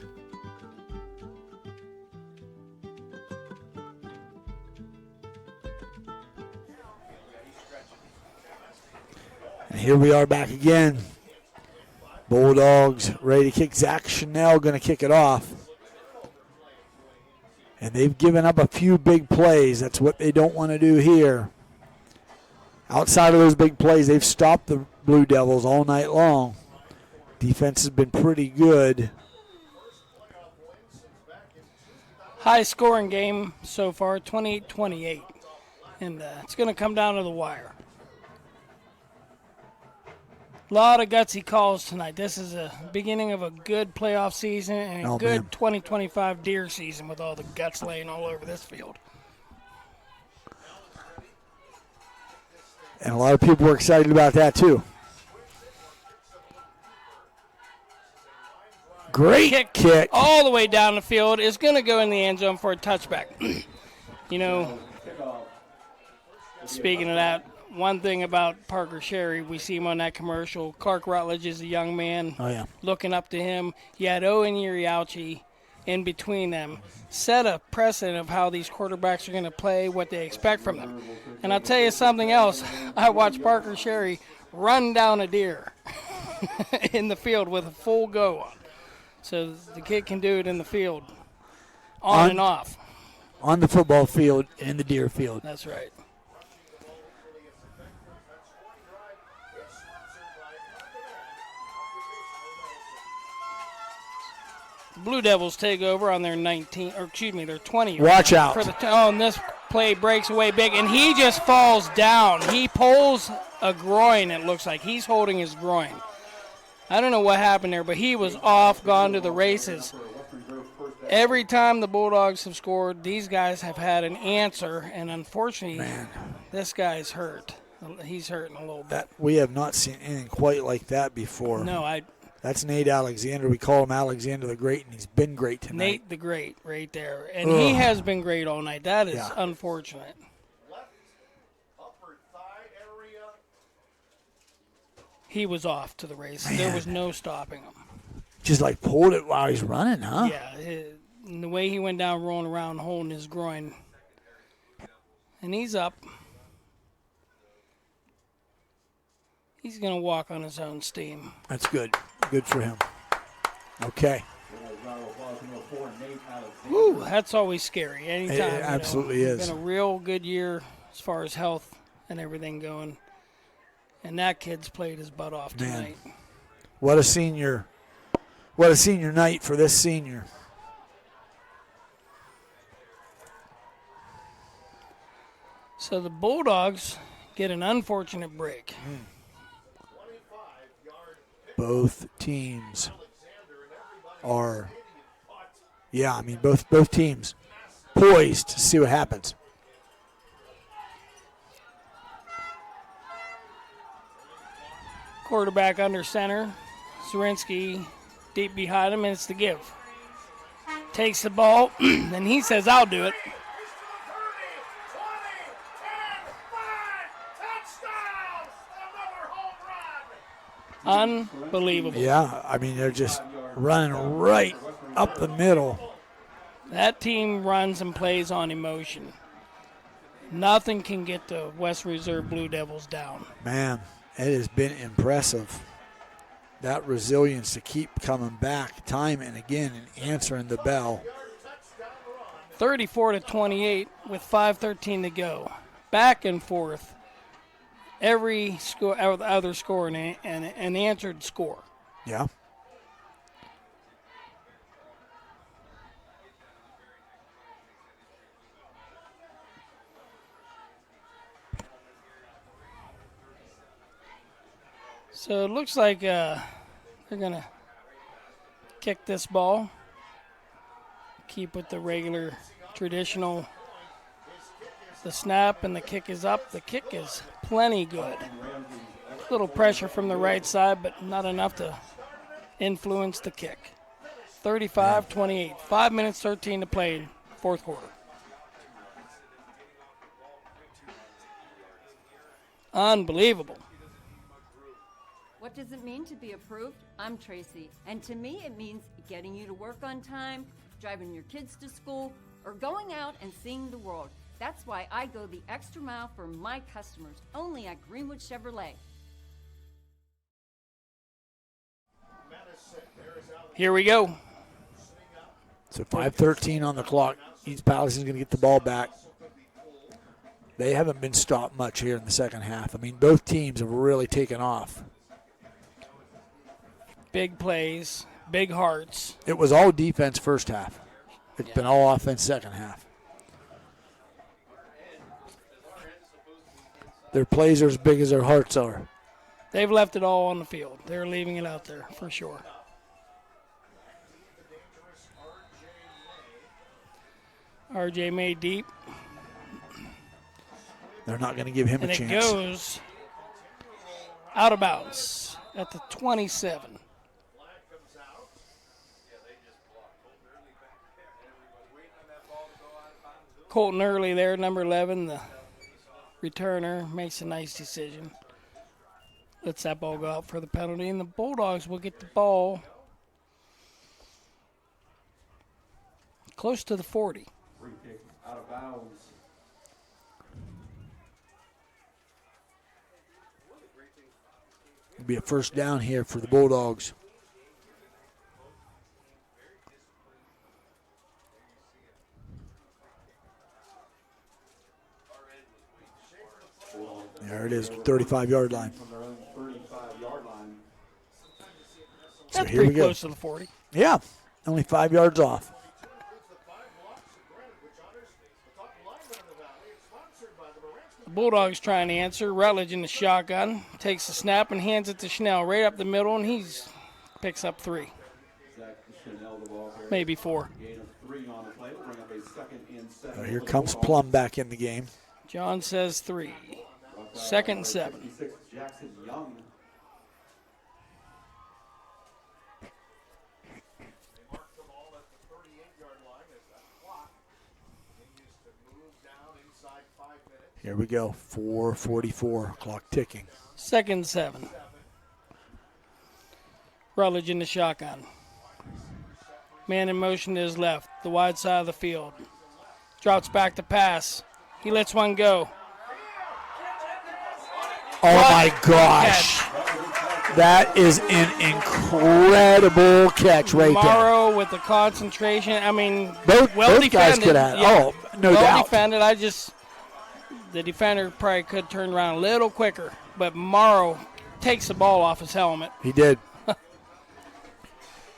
And here we are back again. Bulldogs ready to kick. Zach Chanel going to kick it off. And they've given up a few big plays. That's what they don't want to do here. Outside of those big plays, they've stopped the Blue Devils all night long. Defense has been pretty good. High scoring game so far, 28-28. And it's going to come down to the wire. A lot of gutsy calls tonight. This is a beginning of a good playoff season and a good 2025 deer season with all the guts laying all over this field. And a lot of people were excited about that too. Great kick. All the way down the field is going to go in the end zone for a touchback. Speaking of that, one thing about Parker Sherry, we see him on that commercial. Clark Rutledge is a young man looking up to him. You had Owen Uriauchi in between them. Set a precedent of how these quarterbacks are going to play, what they expect from them. And I'll tell you something else. I watched Parker Sherry run down a deer in the field with a full go on. So the kid can do it in the field, on and off. On the football field, in the deer field. That's right. Blue Devils take over on their 20. Watch out. And this play breaks away big, and he just falls down. He pulls a groin, it looks like. He's holding his groin. I don't know what happened there, but he was off, gone to the races. Every time the Bulldogs have scored, these guys have had an answer, and unfortunately, this guy's hurt. He's hurting a little bit. We have not seen anything quite like that before. No, That's Nate Alexander. We call him Alexander the Great, and he's been great tonight. Nate the Great right there. And he has been great all night. That is unfortunate. He was off to the races. There was no stopping him. Just like pulled it while he's running, huh? Yeah. And the way he went down rolling around holding his groin. And he's up. He's going to walk on his own steam. That's good. Good for him. Okay. Woo, that's always scary. Anytime. It absolutely is. It's been a real good year as far as health and everything going. And that kid's played his butt off tonight. Man, what a senior night for this senior. So the Bulldogs get an unfortunate break. Both teams are, both teams poised to see what happens. Quarterback under center. Zarinsky deep behind him, and it's the give. Takes the ball, and he says, I'll do it. Unbelievable. Yeah, they're just running right up the middle. That team runs and plays on emotion. Nothing can get the West Reserve Blue Devils down. Man, it has been impressive. That resilience to keep coming back time and again and answering the bell. 34-28 with 5:13 to go. Back and forth. Every score, other score, and an answered score. Yeah. So it looks like they're going to kick this ball. Keep with the regular, traditional. The snap and the kick is up. The kick is plenty good. A little pressure from the right side, but not enough to influence the kick. 35-28. 5 minutes, 13 to play, fourth quarter. Unbelievable. What does it mean to be approved? I'm Tracy, and to me it means getting you to work on time, driving your kids to school, or going out and seeing the world. That's why I go the extra mile for my customers, only at Greenwood Chevrolet. Here we go. So 5:13 on the clock. East Palestine is going to get the ball back. They haven't been stopped much here in the second half. Both teams have really taken off. Big plays, big hearts. It was all defense first half. It's been all offense second half. Their plays are as big as their hearts are. They've left it all on the field. They're leaving it out there for sure. RJ May deep. They're not going to give him a chance. And it goes out of bounds at the 27. Colton Early there, number 11, the returner, makes a nice decision. Lets that ball go out for the penalty, and the Bulldogs will get the ball close to the 40. Free kick out of bounds. It'll be a first down here for the Bulldogs. There it is, 35-yard line. That's here pretty we go. close to the 40. Yeah, only 5 yards off. The Bulldogs trying to answer. Rutledge in the shotgun. Takes the snap and hands it to Schnell right up the middle, and he picks up 3. Maybe 4. Here comes Plum back in the game. John says 3. 2nd and 7. Here we go, 4:44, clock ticking. 2nd and 7. Rutledge in the shotgun. Man in motion to his left, the wide side of the field. Drops back to pass. He lets one go. Oh, my gosh. That is an incredible catch right there. Morrow with the concentration. I mean, both defended. Guys could have. Yeah. Oh, no doubt. Well defended. The defender probably could turn around a little quicker, but Morrow takes the ball off his helmet. He did.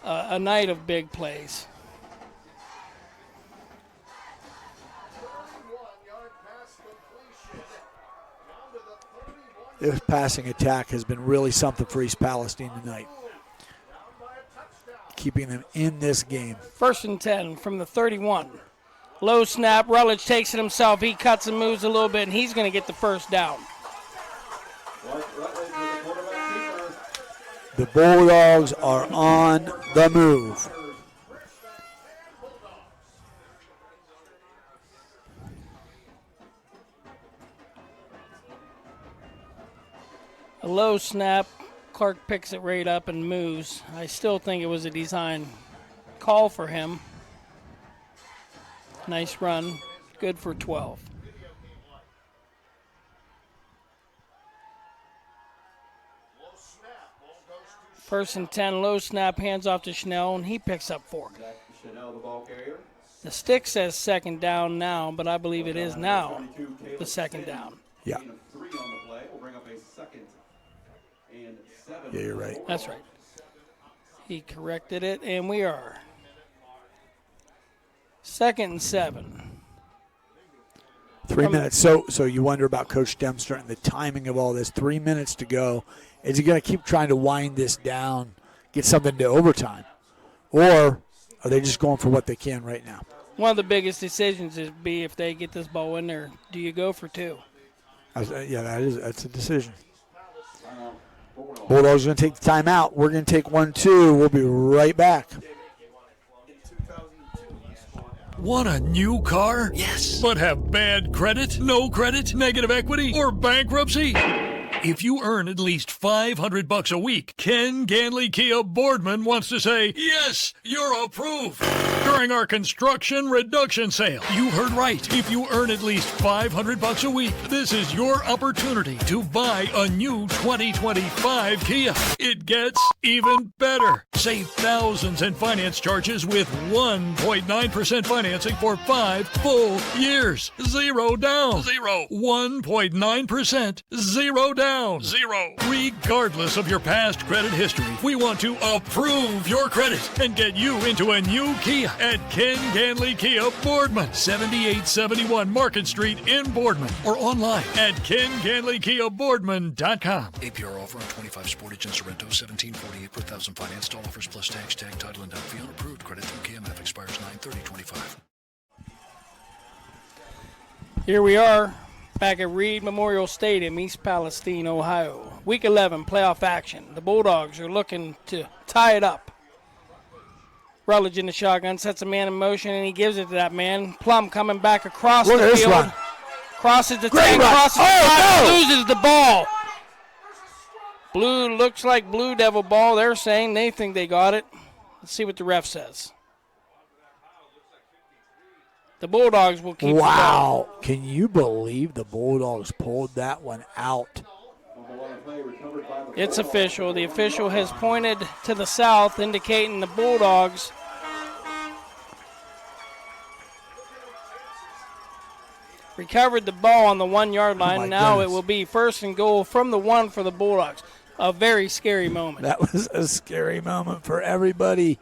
A night of big plays. This passing attack has been really something for East Palestine tonight, keeping them in this game. 1st and 10 from the 31. Low snap. Rutledge takes it himself. He cuts and moves a little bit, and he's going to get the first down. The Bulldogs are on the move. A low snap. Clark picks it right up and moves. I still think it was a design call for him. Nice run. Good for 12. First and 10, low snap, hands off to Schnell, and he picks up 4. The stick says second down now, but I believe it is now the second down. Yeah. Yeah, you're right. That's right. He corrected it, and we are 2nd and 7. 3 minutes. So you wonder about Coach Dempster and the timing of all this. 3 minutes to go. Is he going to keep trying to wind this down, get something to overtime? Or are they just going for what they can right now? One of the biggest decisions is be if they get this ball in there, do you go for 2? Yeah, that's a decision. Bulldogs are going to take the timeout. We're going to take 1-2. We'll be right back. Want a new car? Yes. But have bad credit, no credit, negative equity, or bankruptcy? If you earn at least $500 a week, Ken Ganley Kia Boardman wants to say, yes, you're approved. During our construction reduction sale. You heard right. If you earn at least $500 a week, this is your opportunity to buy a new 2025 Kia. It gets even better. Save thousands in finance charges with 1.9% financing for 5 full years. Zero down. 1.9%. Zero down. Regardless of your past credit history, we want to approve your credit and get you into a new Kia at Ken Ganley Kia Boardman, 7871 Market Street in Boardman, or online at KenGanleyKiaBoardman.com. APR offer on 25 Sportage and Sorrento, $17.48 per thousand financed. All offers plus tax, tag, title, and fee unapproved. Credit through KMF expires 9/30/25. Here we are. Back at Reed Memorial Stadium, East Palestine, Ohio. Week 11 playoff action. The Bulldogs are looking to tie it up. Rutledge in the shotgun, sets a man in motion, and he gives it to that man. Plum coming back across the field. Run. Crosses the Great 10, run. crosses the 5, loses the ball. Blue looks like Blue Devil ball. They're saying they think they got it. Let's see what the ref says. The Bulldogs will keep the ball. Wow. Can you believe the Bulldogs pulled that one out? It's official. The official has pointed to the south, indicating the Bulldogs recovered the ball on the 1 yard line. Now goodness. it will be 1st and goal from the 1 for the Bulldogs. A very scary moment. That was a scary moment for everybody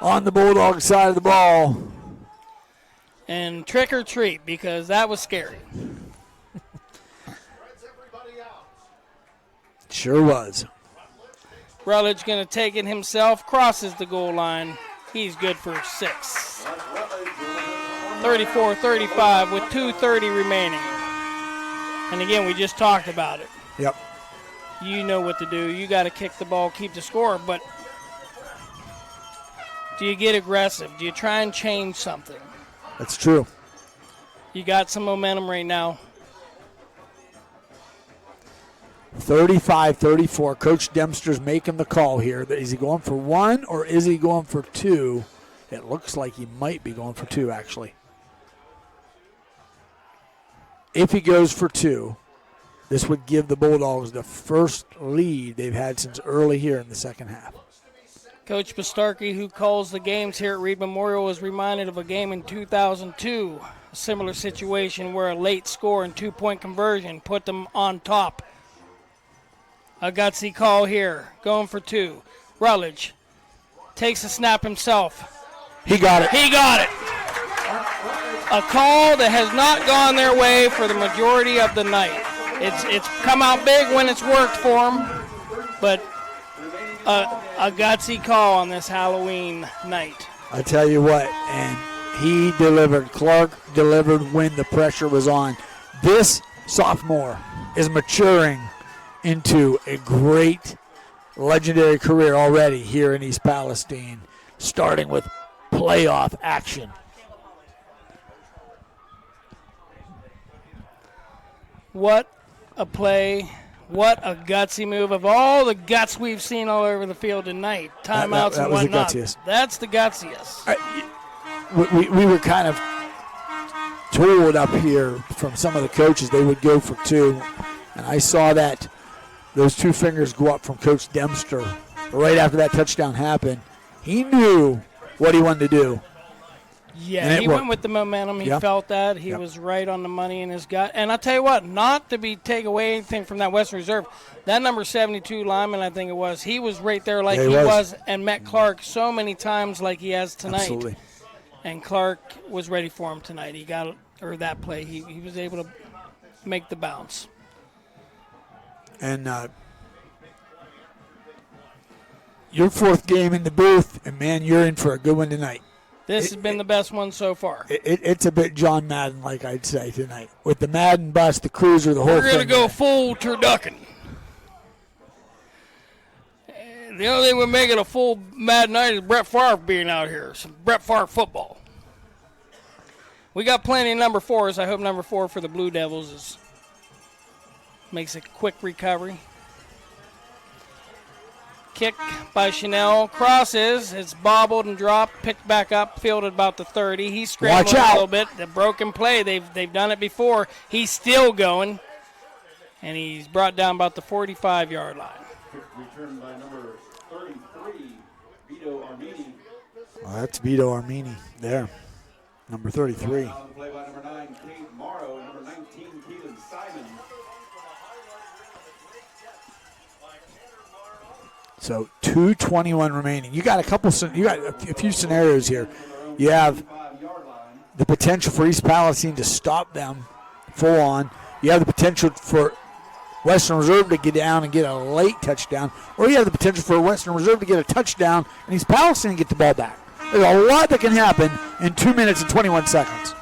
on the Bulldog side of the ball. And trick or treat, because that was scary. Sure was. Rutledge going to take it himself, crosses the goal line. He's good for 6. 34-35 with 2:30 remaining. And again, we just talked about it. Yep. You know what to do. You got to kick the ball, keep the score. But do you get aggressive? Do you try and change something? That's true. You got some momentum right now. 35-34. Coach Dempster's making the call here. Is he going for 1 or is he going for 2? It looks like he might be going for 2, actually. If he goes for 2, This would give the Bulldogs the first lead they've had since early here in the second half. Coach Bastarkey, who calls the games here at Reed Memorial, was reminded of a game in 2002, a similar situation where a late score and 2-point conversion put them on top. A gutsy call here, going for 2. Rutledge takes a snap himself. He got it. He got it. A call that has not gone their way for the majority of the night. It's come out big when it's worked for them, but a gutsy call on this Halloween night. I tell you what, and he delivered. Clark delivered when the pressure was on. This sophomore is maturing into a great, legendary career already here in East Palestine, starting with playoff action. What a play. What a gutsy move. Of all the guts we've seen all over the field tonight, timeouts and whatnot, that's the gutsiest. We were kind of told up here from some of the coaches they would go for 2, and I saw that those 2 fingers go up from Coach Dempster right after that touchdown happened. He knew what he wanted to do. Yeah, he went with the momentum. He felt that. He was right on the money in his gut. And I'll tell you what, not to take away anything from that Western Reserve, that number 72 lineman, I think it was, he was right there like he was and met Clark so many times like he has tonight. Absolutely. And Clark was ready for him tonight. He got, or that play, he was able to make the bounce. And your 4th game in the booth, and, man, you're in for a good one tonight. This has been the best one so far. It's a bit John Madden-like, I'd say, tonight. With the Madden bus, the cruiser, the whole thing. We're going to go full turducken. The only thing we're making a full Madden night is Brett Favre being out here. Some Brett Favre football. We got plenty of number 4s. I hope number 4 for the Blue Devils makes a quick recovery. Kick by Chanel. Crosses. It's bobbled and dropped. Picked back up. Fielded about the 30. He's scrambling a little bit. The broken play. They've done it before. He's still going. And he's brought down about the 45-yard line. Return by number 33, Vito Armini. Well, that's Vito Armini there. Number 33. On the play by number 9, Cade Morrow. Number 19, Keelan Simon. So 2:21 remaining. You got a few scenarios here. You have the potential for East Palestine to stop them full on. You have the potential for Western Reserve to get down and get a late touchdown, or you have the potential for Western Reserve to get a touchdown and East Palestine get the ball back. There's a lot that can happen in 2 minutes and 21 seconds.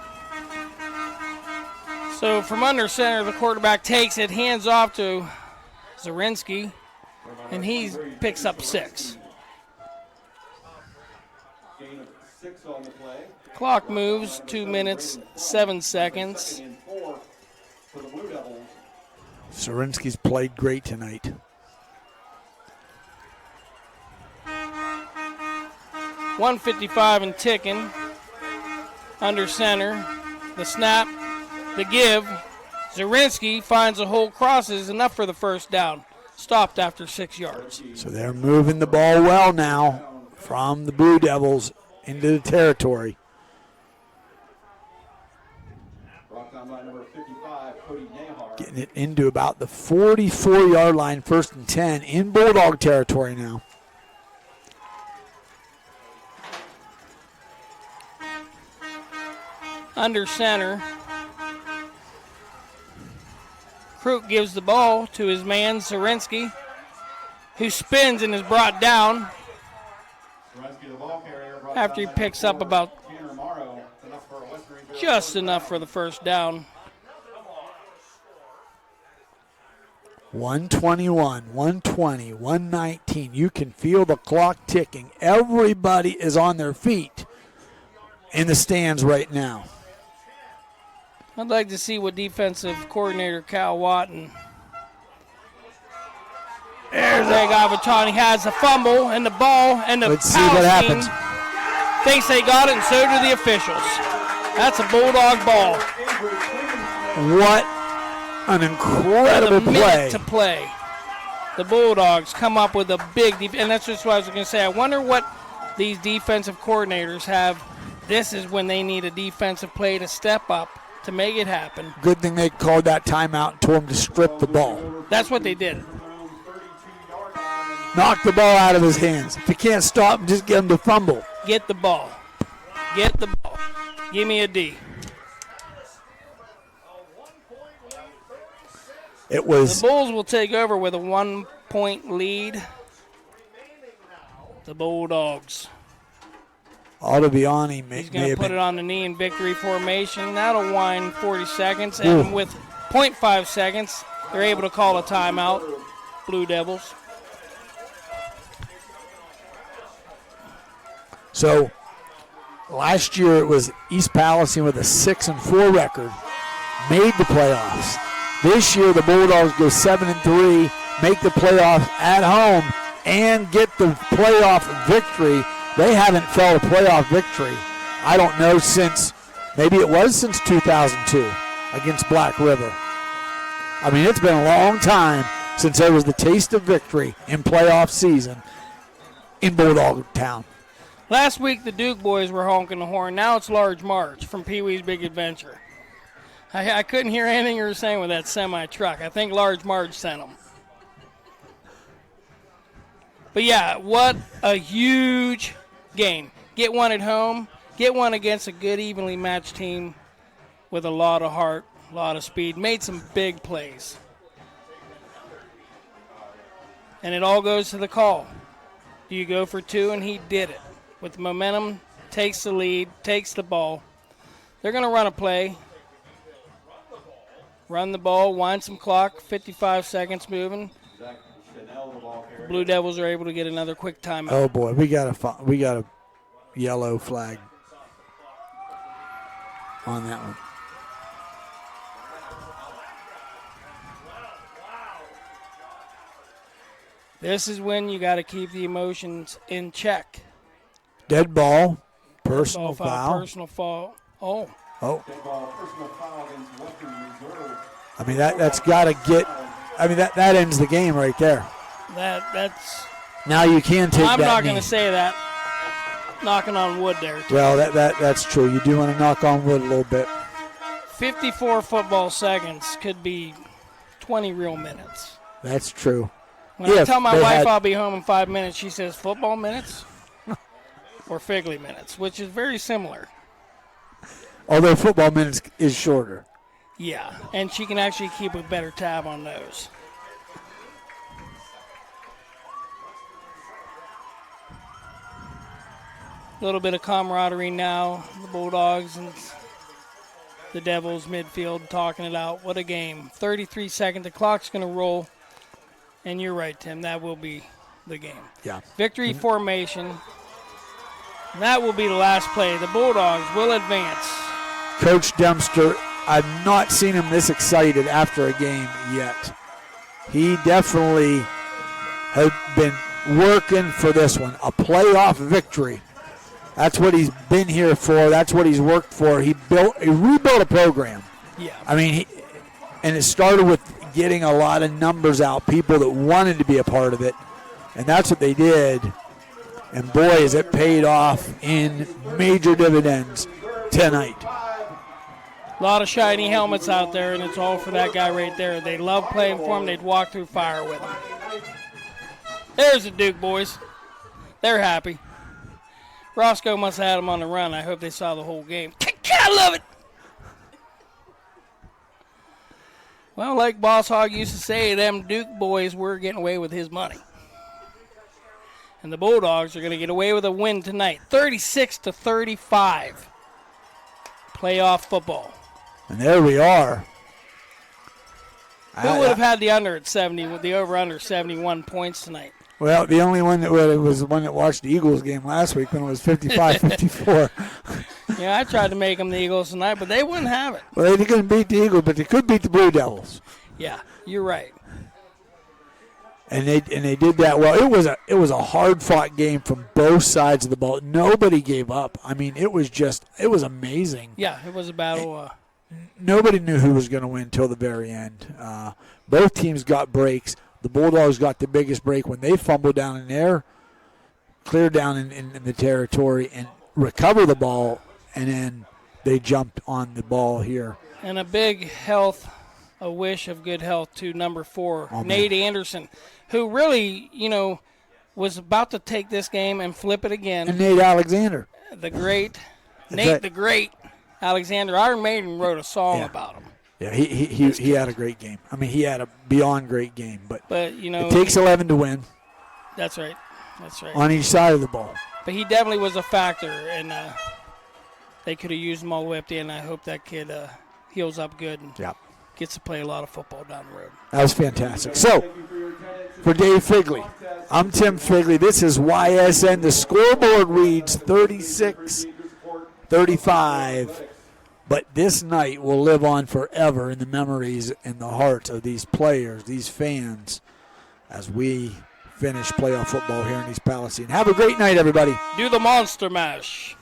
So from under center, the quarterback takes it, hands off to Zarinsky, and he picks up 6. Gain of 6 on the play. Clock moves 2 minutes, 7 seconds. And 4 for the Blue Devils. Zarinsky's played great tonight. .155 and ticking. Under center. The snap. The give. Zarinsky finds a hole, crosses, enough for the first down. Stopped after 6 yards. So they're moving the ball well now from the Blue Devils into the territory. Brought down by number 55, Cody Nahar. Getting it into about the 44-yard line, 1st and 10 in Bulldog territory now. Under center. Kruk gives the ball to his man, Zarinsky, who spins and is brought down after he picks up about just enough for the first down. 121, 120, 119. You can feel the clock ticking. Everybody is on their feet in the stands right now. I'd like to see what defensive coordinator Cal Watton. There's Agavatani has a fumble and the ball, and the Let's see what happens. Thinks they got it, and so do the officials. That's a Bulldog ball. What an incredible with a minute play. to play. The Bulldogs come up with a big and that's just what I was going to say. I wonder what these defensive coordinators have. This is when they need a defensive play to step up to make it happen. Good thing they called that timeout and told him to strip the ball. That's what they did. Knock the ball out of his hands. If you can't stop him, just get him to fumble. Get the ball. Get the ball. Give me a D. It was. The Bulls will take over with a 1-point lead. The Bulldogs. Altaviani He's going to put it on the knee in victory formation. That'll wind 40 seconds. And with 0.5 seconds, they're able to call a timeout. Blue Devils. So last year it was East Palestine with a 6-4 record, made the playoffs. This year the Bulldogs go 7-3, make the playoffs at home, and get the playoff victory. They haven't felt a playoff victory, I don't know, since 2002 against Black River. I mean, it's been a long time since there was the taste of victory in playoff season in Bulldog Town. Last week the Duke boys were honking the horn. Now it's Large March from Pee Wee's Big Adventure. I couldn't hear anything you were saying with that semi-truck. I think Large Marge sent them. But, yeah, what a huge game. Get one at home. Get one against a good, evenly matched team with a lot of heart, a lot of speed. Made some big plays. And it all goes to the call. Do you go for two? And he did it. With momentum, takes the lead, takes the ball. They're going to run a play. Run the ball, wind some clock, 55 seconds moving. Blue Devils are able to get another quick timeout. Oh boy, we got a yellow flag on that one. This is when you got to keep the emotions in check. Dead ball, personal foul. Personal foul. Oh. I mean that's got to get. I mean that ends the game right there. That's. Now you can take. I'm that not going knee. to say that. Knocking on wood there. Well, that's true. You do want to knock on wood a little bit. 54 football seconds could be 20 real minutes. That's true. When I tell my wife I'll be home in 5 minutes, she says football minutes or Figley minutes, which is very similar. Although football minutes is shorter. Yeah, and she can actually keep a better tab on those. A little bit of camaraderie now. The Bulldogs and the Devils midfield talking it out. What a game. 33 seconds. The clock's going to roll. And you're right, Tim. That will be the game. Yeah. Victory formation. That will be the last play. The Bulldogs will advance. Coach Dempster, I've not seen him this excited after a game yet. He definitely has been working for this one, a playoff victory. That's what he's been here for. That's what he's worked for. He rebuilt a program. Yeah. I mean, and it started with getting a lot of numbers out, people that wanted to be a part of it, and that's what they did. And boy, has it paid off in major dividends tonight. A lot of shiny helmets out there, and it's all for that guy right there. They love playing for him. They'd walk through fire with him. There's the Duke boys. They're happy. Roscoe must have had them on the run. I hope they saw the whole game. I love it. Well, like Boss Hog used to say, them Duke boys were getting away with his money. And the Bulldogs are going to get away with a win tonight. 36-35. Playoff football. And there we are. Who would have had the under at 70, the over-under 71 points tonight? Well, the only one that was the one that watched the Eagles game last week when it was 55-54. Yeah, I tried to make them the Eagles tonight, but they wouldn't have it. Well, they couldn't beat the Eagles, but they could beat the Blue Devils. Yeah, you're right. And they did that well. It was a hard-fought game from both sides of the ball. Nobody gave up. I mean, it was amazing. Yeah, it was a battle. nobody knew who was going to win until the very end. Both teams got breaks. The Bulldogs got the biggest break when they fumbled down in there, clear down in the territory, and recover the ball, and then they jumped on the ball here. And a wish of good health to number 4, Nate Anderson, who really, was about to take this game and flip it again. And Nate Alexander. The great Alexander. Iron Maiden wrote a song about him. Yeah, he had a great game. I mean, he had a beyond great game. But it takes 11 to win. That's right. On each side of the ball. But he definitely was a factor, and they could have used him all the way up there, and I hope that kid heals up good and gets to play a lot of football down the road. That was fantastic. So, for Dave Figley, I'm Tim Figley. This is YSN. The scoreboard reads 36-35. But this night will live on forever in the memories and the hearts of these players, these fans, as we finish playoff football here in East Palestine. Have a great night, everybody. Do the Monster Mash.